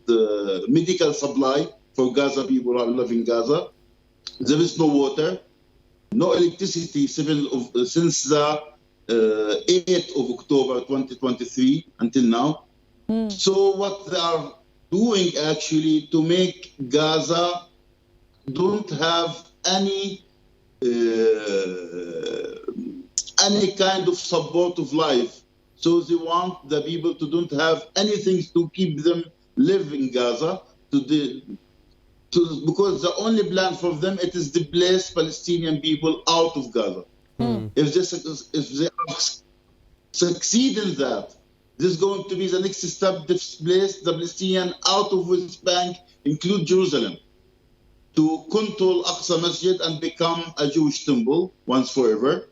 medical supply for Gaza people who are living in Gaza. There is no water, no electricity since the 8th of October 2023 until now. So what they are doing actually to make Gaza don't have any kind of support of life. So they want the people to don't have anything to keep them live in Gaza because the only plan for them it is displace Palestinian people out of Gaza. If they succeed in that, this is going to be the next step: displace the Palestinian out of West Bank, include Jerusalem, to control Aqsa Masjid and become a Jewish temple once forever.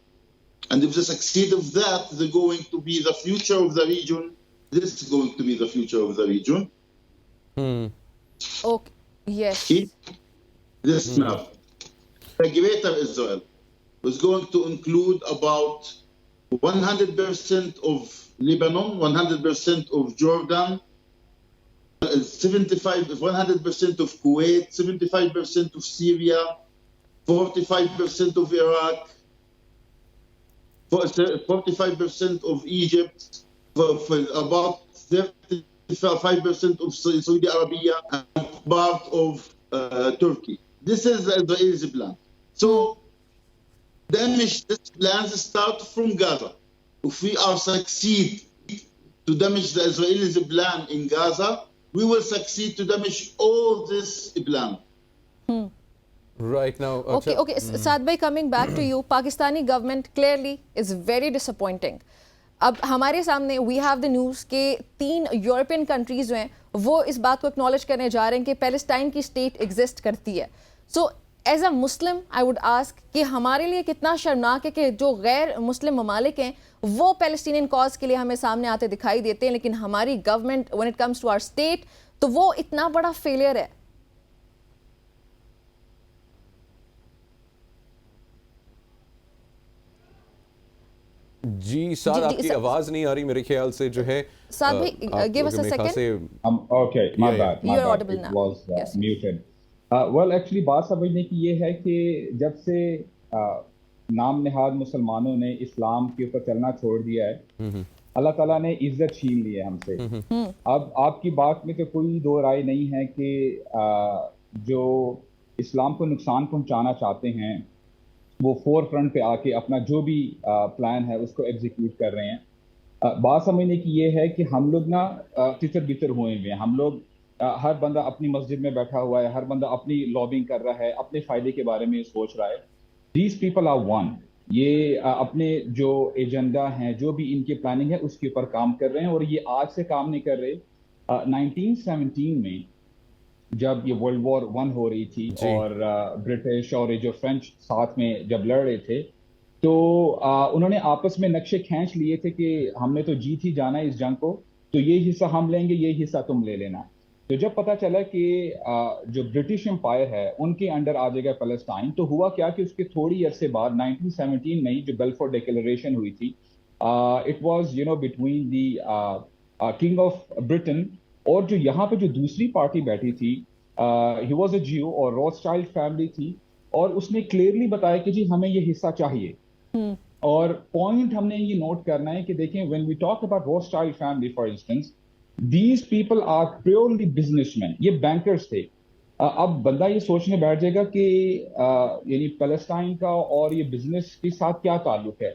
And if they succeed of that, they're going to be the future of the region. This is going to be the future of the region. Okay. Yes. This now, the Greater Israel was going to include about 100% of Lebanon, 100% of Jordan, 100% of Kuwait, 75% of Syria, 45% of Iraq, 45% of Egypt, for about 35% of Saudi Arabia, and part of Turkey. This is the Israeli plan. So, damage this plan start from Gaza. If we are succeed to damage the Israeli plan in Gaza, we will succeed to damage all this plan. Right now. Okay. Saad bhai, coming back to you, Pakistani government clearly is very disappointing. اب ہمارے سامنے we have the news کہ 3 European countries جو ہیں وہ اس بات کو acknowledge کرنے جا رہے ہیں کہ پیلسٹائن کی اسٹیٹ ایگزسٹ کرتی ہے. So as a Muslim I would ask کہ ہمارے لیے کتنا شرمناک ہے کہ جو غیر مسلم ممالک ہیں وہ پیلسٹینین کاز کے لیے ہمیں سامنے آتے دکھائی دیتے ہیں، لیکن ہماری government when it comes to our state تو وہ اتنا بڑا فیلئر ہے. جی سر، آپ کی آواز نہیں آ رہی میرے خیال سے جو ہے. سر بھائی give us a second. Okay, my bad. You're audible now. It was Yes. muted. Well, actually بات سمجھنے کی یہ ہے کہ جب سے نام نہاد مسلمانوں نے اسلام کے اوپر چلنا چھوڑ دیا ہے، اللہ تعالیٰ نے عزت چھین لی ہے ہم سے. اب آپ کی بات میں تو کوئی دو رائے نہیں ہے کہ جو اسلام کو نقصان پہنچانا چاہتے ہیں وہ فور فرنٹ پہ آ کے اپنا جو بھی پلان ہے اس کو ایگزیکیوٹ کر رہے ہیں. بات سمجھنے کی یہ ہے کہ ہم لوگ نا تچر بچر ہوئے ہوئے ہیں. ہم لوگ ہر بندہ اپنی مسجد میں بیٹھا ہوا ہے، ہر بندہ اپنی لابنگ کر رہا ہے، اپنے فائدے کے بارے میں سوچ رہا ہے. These people are one. یہ اپنے جو ایجنڈا ہیں، جو بھی ان کی پلاننگ ہے اس کے اوپر کام کر رہے ہیں، اور یہ آج سے کام نہیں کر رہے. 1917 میں جب یہ ورلڈ وار 1 ہو رہی تھی اور برٹش اور جو فرینچ ساتھ میں جب لڑ رہے تھے تو انہوں نے آپس میں نقشے کھینچ لیے تھے کہ ہم نے تو جیت ہی جانا ہے اس جنگ کو، تو یہ حصہ ہم لیں گے، یہ حصہ تم لے لینا. تو جب پتہ چلا کہ جو برٹش امپائر ہے ان کے انڈر آ جائے گا پیلسٹائن، تو ہوا کیا کہ اس کے تھوڑی عرصے بعد 1917 میں جو بیلفور ڈیکلریشن ہوئی تھی، it was between the king of Britain اور جو یہاں پہ جو دوسری پارٹی بیٹھی تھی ہی واز اے جیو اور روتھشائلڈ فیملی تھی، اور اس نے کلیئرلی بتایا کہ جی ہمیں یہ حصہ چاہیے. اور پوائنٹ ہم نے یہ نوٹ کرنا ہے کہ دیکھیں when we talk about Rothschild family for instance, these people are purely businessmen. یہ بینکرز تھے. اب بندہ یہ سوچنے بیٹھ جائے گا کہ یعنی فلسطین کا اور یہ بزنس کے ساتھ کیا تعلق ہے.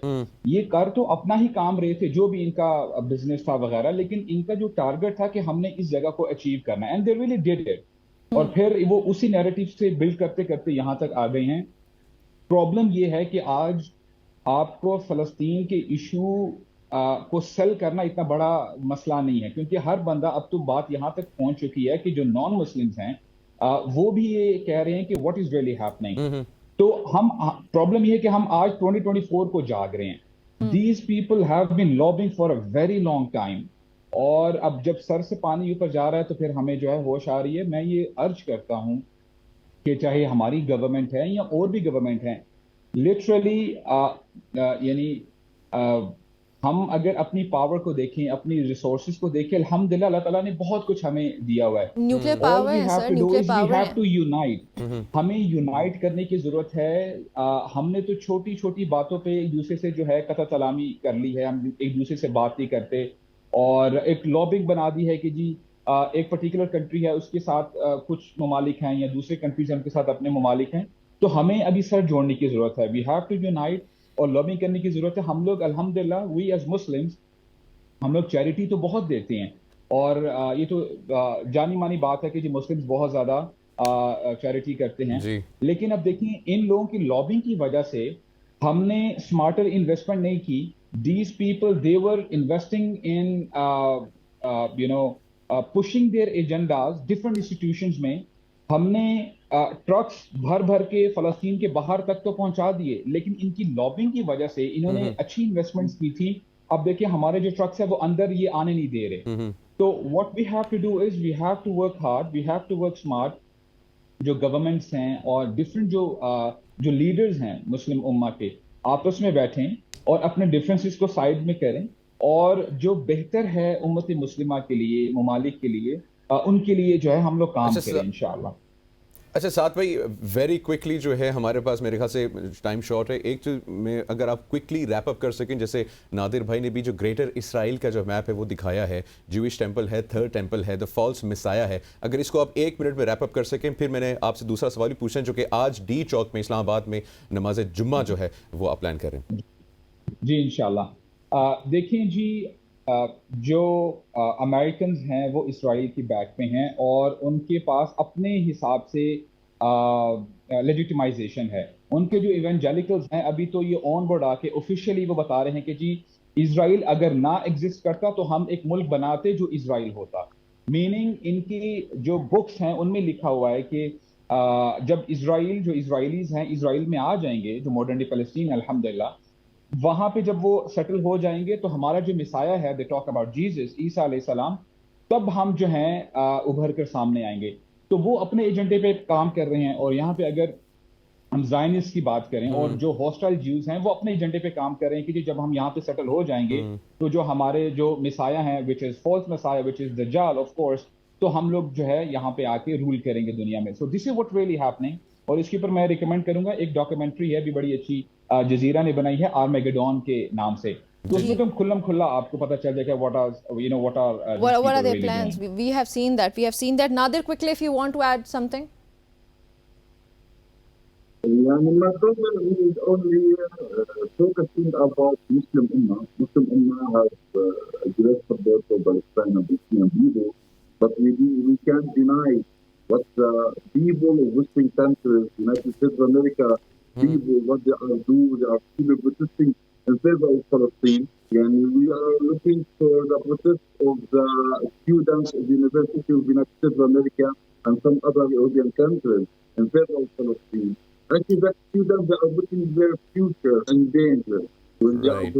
یہ کر تو اپنا ہی کام رہے تھے جو بھی ان کا بزنس تھا وغیرہ, لیکن ان کا جو ٹارگٹ تھا کہ ہم نے اس جگہ کو اچیو کرنا ہے, and they really did it. اور پھر وہ اسی نیریٹو سے بلڈ کرتے کرتے یہاں تک آ گئے ہیں. پرابلم یہ ہے کہ آج آپ کو فلسطین کے ایشو کو سیل کرنا اتنا بڑا مسئلہ نہیں ہے, کیونکہ ہر بندہ اب تو بات یہاں تک پہنچ چکی ہے کہ جو نان مسلمز ہیں وہ بھی یہ کہہ رہے ہیں کہ واٹ از ریئلی ہیپننگ. تو ہم پرابلم یہ ہے کہ ہم آج 2024 کو جاگ رہے ہیں. These people have been lobbying for a very long time, اور اب جب سر سے پانی اوپر جا رہا ہے تو پھر ہمیں جو ہے ہوش آ رہی ہے. میں یہ عرض کرتا ہوں کہ چاہے ہماری گورنمنٹ ہے یا اور بھی گورنمنٹ ہیں, لٹرلی یعنی ہم اگر اپنی پاور کو دیکھیں, اپنی ریسورسز کو دیکھیں, الحمدللہ اللہ تعالیٰ نے بہت کچھ ہمیں دیا ہوا ہے. نیوکلیئر پاور ہے سر, نیوکلیئر پاور ہے. ہمیں یونائٹ کرنے کی ضرورت ہے. ہم نے تو چھوٹی چھوٹی باتوں پہ ایک دوسرے سے جو ہے قطع سلامی کر لی ہے, ہم ایک دوسرے سے بات نہیں کرتے, اور ایک لابنگ بنا دی ہے کہ جی ایک پرٹیکولر کنٹری ہے اس کے ساتھ کچھ ممالک ہیں یا دوسرے کنٹریز ہیں ان کے ساتھ اپنے ممالک ہیں. تو ہمیں ابھی سر جوڑنے کی ضرورت ہے. وی ہیو ٹو یونائٹ اور لابنگ کرنے کی ضرورت ہے. ہم لوگ الحمدللہ وی ایز مسلمز ہم لوگ چیریٹی تو بہت دیتے ہیں, اور یہ تو جانی مانی بات ہے کہ جی مسلمز بہت زیادہ چیریٹی کرتے ہیں, لیکن اب دیکھیں ان لوگوں کی لابنگ کی وجہ سے ہم نے اسمارٹر انویسٹمنٹ نہیں کی. These people they were investing in pushing their agendas different institutions میں. ہم نے ٹرکس بھر بھر کے فلسطین کے باہر تک تو پہنچا دیے, لیکن ان کی لابنگ کی وجہ سے انہوں نے اچھی انویسٹمنٹس کی تھی. اب دیکھیں ہمارے جو ٹرکس ہیں وہ اندر یہ آنے نہیں دے رہے. تو what we have to do is we have to work hard, we have to work smart. جو گورنمنٹس ہیں اور ڈفرینٹ جو لیڈرز ہیں مسلم امہ کے, آپس میں بیٹھیں اور اپنے ڈفرینسز کو سائڈ میں کریں, اور جو بہتر ہے امت مسلمہ کے لیے, ممالک کے لیے, ان کے لیے جو ہے ہم لوگ کام کریں انشاءاللہ. اچھا ساتھ بھائی, ویری کوئکلی جو ہے ہمارے پاس میرے خیال سے ٹائم شارٹ ہے, ایک چیز میں اگر آپ کوئکلی ریپ اپ کر سکیں, جیسے نادر بھائی نے بھی جو گریٹر اسرائیل کا جو میپ ہے وہ دکھایا ہے, جوئش ٹیمپل ہے, تھرڈ ٹیمپل ہے, دا فالس مسایا ہے, اگر اس کو آپ 1 منٹ میں ریپ اپ کر سکیں. پھر میں نے آپ سے دوسرا سوال بھی پوچھنا جو کہ آج ڈی چوک میں اسلام آباد میں نماز جمعہ جو ہے وہ آپ پلان کریں. جی انشاءاللہ. دیکھیں جی, جو امریکنز ہیں وہ اسرائیل کی بیک میں ہیں, اور ان کے پاس اپنے حساب سے لیجیٹمائزیشن ہے. ان کے جو ایونجیلکلز ہیں ابھی تو یہ آن بورڈ آ کے آفیشیلی وہ بتا رہے ہیں کہ جی اسرائیل اگر نہ ایگزسٹ کرتا تو ہم ایک ملک بناتے جو اسرائیل ہوتا. میننگ ان کی جو بکس ہیں ان میں لکھا ہوا ہے کہ جب اسرائیل جو اسرائیلیز ہیں اسرائیل میں آ جائیں گے, جو ماڈرن ڈے فلسطین الحمدللہ, وہاں پہ جب وہ سیٹل ہو جائیں گے تو ہمارا جو مسایا ہے, دے ٹاک اباؤٹ جیزس, عیسیٰ علیہ السلام, تب ہم جو ہیں ابھر کر سامنے آئیں گے. تو وہ اپنے ایجنڈے پہ کام کر رہے ہیں. اور یہاں پہ اگر ہم زائنسٹ کی بات کریں اور جو ہاسٹائل جیوز ہیں وہ اپنے ایجنڈے پہ کام کر رہے ہیں کہ جب ہم یہاں پہ سیٹل ہو جائیں گے تو جو ہمارے جو مسایا ہیں which is false messiah, which is دجال of course, تو ہم لوگ جو ہے یہاں پہ آ کے رول کریں گے دنیا میں. So this is what really happening. اور اس کے اوپر میں ریکمینڈ کروں گا, ایک ڈاکیومنٹری ہے بھی بڑی اچھی, جزیرہ نے بنائی ہے, آرمیگیڈون کے نام سے. تو اس میں تم کھلم کھلا آپ کو پتہ چل جائے کہ what are their plans. We have seen that. Nadir, quickly if you want to add something. My program is only focusing about Muslim Ummah. Muslim Ummah has a great support for Palestine and Muslim people, but we can't deny what the people of Western countries, United States of America, people, what they are doing. They are people protesting in favor of Palestine. And we are looking for the protest of the students of the University of United States of America and some other European countries in favor of Palestine. Actually, that students are putting their future in danger. Right.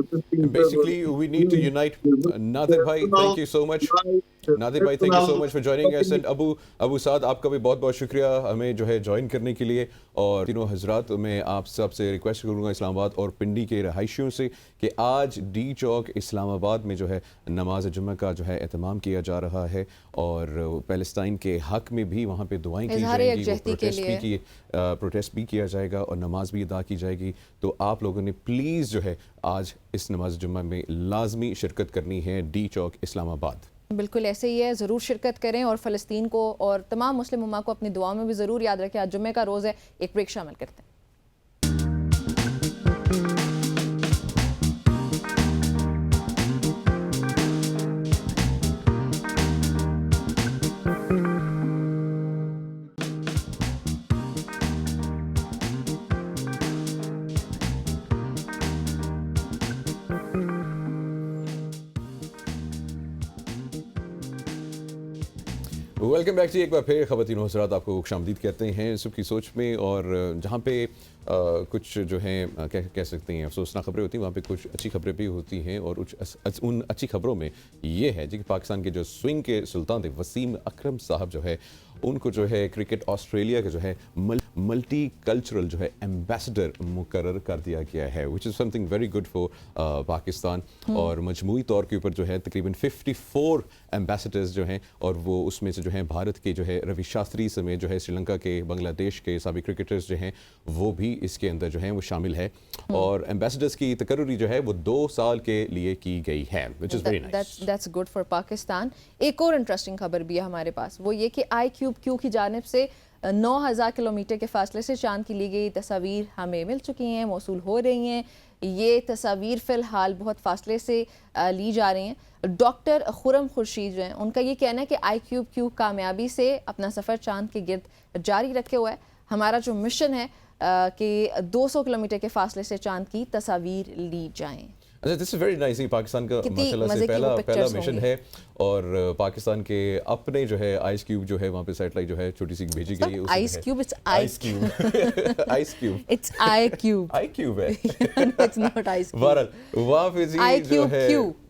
Basically, we need to unite. Nadir bhai, thank you so much. Nadir bhai, thank you so much for joining us. And Abu Saad, آپ کا بھی بہت بہت شکریہ ہمیں جو ہے join کرنے کے لیے. اور تینوں حضرات, میں آپ سب سے ریکویسٹ کروں گا اسلام آباد اور پنڈی کے رہائشیوں سے کہ آج ڈی چوک اسلام آباد میں جو ہے نماز جمعہ کا جو ہے اہتمام کیا جا رہا ہے, اور پیلسٹائن کے حق میں بھی وہاں پہ دعائیں کی جائیں گی, پروٹیسٹ بھی کیا جائے گا اور نماز بھی ادا کی جائے گی. تو آپ لوگوں نے پلیز جو ہے آج اس نماز جمعہ میں لازمی شرکت کرنی ہے ڈی چوک اسلام آباد. بالکل ایسے ہی ہے, ضرور شرکت کریں اور فلسطین کو اور تمام مسلم امہ کو اپنی دعاؤں میں بھی ضرور یاد رکھیں. آج جمعے کا روز ہے, ایک بریک شامل کرتے ہیں. ویلکم بیک جی, ایک بار پھر خواتین و حضرات آپ کو خوش آمدید کہتے ہیں صبح کی سوچ میں. اور جہاں پہ کچھ جو ہیں کہہ سکتے ہیں افسوسناک خبریں ہوتی ہیں, وہاں پہ کچھ اچھی خبریں بھی ہوتی ہیں. اور ان اچھی خبروں میں یہ ہے جی کہ پاکستان کے جو سوئنگ کے سلطان تھے وسیم اکرم صاحب جو ہے, ان کو جو ہے کرکٹ آسٹریلیا کا جو ہے ملٹی کلچرل جو ہے ایمبیسڈر مقرر کر دیا گیا ہے, which is something very good for Pakistan. اور مجموعی طور کے اوپر جو ہے تقریباً 54 ایمبیسڈرز جو ہیں, اور وہ اس میں سے جو ہیں بھارت کے جو ہے روی شاستری سمیت جو ہے سری لنکا کے, بنگلہ دیش کے سابق کرکٹرز جو ہیں وہ بھی اس کے اندر جو ہیں وہ شامل ہے. اور ایمبیسڈرز کی تقرری جو ہے وہ 2 سال کے لیے کی گئی ہے, which is very nice. That's good for Pakistan. ایک اور انٹرسٹنگ خبر بھی ہے ہمارے پاس, وہ یہ کہ IQQ کی جانب سے 9000 کلومیٹر کے فاصلے سے چاند کی لی گئی تصاویر ہمیں مل چکی ہیں, موصول ہو رہی ہیں. یہ تصاویر فی الحال بہت فاصلے سے لی جا رہی ہیں. ڈاکٹر خرم خورشید جو ہیں, ان کا یہ کہنا ہے کہ IQQ کامیابی سے اپنا سفر چاند کے گرد جاری رکھے ہوا ہے. ہمارا جو مشن ہے کہ 200 کلومیٹر کے فاصلے سے چاند کی تصاویر لی جائیں. اچھا, دس از ویری نائس. پاکستان کا ماشاءاللہ سے پہلا مشن ہے, اور پاکستان کے اپنے جو ہے آئس کیوب جو ہے وہاں پہ سیٹلائٹ جو ہے چھوٹی سی بھیجی گئی ہے. Ice cube, it's ice cube, ice cube, it's I cube, I cube ہے, اٹس ناٹ آئس کیوب. بہرحال وہاں پہ جو ہے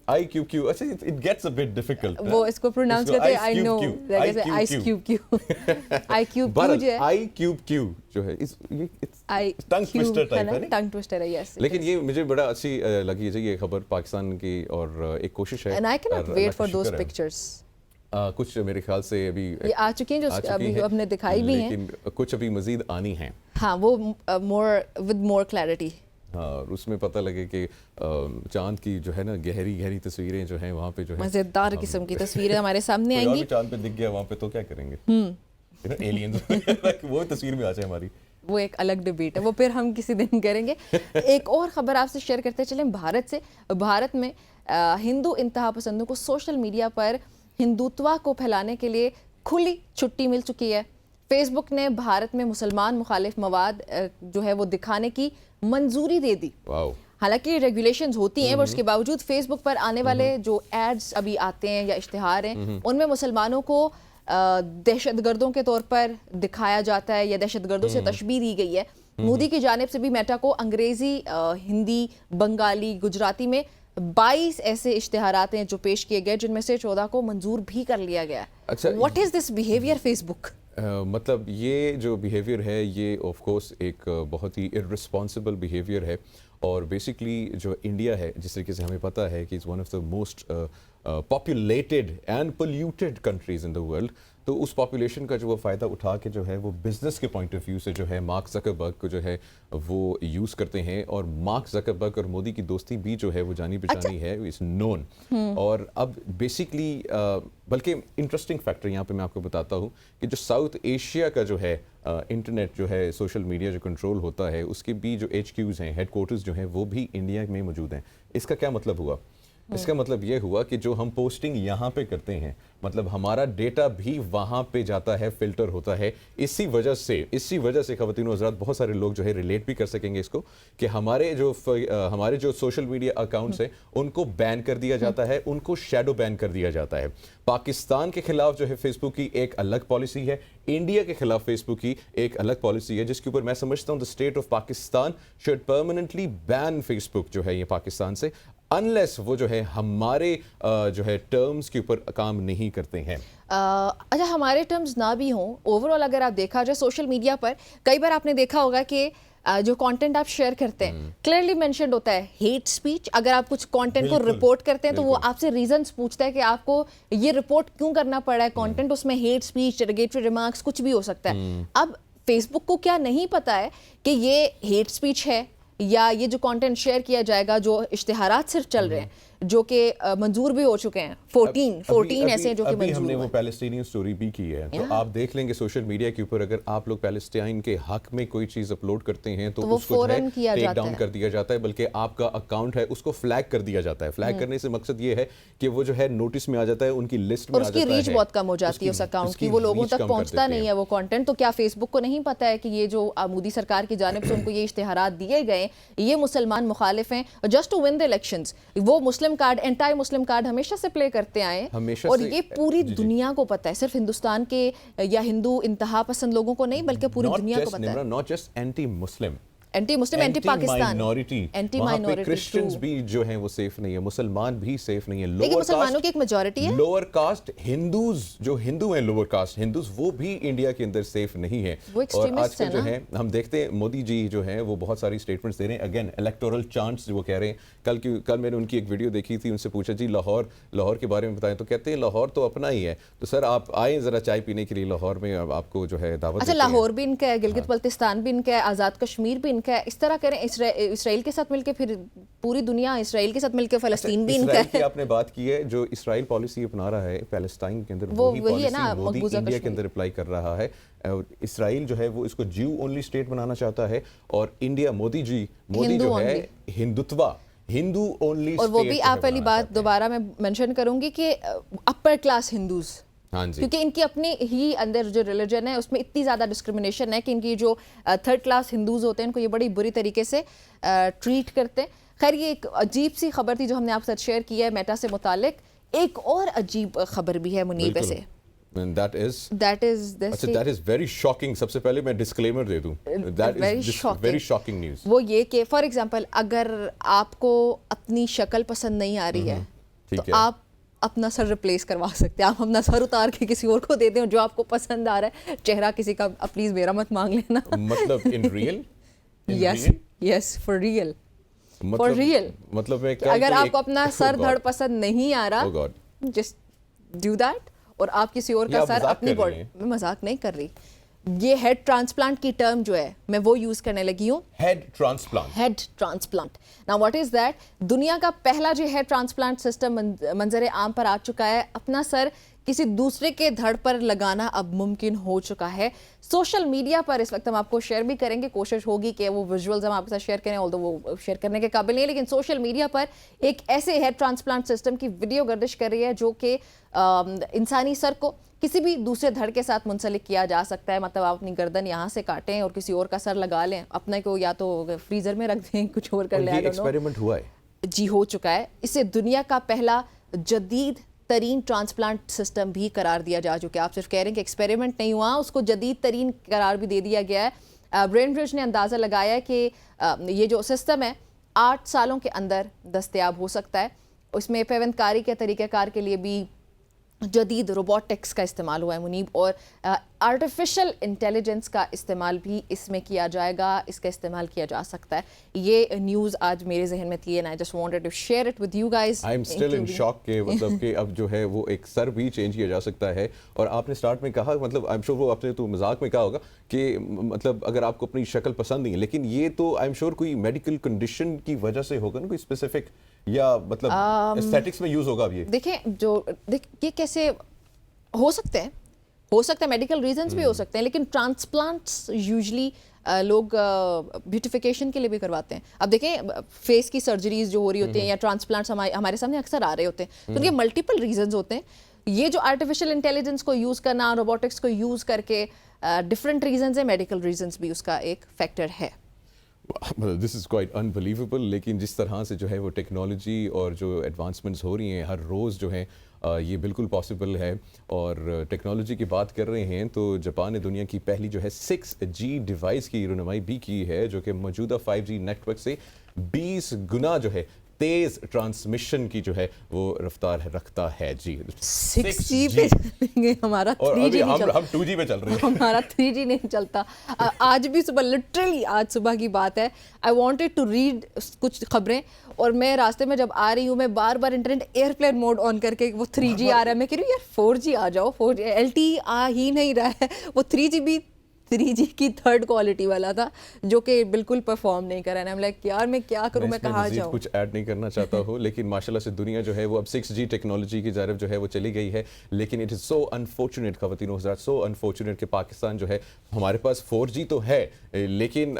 IQQ, اچھا it gets a bit difficult. وہ اس کو پروناؤنس کرتے ہیں, I know, جیسے آئس کیوب کیو, IQQ جو ہے IQQ جو ہے یہ ٹنگ ٹوسٹر ٹائپ ہے, ٹنگ ٹوسٹر ہے, یس. لیکن یہ مجھے بڑا اچھی لگی ہے یہ خبر پاکستان کی, اور ایک کوشش ہے. And I cannot wait for those pictures. کچھ میرے خیال سے ابھی یہ آ چکی ہیں جو ابھی ہم نے دکھائی بھی ہیں, لیکن کچھ ابھی مزید آنی ہیں. ہاں, وہ with more clarity. ہاں, اور اس میں پتہ لگے کہ چاند کی جو ہے نا گہری تصویریں جو ہیں وہاں پہ جو ہے مزیدار قسم کی تصویریں ہمارے سامنے آئیں گی. چاند پہ دکھ گیا وہاں پہ تو کیا کریں گے, ایلینز وہ تصویر میں آ جائے ہماری, وہ ایک الگ ڈیبیٹ ہے, وہ پھر ہم کسی دن کریں گے. ایک اور خبر آپ سے شیئر کرتے چلیں بھارت سے. بھارت میں ہندو انتہا پسندوں کو سوشل میڈیا پر ہندوتوا کو پھیلانے کے لیے کھلی چھٹی مل چکی ہے. فیس بک نے بھارت میں مسلمان مخالف مواد جو ہے وہ دکھانے کی منظوری دے دی. حالانکہ ریگولیشنز ہوتی ہیں, پر اس کے باوجود فیس بک پر آنے والے جو ایڈز ابھی آتے ہیں یا اشتہار ہیں, ان میں مسلمانوں کو دہشت گردوں کے طور پر دکھایا جاتا ہے یا دہشت گردوں سے تشبیہ دی گئی ہے. مودی کی جانب سے بھی میٹا کو انگریزی, ہندی, بنگالی, گجراتی میں 22 ایسے اشتہارات ہیں جو پیش کیے گئے, جن میں سے 14 کو منظور بھی کر لیا گیا. What is this behaviour Facebook? مطلب یہ جو بیہیویئر ہے یہ آف کورس ایک بہت ہی ارسپانسبل بیہیویئر ہے. اور بیسکلی جو انڈیا ہے, جس طریقے سے ہمیں پتہ ہے کہ it's one of the most populated and polluted countries in the world, تو اس پاپولیشن کا جو وہ فائدہ اٹھا کے جو ہے وہ بزنس کے پوائنٹ آف ویو سے جو ہے مارک زکربرگ کو جو ہے وہ یوز کرتے ہیں. اور مارک زکربرگ اور مودی کی دوستی بھی جو ہے وہ جانی پہچانی ہے, اس نون. اور اب بیسکلی بلکہ انٹرسٹنگ فیکٹر یہاں پہ میں آپ کو بتاتا ہوں کہ جو ساؤتھ ایشیا کا جو ہے انٹرنیٹ جو ہے سوشل میڈیا جو کنٹرول ہوتا ہے, اس کے بھی جو HQs ہیں, ہیڈ کوارٹرز جو ہیں, وہ بھی انڈیا میں موجود ہیں. اس کا کیا مطلب ہوا؟ اس کا مطلب یہ ہوا کہ جو ہم پوسٹنگ یہاں پہ کرتے ہیں, مطلب ہمارا ڈیٹا بھی وہاں پہ جاتا ہے, فلٹر ہوتا ہے. اسی وجہ سے خواتین و حضرات بہت سارے لوگ جو ہے ریلیٹ بھی کر سکیں گے اس کو, کہ ہمارے جو سوشل میڈیا اکاؤنٹس ہیں ان کو بین کر دیا جاتا ہے, ان کو شیڈو بین کر دیا جاتا ہے. پاکستان کے خلاف جو ہے فیس بک کی ایک الگ پالیسی ہے, انڈیا کے خلاف فیس بک کی ایک الگ پالیسی ہے, جس کے اوپر میں سمجھتا ہوں the state of Pakistan should permanently ban Facebook جو ہے یہ پاکستان سے, انلیس وہ جو ہے ہمارے جو ہے ٹرمز کے اوپر کام نہیں کرتے ہیں. اچھا, ہمارے ٹرمز نہ بھی ہوں, اوور آل اگر آپ دیکھا جائے سوشل میڈیا پر کئی بار آپ نے دیکھا ہوگا کہ جو کانٹینٹ آپ شیئر کرتے ہیں کلیئرلی مینشنڈ ہوتا ہے ہیٹ سپیچ. اگر آپ کچھ کانٹینٹ کو رپورٹ کرتے ہیں تو وہ آپ سے ریزنز پوچھتا ہے کہ آپ کو یہ رپورٹ کیوں کرنا پڑا ہے. کانٹینٹ اس میں ہیٹ سپیچ, ڈیروگیٹری ریمارکس, کچھ بھی ہو سکتا ہے. اب فیس بک کو کیا نہیں پتا ہے کہ یہ ہیٹ سپیچ ہے یا یہ جو کانٹینٹ شیئر کیا جائے گا, جو اشتہارات صرف چل رہے ہیں, جو کہ منظور بھی ہو چکے ہیں. 14 ایسے ہیں جو کہ منظور ہم نے ہوئے. وہ پیلسٹینین سٹوری بھی کی ہے, تو آپ دیکھ لیں گے سوشل میڈیا کے اوپر اگر آپ لوگ پیلسٹائن کے حق میں کوئی چیز اپلوڈ کرتے ہیں تو اس کو ٹیک ڈاؤن کر دیا جاتا ہے, بلکہ آپ کا اکاؤنٹ ہے اس کو فلیگ کر دیا جاتا ہے. فلیگ کرنے سے مقصد یہ ہے کہ وہ جو ہے نوٹس میں آ جاتا ہے, ان کی لسٹ میں آ جاتا ہے, اور اس کی ریچ بہت کم ہو جاتی ہے اس اکاؤنٹ کی, وہ لوگوں تک پہنچتا نہیں ہے وہ کنٹینٹ. تو کیا فیس بک کو نہیں پتا ہے کہ یہ جو مودی سرکار کی جانب سے ان کو یہ اشتہارات دیے گئے یہ مسلمان مخالف ہیں just to win the elections. وہ Muslim card, anti Muslim card ہمیشہ سے پلے کرتے آئے, اور یہ پوری دنیا کو پتہ ہے, صرف ہندوستان کے یا ہندو انتہا پسند لوگوں کو نہیں بلکہ پوری دنیا کو پتہ ہے. Not just anti Muslim, anti Muslim, anti Pakistan, anti minority, Christians بھی جو ہیں وہ سیف نہیں ہے, مسلمان بھی سیف نہیں ہے. لیکن مسلمانوں کی ایک میجورٹی ہے. لوور کاسٹ ہندوز, جو ہندو ہیں لوور کاسٹ ہندوز, وہ بھی انڈیا کے اندر سیف نہیں ہیں. اور آج کل جو ہے ہم دیکھتے ہیں مودی جی جو ہیں وہ بہت ساری اسٹیٹمنٹس دے رہے ہیں, اگین الیکٹورل چانس وہ کہہ رہے ہیں. کل میں نے ان کی ایک ویڈیو دیکھی تھی, ان سے پوچھا جی لاہور کے بارے میں بتائیں, تو کہتے ہیں لاہور تو اپنا ہی ہے, تو سر آپ آئیں ذرا چائے پینے کے لیے لاہور میں, آپ کو جو ہے دعوت. اچھا لاہور بھی ان کا ہے, گلگت بلتستان بھی ان کا ہے, آزاد کشمیر بھی ان کا ہے. اس طرح کریں اسرائیل کے ساتھ مل کے, پھر پوری دنیا اسرائیل کے ساتھ مل کے, فلسطین بھی ان کا ہے. آپ نے بات کی ہے جو اسرائیل پالیسی اپنا رہا ہے پیلسٹائن کے اندر, وہی پالیسی مودی انڈیا کے اندر اپلائی کر رہا ہے. اسرائیل جو ہے وہ اس کو جیو اونلی اسٹیٹ بنانا چاہتا ہے, اور انڈیا مودی جو ہے ہندوتوا, ہندو اونلی اسٹیٹ. اور وہ بھی آپ والی بات دوبارہ میں منشن کروں گی کہ اپر کلاس ہندوز, کیونکہ ان کی اپنی ہی اندر جو ریلیجن ہے اس میں اتنی زیادہ ڈسکرمنیشن ہے کہ ان کی جو تھرڈ کلاس ہندوز ہوتے ہیں ان کو یہ بڑی بری طریقے سے ٹریٹ کرتے ہیں. خیر یہ ایک عجیب سی خبر تھی جو ہم نے آپ ساتھ شیئر کی ہے میٹا سے متعلق. ایک اور عجیب خبر بھی ہے منیب سے, That is very shocking. سب سے پہلے میں ڈسکلیمر دے دوں, that is very shocking news. وہ یہ کہ فار ایگزامپل اگر آپ کو اپنی شکل پسند نہیں آ رہی ہے تو آپ اپنا سر ریپلیس کروا سکتے ہیں. آپ اپنا سر اتار کے کسی اور کو دے دیں جو آپ کو پسند آ رہا ہے. چہرہ کسی کا پلیز میرا مت مانگ لینا. مطلب in real? Yes, for real. For real. مطلب اگر آپ کو اپنا سر دھڑ پسند نہیں آ رہا, just do that. اور آپ کسی اور کا سر اپنی باڈی میں, مذاق نہیں کر رہی, یہ ہیڈ ٹرانسپلانٹ کی ٹرم جو ہے میں وہ یوز کرنے لگی ہوں. Head transplant. Now what is that? دنیا کا پہلا جو ہیڈ ٹرانسپلانٹ سسٹم منظر عام پر آ چکا ہے. اپنا سر کسی دوسرے کے دھڑ پر لگانا اب ممکن ہو چکا ہے. سوشل میڈیا پر اس وقت ہم آپ کو شیئر بھی کریں گے, کوشش ہوگی کہ وہ ویژولز ہم آپ کے ساتھ شیئر کریں, although وہ شیئر کرنے کے قابل نہیں ہے, لیکن سوشل میڈیا پر ایک ایسے ہیڈ ٹرانسپلانٹ سسٹم کی ویڈیو گردش کر رہی ہے جو کہ انسانی سر کو کسی بھی دوسرے دھڑ کے ساتھ منسلک کیا جا سکتا ہے. مطلب آپ اپنی گردن یہاں سے کاٹیں اور کسی اور کا سر لگا لیں, اپنے کو یا تو فریزر میں رکھ دیں, کچھ اور کر لیں. ایکسپیریمنٹ ہوا ہے جی, ہو چکا ہے. اسے دنیا کا پہلا جدید ترین ٹرانسپلانٹ سسٹم بھی قرار دیا جا چکا ہے. آپ صرف کہہ رہے ہیں کہ ایکسپیریمنٹ نہیں ہوا, اس کو جدید ترین قرار بھی دے دیا گیا ہے. برین برج نے اندازہ لگایا ہے کہ یہ جو سسٹم ہے 8 سالوں کے اندر دستیاب ہو سکتا ہے. اس میں پیوند کاری کے طریقہ کار کے لیے بھی جدید روبوٹکس کا استعمال ہوا ہے منیب, اور آرٹیفیشل انٹیلیجنس کا استعمال بھی اس میں کیا جائے گا, اس کا استعمال کیا جا سکتا ہے. یہ نیوز آج میرے ذہن میں تھی, and I just wanted to share it with you guys. I am still in shock کہ مطلب کہ اب جو ہے وہ ایک سر بھی چینج کیا جا سکتا ہے. اور آپ نے سٹارٹ میں کہا, مطلب I'm sure وہ آپ نے تو مذاق میں کہا ہوگا کہ مطلب اگر آپ کو اپنی شکل پسند نہیں ہے, لیکن یہ تو I'm sure کوئی میڈیکل کنڈیشن کی وجہ سے ہوگا نا, کوئی اسپیسیفک, یا مطلب ایستھیٹکس میں یوز ہوگا اب یہ. دیکھیں جو یہ کیسے ہو سکتے ہیں, ہو سکتا ہے میڈیکل ریزنز بھی ہو سکتے ہیں, لیکن ٹرانسپلانٹس یوزلی لوگ بیوٹیفیکیشن کے لیے بھی کرواتے ہیں. اب دیکھیں فیس کی سرجریز جو ہو رہی ہوتی ہیں یا ٹرانسپلانٹس ہمارے سامنے اکثر آ رہے ہوتے ہیں, تو ان کے ملٹیپل ریزنز ہوتے ہیں. یہ جو آرٹیفیشل انٹیلیجنس کو یوز کرنا, روبوٹکس کو یوز کر کے ڈفرینٹ ریزنز ہیں, میڈیکل ریزنز بھی اس کا ایک فیکٹر ہے. دس از کوائٹ انبلیویبل. لیکن جس طرح سے جو ہے وہ ٹیکنالوجی اور جو ایڈوانسمنٹس ہو رہی ہیں ہر روز جو ہیں, یہ بالکل پاسبل ہے. اور ٹیکنالوجی کی بات کر رہے ہیں تو جاپان نے دنیا کی پہلی جو ہے 6G ڈیوائس کی رونمائی بھی کی ہے, جو کہ موجودہ 5G نیٹ ورک سے 20 گنا جو ہے تیز ٹرانسمیشن کی جو ہے وہ رفتار رکھتا ہے. جی 6G پہ چلیں گے, ہمارا 3G نہیں چلتا, ہم 2G پہ چل رہے ہیں, ہمارا 3G نہیں چلتا. آج بھی صبح, لٹرلی آج صبح کی بات ہے, آئی وانٹیڈ ٹو ریڈ کچھ خبریں, اور میں راستے میں جب آ رہی ہوں میں بار بار انٹرنیٹ ایئرپلین موڈ آن کر کے وہ 3G آ رہا ہے, میں کہہ رہی ہوں یار 4G آ جاؤ, LTE آ ہی نہیں رہا ہے, وہ 3G بھی 3G کی تھرڈ کوالٹی والا تھا جو کہ بالکل پرفارم نہیں کر رہا ہے. I'm like یار میں کیا کروں, میں کہاں جاؤں. کچھ ایڈ نہیں کرنا چاہتا ہوں لیکن ماشاءاللہ سے دنیا جو ہے وہ اب 6G ٹیکنالوجی کی جانب جو ہے وہ چلی گئی ہے, لیکن اٹ از سو انفارچونیٹ خواتین و حضرات, سو انفارچونیٹ کہ پاکستان جو ہے ہمارے پاس 4G تو ہے لیکن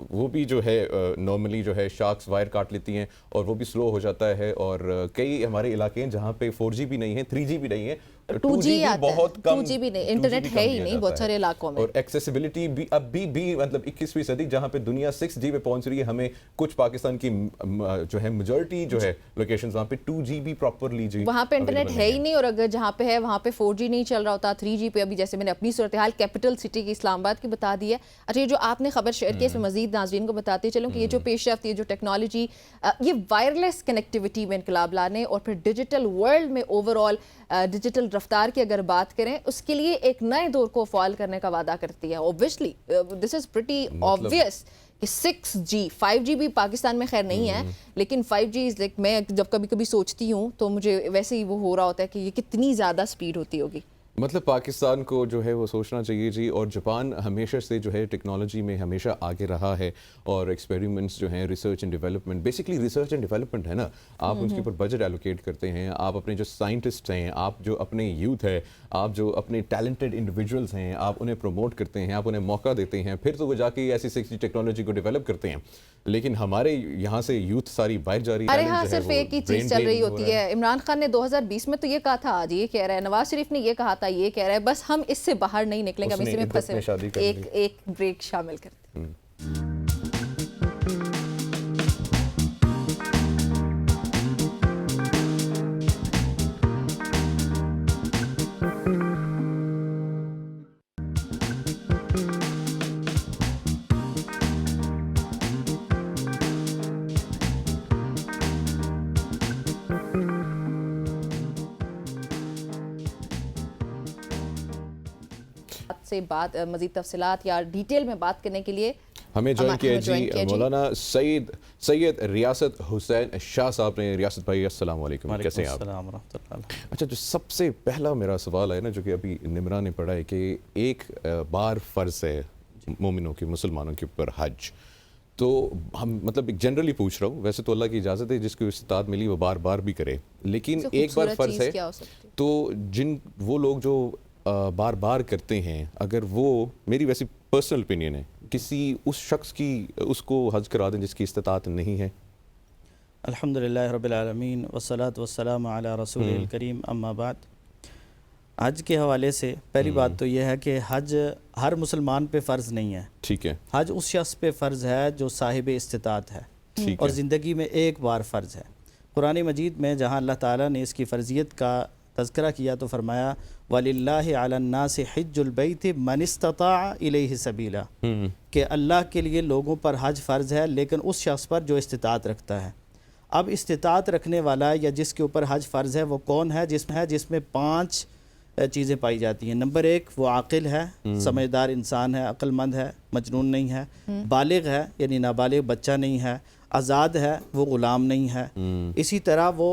وہ بھی جو ہے نارملی جو ہے شارکس وائر کاٹ لیتی ہیں اور وہ بھی سلو ہو جاتا ہے, اور کئی ہمارے علاقے ہیں جہاں پہ 4G بھی نہیں ہے, 3G بھی نہیں ہے, 2G بہت کم, 2G بھی نہیں, انٹرنیٹ ہے ہی نہیں بہت سارے علاقوں میں. اور ایکسیسیبلٹی بھی اب بھی مطلب 21ویں صدی جہاں پہ دنیا 6G پہ پہنچ رہی ہے, ہمیں کچھ پاکستان کی جو ہے میجورٹی جو ہے لوکیشنز وہاں پہ 2G بھی پراپرلی وہاں پہ انٹرنیٹ ہے ہی نہیں, اور اگر جہاں پہ ہے وہاں پہ 4G نہیں چل رہا ہوتا, 3G پہ ابھی جیسے میں نے اپنی صورتحال کیپٹل سٹی کی اسلام آباد کی بتا دی ہے. اچھا یہ جو آپ نے خبر شیئر کی اس میں مزید ناظرین کو بتاتے چلوں کہ یہ جو پیش رفت, یہ جو ٹیکنالوجی, یہ وائرلیس کنیکٹیوٹی میں انقلاب لانے اور پھر ڈیجیٹل ورلڈ میں اوور آل ڈیجیٹل رفتار کی اگر بات کریں اس کے لیے ایک نئے دور کو فعال کرنے کا وعدہ کرتی ہے. Obviously this is pretty obvious کہ 6G 5G بھی پاکستان میں خیر نہیں ہے, لیکن 5G لائک میں جب کبھی کبھی سوچتی ہوں تو مجھے ویسے ہی وہ ہو رہا ہوتا ہے کہ یہ کتنی زیادہ سپیڈ ہوتی ہوگی. مطلب پاکستان کو جو ہے وہ سوچنا چاہیے جی, اور جاپان ہمیشہ سے جو ہے ٹیکنالوجی میں ہمیشہ آگے رہا ہے, اور ایکسپیریمنٹس جو ہیں research and development, basically research and development ہے نا, آپ اس کے اوپر بجٹ ایلوکیٹ کرتے ہیں, آپ اپنے جو سائنٹسٹ ہیں, آپ جو اپنے یوتھ ہے, آپ جو اپنے ٹیلنٹڈ انڈیویجولس ہیں, آپ انہیں پروموٹ کرتے ہیں, آپ انہیں موقع دیتے ہیں, پھر تو وہ جا کے ایسی 6G ٹیکنالوجی کو ڈیولپ کرتے ہیں. لیکن ہمارے یہاں سے یوتھ ساری باہر جا رہی ہے. ارے ہاں صرف ایک ہی چیز چل رہی ہوتی ہے. عمران خان نے 2020 میں تو یہ کہا تھا, آج یہ کہہ رہا ہے, نواز شریف نے یہ کہا تھا, یہ کہہ رہا ہے, بس ہم اس سے باہر نہیں نکلیں گے, ہم اسی میں پھنسے. ایک بریک شامل کرتے ہیں. سے بات مزید تفصیلات یا ڈیٹیل میں بات کرنے کے لیے ہمیں جوائن کیا جی مولانا سید ریاست حسین شاہ صاحب نے. ریاست بھائی السلام علیکم, کیسے ہیں آپ؟ السلام ورحمۃ اللہ. اچھا, جو سب سے پہلا میرا سوال ہے نا, جو کہ ابھی نمرا نے پڑھا ہے کہ ایک بار فرض ہے مومنوں کے, مسلمانوں کے اوپر حج, تو ہم مطلب ایک جنرلی پوچھ رہا ہوں, ویسے تو اللہ کی اجازت ہے جس کو استطاعت ملی وہ بار بار بھی کرے, لیکن ایک بار فرض ہے تو وہ لوگ جو بار بار کرتے ہیں, اگر وہ, میری ویسی پرسنل اوپینین ہے, کسی اس شخص کی اس کو حج کرا دیں جس کی استطاعت نہیں ہے. الحمدللہ رب العالمین والصلاة والسلام علی رسول الکریم, اما بعد. حج کے حوالے سے پہلی بات تو یہ ہے کہ حج ہر مسلمان پہ فرض نہیں ہے. ٹھیک ہے. حج اس شخص پہ فرض ہے جو صاحب استطاعت ہے اور زندگی میں ایک بار فرض ہے. قرآن مجید میں جہاں اللہ تعالیٰ نے اس کی فرضیت کا تذکرہ کیا تو فرمایا وَلِلَّهِ عَلَى النَّاسِ حِجُّ الْبَيْتِ مَنِ اسْتَطَاعَ إِلَيْهِ سَبِيلًا, کہ اللہ کے لیے لوگوں پر حج فرض ہے لیکن اس شخص پر جو استطاعت رکھتا ہے. اب استطاعت رکھنے والا یا جس کے اوپر حج فرض ہے وہ کون ہے؟ جس میں 5 چیزیں پائی جاتی ہیں. نمبر 1, وہ عاقل ہے, سمجھدار انسان ہے, عقل مند ہے, مجنون نہیں ہے, بالغ ہے یعنی نابالغ بچہ نہیں ہے, آزاد ہے, وہ غلام نہیں ہے, اسی طرح وہ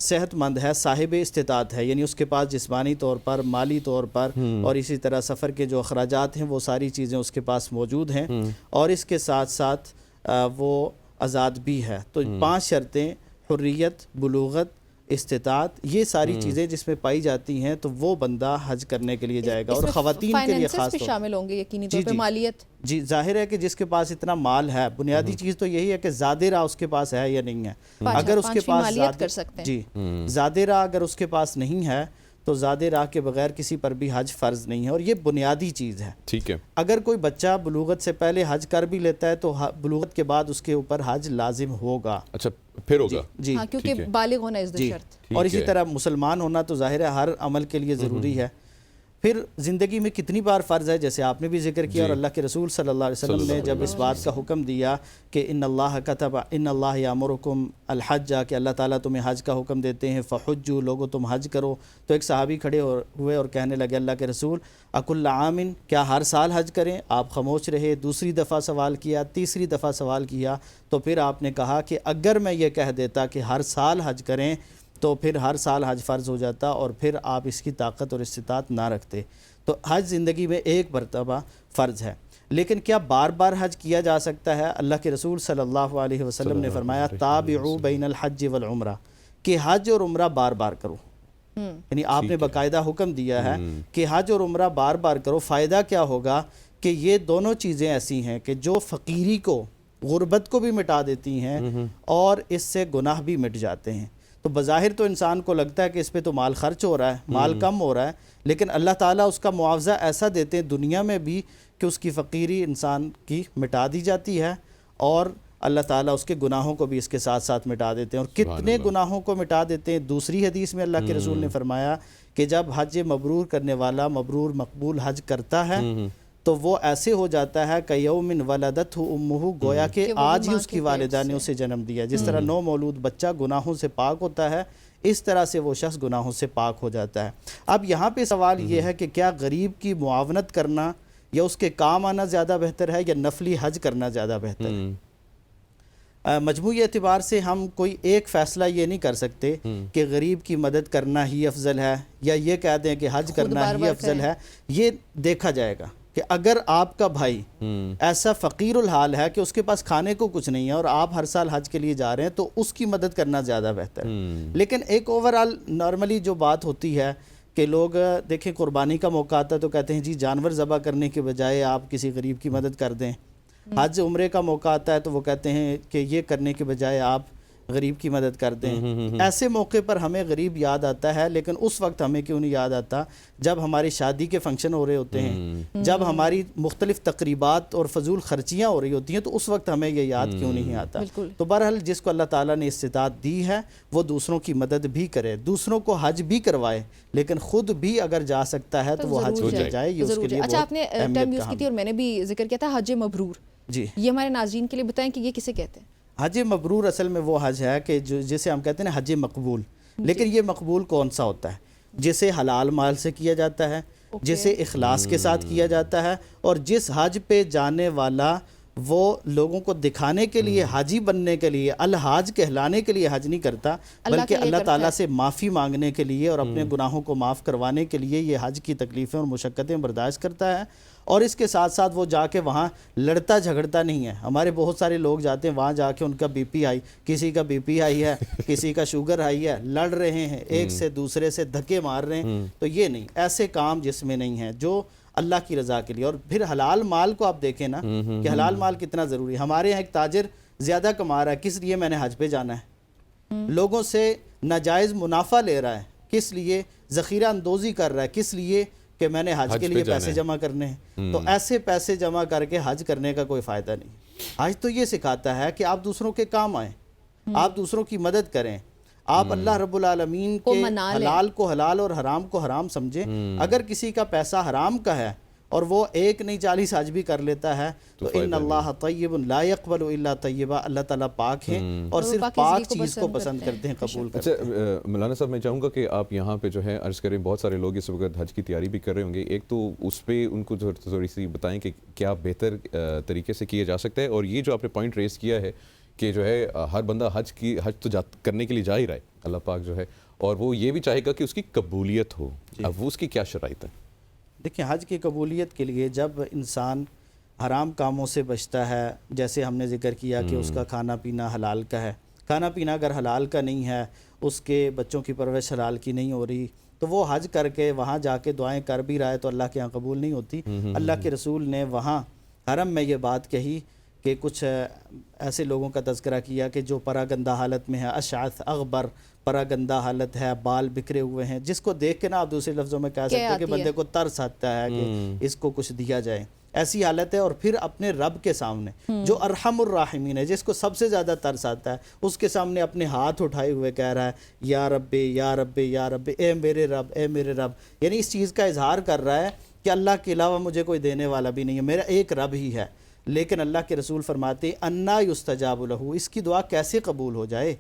صحت مند ہے, صاحب استطاعت ہے یعنی اس کے پاس جسمانی طور پر, مالی طور پر اور اسی طرح سفر کے جو اخراجات ہیں وہ ساری چیزیں اس کے پاس موجود ہیں, اور اس کے ساتھ ساتھ وہ آزاد بھی ہے. تو 5 شرطیں, حریت, بلوغت, استطاعت, یہ ساری چیزیں جس میں پائی جاتی ہیں تو وہ بندہ حج کرنے کے لیے جائے گا. اور خواتین کے لیے خاص طور شامل ہوں گے یقینی طور پہ مالیت. جی ظاہر ہے کہ جس کے پاس اتنا مال ہے, بنیادی چیز تو یہی ہے کہ زیادہ راہ اس کے پاس ہے یا نہیں ہے. اگر اس کے پاس زیادہ راہ اگر اس کے پاس نہیں ہے تو زیادہ راہ کے بغیر کسی پر بھی حج فرض نہیں ہے, اور یہ بنیادی چیز ہے. ٹھیک ہے. اگر کوئی بچہ بلوغت سے پہلے حج کر بھی لیتا ہے تو بلوغت کے بعد اس کے اوپر حج لازم ہوگا. اچھا پھر ہوگا. جی کیونکہ بالغ ہونا اس دی شرط. اور اسی طرح مسلمان ہونا تو ظاہر ہے ہر عمل کے لیے ضروری ہے. پھر زندگی میں کتنی بار فرض ہے, جیسے آپ نے بھی ذکر کیا اور اللہ کے رسول صلی اللہ علیہ وسلم نے جب اس بات کا حکم دیا کہ ان اللہ یامرکم الحج, کہ اللہ تعالیٰ تمہیں حج کا حکم دیتے ہیں, فحجوا, لوگوں تم حج کرو. تو ایک صحابی کھڑے ہوئے اور کہنے لگے اللہ کے رسول اکل عام, کیا ہر سال حج کریں؟ آپ خاموش رہے. دوسری دفعہ سوال کیا, تیسری دفعہ سوال کیا, تو پھر آپ نے کہا کہ اگر میں یہ کہہ دیتا کہ ہر سال حج کریں تو پھر ہر سال حج فرض ہو جاتا اور پھر آپ اس کی طاقت اور استطاعت نہ رکھتے. تو حج زندگی میں ایک مرتبہ فرض ہے. لیکن کیا بار بار حج کیا جا سکتا ہے؟ اللہ کے رسول صلی اللہ علیہ وسلم نے فرمایا تابعوا بین الحج والعمرہ، کہ حج اور عمرہ بار بار کرو. یعنی آپ نے باقاعدہ حکم دیا ہے کہ حج اور عمرہ بار بار کرو. فائدہ کیا ہوگا کہ یہ دونوں چیزیں ایسی ہیں کہ جو فقیری کو، غربت کو بھی مٹا دیتی ہیں اور اس سے گناہ بھی مٹ جاتے ہیں. تو بظاہر تو انسان کو لگتا ہے کہ اس پہ تو مال خرچ ہو رہا ہے، مال کم ہو رہا ہے، لیکن اللہ تعالیٰ اس کا معاوضہ ایسا دیتے ہیں دنیا میں بھی کہ اس کی فقیری انسان کی مٹا دی جاتی ہے اور اللہ تعالیٰ اس کے گناہوں کو بھی اس کے ساتھ ساتھ مٹا دیتے ہیں. اور کتنے گناہوں کو مٹا دیتے ہیں. دوسری حدیث میں اللہ کے رسول نے فرمایا کہ جب حج مبرور کرنے والا مبرور مقبول حج کرتا ہے تو وہ ایسے ہو جاتا ہے کہ یوم ولدتہ امہ، گویا کہ آج ہی اس کی والدہ نے اسے جنم دیا. جس طرح نو مولود بچہ گناہوں سے پاک ہوتا ہے، اس طرح سے وہ شخص گناہوں سے پاک ہو جاتا ہے. اب یہاں پہ سوال یہ ہے کہ کیا غریب کی معاونت کرنا یا اس کے کام آنا زیادہ بہتر ہے یا نفلی حج کرنا زیادہ بہتر ہے؟ مجموعی اعتبار سے ہم کوئی ایک فیصلہ یہ نہیں کر سکتے کہ غریب کی مدد کرنا ہی افضل ہے یا یہ کہہ دیں کہ حج کرنا ہی افضل ہے. یہ دیکھا جائے گا کہ اگر آپ کا بھائی ایسا فقیر الحال ہے کہ اس کے پاس کھانے کو کچھ نہیں ہے اور آپ ہر سال حج کے لیے جا رہے ہیں تو اس کی مدد کرنا زیادہ بہتر ہے. لیکن ایک اوورال نارملی جو بات ہوتی ہے کہ لوگ دیکھیں قربانی کا موقع آتا ہے تو کہتے ہیں جی جانور ذبح کرنے کے بجائے آپ کسی غریب کی مدد کر دیں. حج عمرے کا موقع آتا ہے تو وہ کہتے ہیں کہ یہ کرنے کے بجائے آپ غریب کی مدد کر دیں. ایسے موقع پر ہمیں غریب یاد آتا ہے، لیکن اس وقت ہمیں کیوں نہیں یاد آتا جب ہماری شادی کے فنکشن ہو رہے ہوتے ہیں، جب ہماری مختلف تقریبات اور فضول خرچیاں ہو رہی ہوتی ہیں، تو اس وقت ہمیں یہ یاد کیوں نہیں آتا. تو بہرحال جس کو اللہ تعالیٰ نے استطاعت دی ہے وہ دوسروں کی مدد بھی کرے، دوسروں کو حج بھی کروائے، لیکن خود بھی اگر جا سکتا ہے تو وہ حج پہ جائے. یہ اس کے لیے اچھا آپ نے ٹرم یوز کی تھی اور میں نے بھی ذکر کیا تھا حج مبرور. جی یہ ہمارے ناظرین کے لیے بتائیں کہ یہ کسے کہتے ہیں؟ حج مبرور اصل میں وہ حج ہے کہ جسے ہم کہتے ہیں نا حج مقبول. لیکن یہ مقبول کون سا ہوتا ہے؟ جسے حلال مال سے کیا جاتا ہے، جسے اخلاص کے ساتھ کیا جاتا ہے، اور جس حج پہ جانے والا وہ لوگوں کو دکھانے کے لیے، حاجی بننے کے لیے، الحاج کہلانے کے لیے حج نہیں کرتا، بلکہ اللہ تعالیٰ سے معافی مانگنے کے لیے اور اپنے گناہوں کو معاف کروانے کے لیے یہ حج کی تکلیفیں اور مشقتیں برداشت کرتا ہے. اور اس کے ساتھ ساتھ وہ جا کے وہاں لڑتا جھگڑتا نہیں ہے. ہمارے بہت سارے لوگ جاتے ہیں وہاں جا کے ان کا بی پی ہائی، کسی کا بی پی ہائی ہے، کسی کا شوگر ہائی ہے، لڑ رہے ہیں ایک سے دوسرے سے دھکے مار رہے ہیں. تو یہ نہیں، ایسے کام جس میں نہیں ہے، جو اللہ کی رضا کے لیے. اور پھر حلال مال کو آپ دیکھیں نا کہ حلال مال کتنا ضروری ہے. ہمارے یہاں ایک تاجر زیادہ کما رہا ہے، کس لیے؟ میں نے حج پہ جانا ہے. لوگوں سے ناجائز منافع لے رہا ہے، کس لیے؟ ذخیرہ اندوزی کر رہا ہے، کس لیے؟ کہ میں نے حج کے لیے پیسے جمع کرنے ہیں. تو ایسے پیسے جمع کر کے حج کرنے کا کوئی فائدہ نہیں. حج تو یہ سکھاتا ہے کہ آپ دوسروں کے کام آئیں، آپ دوسروں کی مدد کریں، آپ اللہ رب العالمین کے حلال کو حلال اور حرام کو حرام سمجھیں. اگر کسی کا پیسہ حرام کا ہے اور وہ ایک نہیں 40 حج بھی کر لیتا ہے تو ان اللہ طیب لا يقبل الا طیبا، اللہ تعالیٰ پاک ہیں اور صرف پاک چیز کو پسند کرتے ہیں، قبول کرتے ہیں. اچھا مولانا صاحب، میں چاہوں گا کہ آپ یہاں پہ جو ہے عرض کریں، بہت سارے لوگ اس وقت حج کی تیاری بھی کر رہے ہوں گے. ایک تو اس پہ ان کو تھوڑی سی بتائیں کہ کیا بہتر طریقے سے کیا جا سکتا ہے. اور یہ جو آپ نے پوائنٹ ریز کیا ہے کہ جو ہے ہر بندہ حج تو کرنے کے لیے جا ہی رہا ہے، اللہ پاک جو ہے، اور وہ یہ بھی چاہے گا کہ اس کی قبولیت ہو. اب وہ اس کی کیا شرائط ہے؟ دیکھیں، حج کی قبولیت کے لیے جب انسان حرام کاموں سے بچتا ہے، جیسے ہم نے ذکر کیا کہ اس کا کھانا پینا حلال کا ہے، کھانا پینا اگر حلال کا نہیں ہے، اس کے بچوں کی پرورش حلال کی نہیں ہو رہی، تو وہ حج کر کے وہاں جا کے دعائیں کر بھی رہا ہے تو اللہ کے یہاں قبول نہیں ہوتی. اللہ کے رسول نے وہاں حرم میں یہ بات کہی کہ کچھ ایسے لوگوں کا تذکرہ کیا کہ جو پراگندہ حالت میں ہے، اشعث اغبر، پراگندہ حالت ہے، بال بکھرے ہوئے ہیں، جس کو دیکھ کے نا آپ دوسرے لفظوں میں کہہ سکتے ہیں کہ بندے کو ترس آتا ہے کہ اس کو کچھ دیا جائے. ایسی حالت ہے. اور پھر اپنے رب کے سامنے جو ارحم الراحمین ہے، جس کو سب سے زیادہ ترس آتا ہے، اس کے سامنے اپنے ہاتھ اٹھائے ہوئے کہہ رہا ہے یا رب یا رب یا رب، اے میرے رب اے میرے رب. یعنی اس چیز کا اظہار کر رہا ہے کہ اللہ کے علاوہ مجھے کوئی دینے والا بھی نہیں ہے، میرا ایک رب ہی ہے. لیکن اللہ کے رسول فرماتے ہیں انا یستجاب لہ، اس کی دعا کیسے قبول ہو جائے؟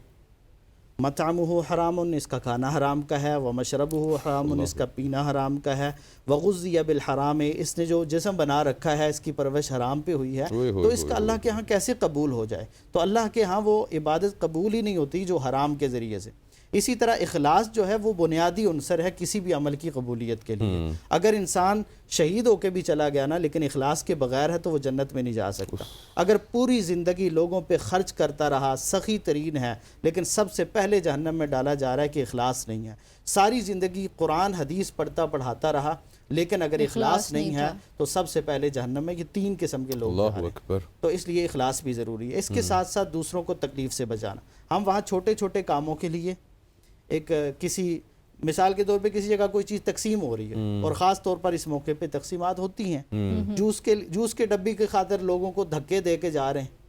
مطعمہ حرام، اس کا کھانا حرام کا ہے، ومشربہ حرام، اس کا پینا حرام کا ہے، وغذی بالحرام، اس نے جو جسم بنا رکھا ہے اس کی پرورش حرام پہ ہوئی ہے، تو اس کا اللہ کے ہاں کیسے قبول ہو جائے؟ تو اللہ کے ہاں وہ عبادت قبول ہی نہیں ہوتی جو حرام کے ذریعے سے. اسی طرح اخلاص جو ہے وہ بنیادی عنصر ہے کسی بھی عمل کی قبولیت کے لیے. اگر انسان شہید ہو کے بھی چلا گیا نا لیکن اخلاص کے بغیر ہے تو وہ جنت میں نہیں جا سکتا. اگر پوری زندگی لوگوں پہ خرچ کرتا رہا، سخی ترین ہے، لیکن سب سے پہلے جہنم میں ڈالا جا رہا ہے کہ اخلاص نہیں ہے. ساری زندگی قرآن حدیث پڑھاتا رہا لیکن اگر اخلاص نہیں ہے تو سب سے پہلے جہنم میں. یہ 3 قسم کے لوگ ہیں. تو اس لیے اخلاص بھی ضروری ہے. اس کے ساتھ ساتھ دوسروں کو تکلیف سے بچانا. ہم وہاں چھوٹے چھوٹے کاموں کے لیے ایک کسی مثال کے طور پہ کسی جگہ کوئی چیز تقسیم ہو رہی ہے اور خاص طور پر اس موقع پہ تقسیمات ہوتی ہیں، جوس کے ڈبی کے خاطر لوگوں کو دھکے دے کے جا رہے ہیں.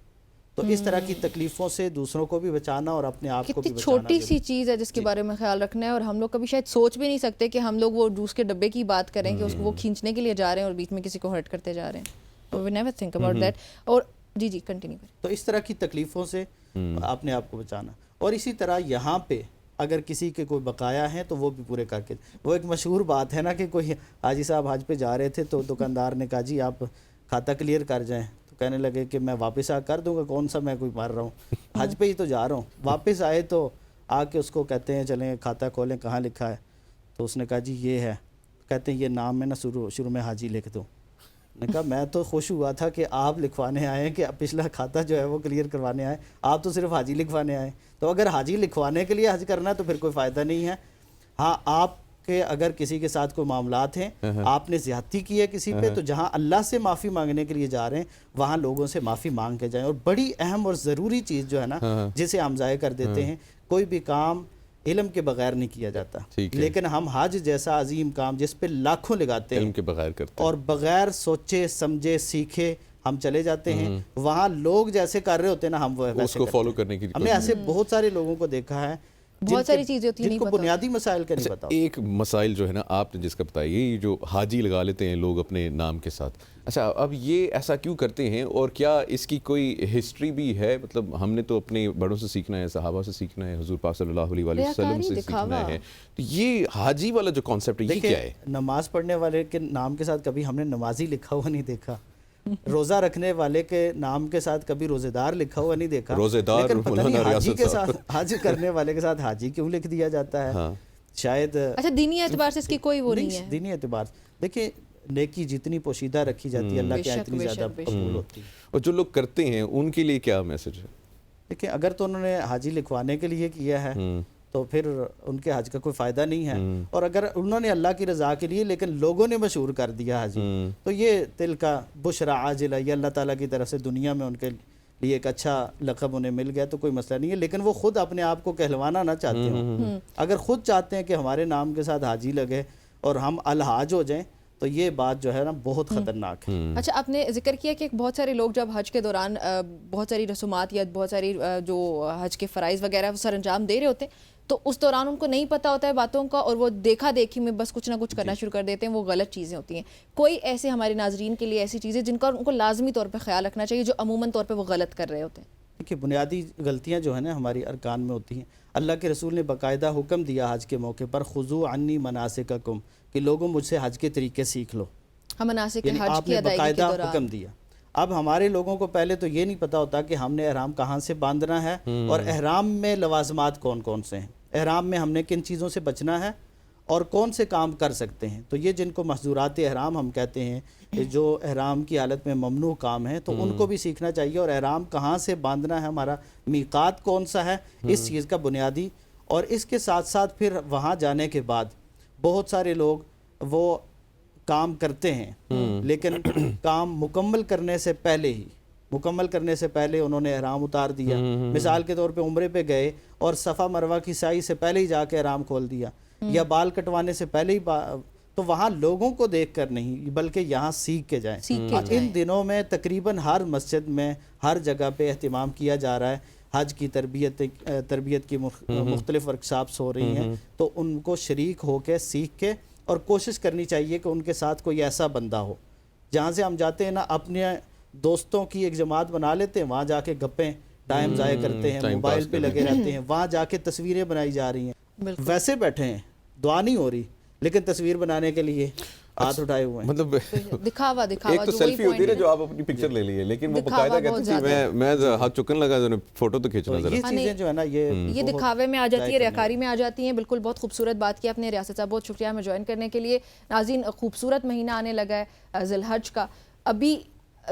تو اس طرح کی تکلیفوں سے دوسروں کو بھی بچانا اور اپنے آپ کو بھی بچانا. چھوٹی سی چیز ہے جس کے بارے میں خیال رکھنا ہے اور ہم لوگ کبھی شاید سوچ بھی نہیں سکتے کہ ہم لوگ وہ جوس کے ڈبے کی بات کریں کہ اس کو وہ کھینچنے کے لیے جا رہے ہیں اور بیچ میں کسی کو ہرٹ کرتے جا رہے ہیں. We never think about that. اور جی کنٹینیو کریں. تو اس طرح کی تکلیفوں سے اپنے آپ کو بچانا. اور اسی طرح یہاں پہ اگر کسی کے کوئی بقایا ہیں تو وہ بھی پورے کر کے. وہ ایک مشہور بات ہے نا کہ کوئی حاجی صاحب حج پہ جا رہے تھے تو دکاندار نے کہا جی آپ کھاتہ کلیئر کر جائیں. تو کہنے لگے کہ میں واپس کر دوں گا، کون سا میں کوئی مار رہا ہوں، حج پہ ہی تو جا رہا ہوں. واپس آئے تو آ کے اس کو کہتے ہیں چلیں کھاتہ کھولیں، کہاں لکھا ہے؟ تو اس نے کہا جی یہ ہے. کہتے ہیں یہ نام میں نا شروع میں حاجی لکھ دوں. نے کہا میں تو خوش ہوا تھا کہ آپ لکھوانے آئے کہ پچھلا کھاتہ جو ہے وہ کلیئر کروانے آئے، آپ تو صرف حاجی لکھوانے آئے. تو اگر حاجی لکھوانے کے لیے حج کرنا ہے تو پھر کوئی فائدہ نہیں ہے. ہاں آپ کے اگر کسی کے ساتھ کوئی معاملات ہیں، آپ نے زیادتی کی ہے کسی پہ، تو جہاں اللہ سے معافی مانگنے کے لیے جا رہے ہیں وہاں لوگوں سے معافی مانگ کے جائیں. اور بڑی اہم اور ضروری چیز جو ہے نا جسے ہم ضائع کر دیتے ہیں، کوئی بھی کام علم کے بغیر نہیں کیا جاتا، لیکن ہم حج جیسا عظیم کام جس پہ لاکھوں لگاتے ہیں علم کے بغیر کرتے ہیں اور بغیر سوچے سمجھے سیکھے ہم چلے جاتے ہیں. وہاں لوگ جیسے کر رہے ہوتے ہیں نا ہم وہ اس کو فالو کرنے کی. ہم نے ایسے بہت سارے لوگوں کو دیکھا ہے بہت ساری چیزیں ہوتی ہیں جن کو بنیادی مسائل کا نہیں پتا. ایک مسائل جو ہے نا آپ نے جس کا بتایا، یہ جو حاجی لگا لیتے ہیں لوگ اپنے نام کے ساتھ. اچھا اب یہ ایسا کیوں کرتے ہیں اور کیا اس کی کوئی ہسٹری بھی ہے؟ مطلب ہم نے تو اپنے بڑوں سے سیکھنا ہے، صحابہ سے سیکھنا ہے، حضور پاک صلی اللہ علیہ وسلم سے سیکھنا ہے. تو یہ حاجی والا جو کانسیپٹ ہے یہ کیا ہے؟ نماز پڑھنے والے کے نام کے ساتھ کبھی ہم نے نمازی لکھا ہوا نہیں دیکھا. روزہ رکھنے والے کے نام کے ساتھ کبھی روزے دار لکھا ہوا نہیں دیکھا. روزے دار لیکن پتہ نہیں حاجی کے ساتھ حج کرنے والے کے ساتھ حاجی کیوں لکھ دیا جاتا ہے؟ شاید اچھا دینی اعتبار سے اس کی کوئی وہ نہیں ہے. دینی اعتبار دیکھیں نیکی جتنی پوشیدہ رکھی جاتی ہے اللہ کے اتنی زیادہ قبول ہوتی ہے. اور جو لوگ کرتے ہیں ان کے لیے کیا میسج ہے؟ دیکھیں اگر تو انہوں نے حاجی لکھوانے کے لیے کیا ہے تو پھر ان کے حج کا کوئی فائدہ نہیں ہے. اور اگر انہوں نے اللہ کی رضا کے لیے لیکن لوگوں نے مشہور کر دیا حاجی، تو یہ دل کا بشرا عاجلہ، یہ اللہ تعالیٰ کی طرف سے دنیا میں ان کے لیے ایک اچھا لقب انہیں مل گیا تو کوئی مسئلہ نہیں ہے. لیکن وہ خود اپنے آپ کو کہلوانا نہ چاہتے ہوں. اگر خود چاہتے ہیں کہ ہمارے نام کے ساتھ حاجی لگے اور ہم الحاج ہو جائیں تو یہ بات جو ہے نا بہت خطرناک ہے. اچھا آپ نے ذکر کیا کہ بہت سارے لوگ جب حج کے دوران بہت ساری رسومات یا بہت ساری جو حج کے فرائض وغیرہ سر انجام دے رہے ہوتے ہیں تو اس دوران ان کو نہیں پتہ ہوتا ہے باتوں کا اور وہ دیکھا دیکھی میں بس کچھ نہ کچھ کرنا شروع کر دیتے ہیں. وہ غلط چیزیں ہوتی ہیں. کوئی ایسے ہمارے ناظرین کے لیے ایسی چیزیں جن کا ان کو لازمی طور پہ خیال رکھنا چاہیے جو عموماً طور پہ وہ غلط کر رہے ہوتے ہیں؟ دیکھیے بنیادی غلطیاں جو ہیں نا ہماری ارکان میں ہوتی ہیں. اللہ کے رسول نے باقاعدہ حکم دیا حج کے موقع پر خذوا عنی مناسککم کہ لوگوں مجھ سے حج کے طریقے سیکھ لو. ہم مناسک حج آپ کی نے ادائیگی کے باقاعدہ دوران حکم دیا. اب ہمارے لوگوں کو پہلے تو یہ نہیں پتا ہوتا کہ ہم نے احرام کہاں سے باندھنا ہے اور احرام میں لوازمات کون کون سے ہیں، احرام میں ہم نے کن چیزوں سے بچنا ہے اور کون سے کام کر سکتے ہیں. تو یہ جن کو محظورات احرام ہم کہتے ہیں جو احرام کی حالت میں ممنوع کام ہیں تو ان کو بھی سیکھنا چاہیے. اور احرام کہاں سے باندھنا ہے، ہمارا میقات کون سا ہے، اس چیز کا بنیادی. اور اس کے ساتھ ساتھ پھر وہاں جانے کے بعد بہت سارے لوگ وہ کام کرتے ہیں لیکن کام مکمل کرنے سے پہلے انہوں نے احرام اتار دیا. مثال کے طور پہ عمرے پہ گئے اور صفا مروہ کی سعی سے پہلے ہی جا کے احرام کھول دیا یا بال کٹوانے سے پہلے ہی تو وہاں لوگوں کو دیکھ کر نہیں بلکہ یہاں سیکھ کے جائیں. ان دنوں میں تقریباً ہر مسجد میں ہر جگہ پہ اہتمام کیا جا رہا ہے. حج کی تربیت کی مختلف ورکشاپس ہو رہی ہیں تو ان کو شریک ہو کے سیکھ کے اور کوشش کرنی چاہیے کہ ان کے ساتھ کوئی ایسا بندہ ہو جہاں سے ہم جاتے ہیں نا اپنے دوستوں کی ایک جماعت بنا لیتے ہیں، وہاں جا کے گپیں ٹائم ضائع کرتے ہیں، موبائل پہ لگے رہتے ہیں، وہاں جا کے تصویریں بنائی جا رہی ہیں. ویسے بیٹھے ہیں، دعا نہیں ہو رہی لیکن تصویر بنانے کے لیے ہاتھ اٹھائے ہوئے ہیں. مطلب دکھاوا ایک تو سیلفی ہوتی ہے نا جو آپ اپنی پکچر لے لیے, لیکن وہ باقاعدہ کہتے ہیں میں ہاتھ چکن لگا تو فوٹو تو کھینچنا ذرا. یہ چیزیں جو ہے نا یہ دکھاوے میں آ جاتی ہے, ریاکاری میں آ جاتی ہیں. بالکل بہت خوبصورت بات کی آپ نے ریاست صاحب, بہت شکریہ ہمیں جوائن کرنے کے لیے. ناظرین, خوبصورت مہینہ آنے لگا ہے ذی الحج کا. ابھی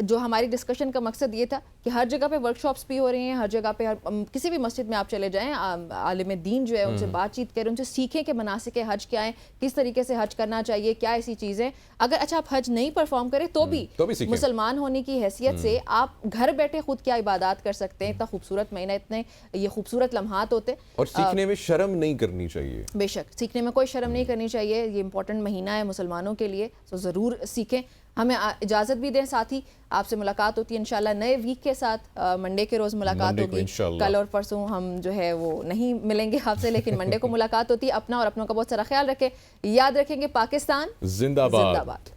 جو ہماری ڈسکشن کا مقصد یہ تھا کہ ہر جگہ پہ ورک شاپس بھی ہو رہی ہیں, ہر جگہ پہ کسی بھی مسجد میں آپ چلے جائیں, عالم دین جو ہے ان سے بات چیت کریں, ان سے سیکھیں کہ مناسک حج کیا ہیں, کس طریقے سے حج کرنا چاہیے, کیا ایسی چیزیں. اگر اچھا آپ حج نہیں پرفارم کریں تو بھی مسلمان ہونے کی حیثیت سے آپ گھر بیٹھے خود کیا عبادات کر سکتے ہیں. اتنا خوبصورت مہینہ, اتنے یہ خوبصورت لمحات ہوتے, اور سیکھنے میں شرم نہیں کرنی چاہیے. بے شک سیکھنے میں کوئی شرم نہیں کرنی چاہیے. یہ امپورٹنٹ مہینہ ہے مسلمانوں کے لیے, تو ضرور سیکھیں. ہمیں اجازت بھی دیں ساتھی, آپ سے ملاقات ہوتی ہے انشاءاللہ نئے ویک کے ساتھ. منڈے کے روز ملاقات ہوگی, کل اور پرسوں ہم جو ہے وہ نہیں ملیں گے آپ سے, لیکن منڈے کو ملاقات ہوتی ہے. اپنا اور اپنوں کا بہت سارا خیال رکھیں. یاد رکھیں گے پاکستان زندہ باد.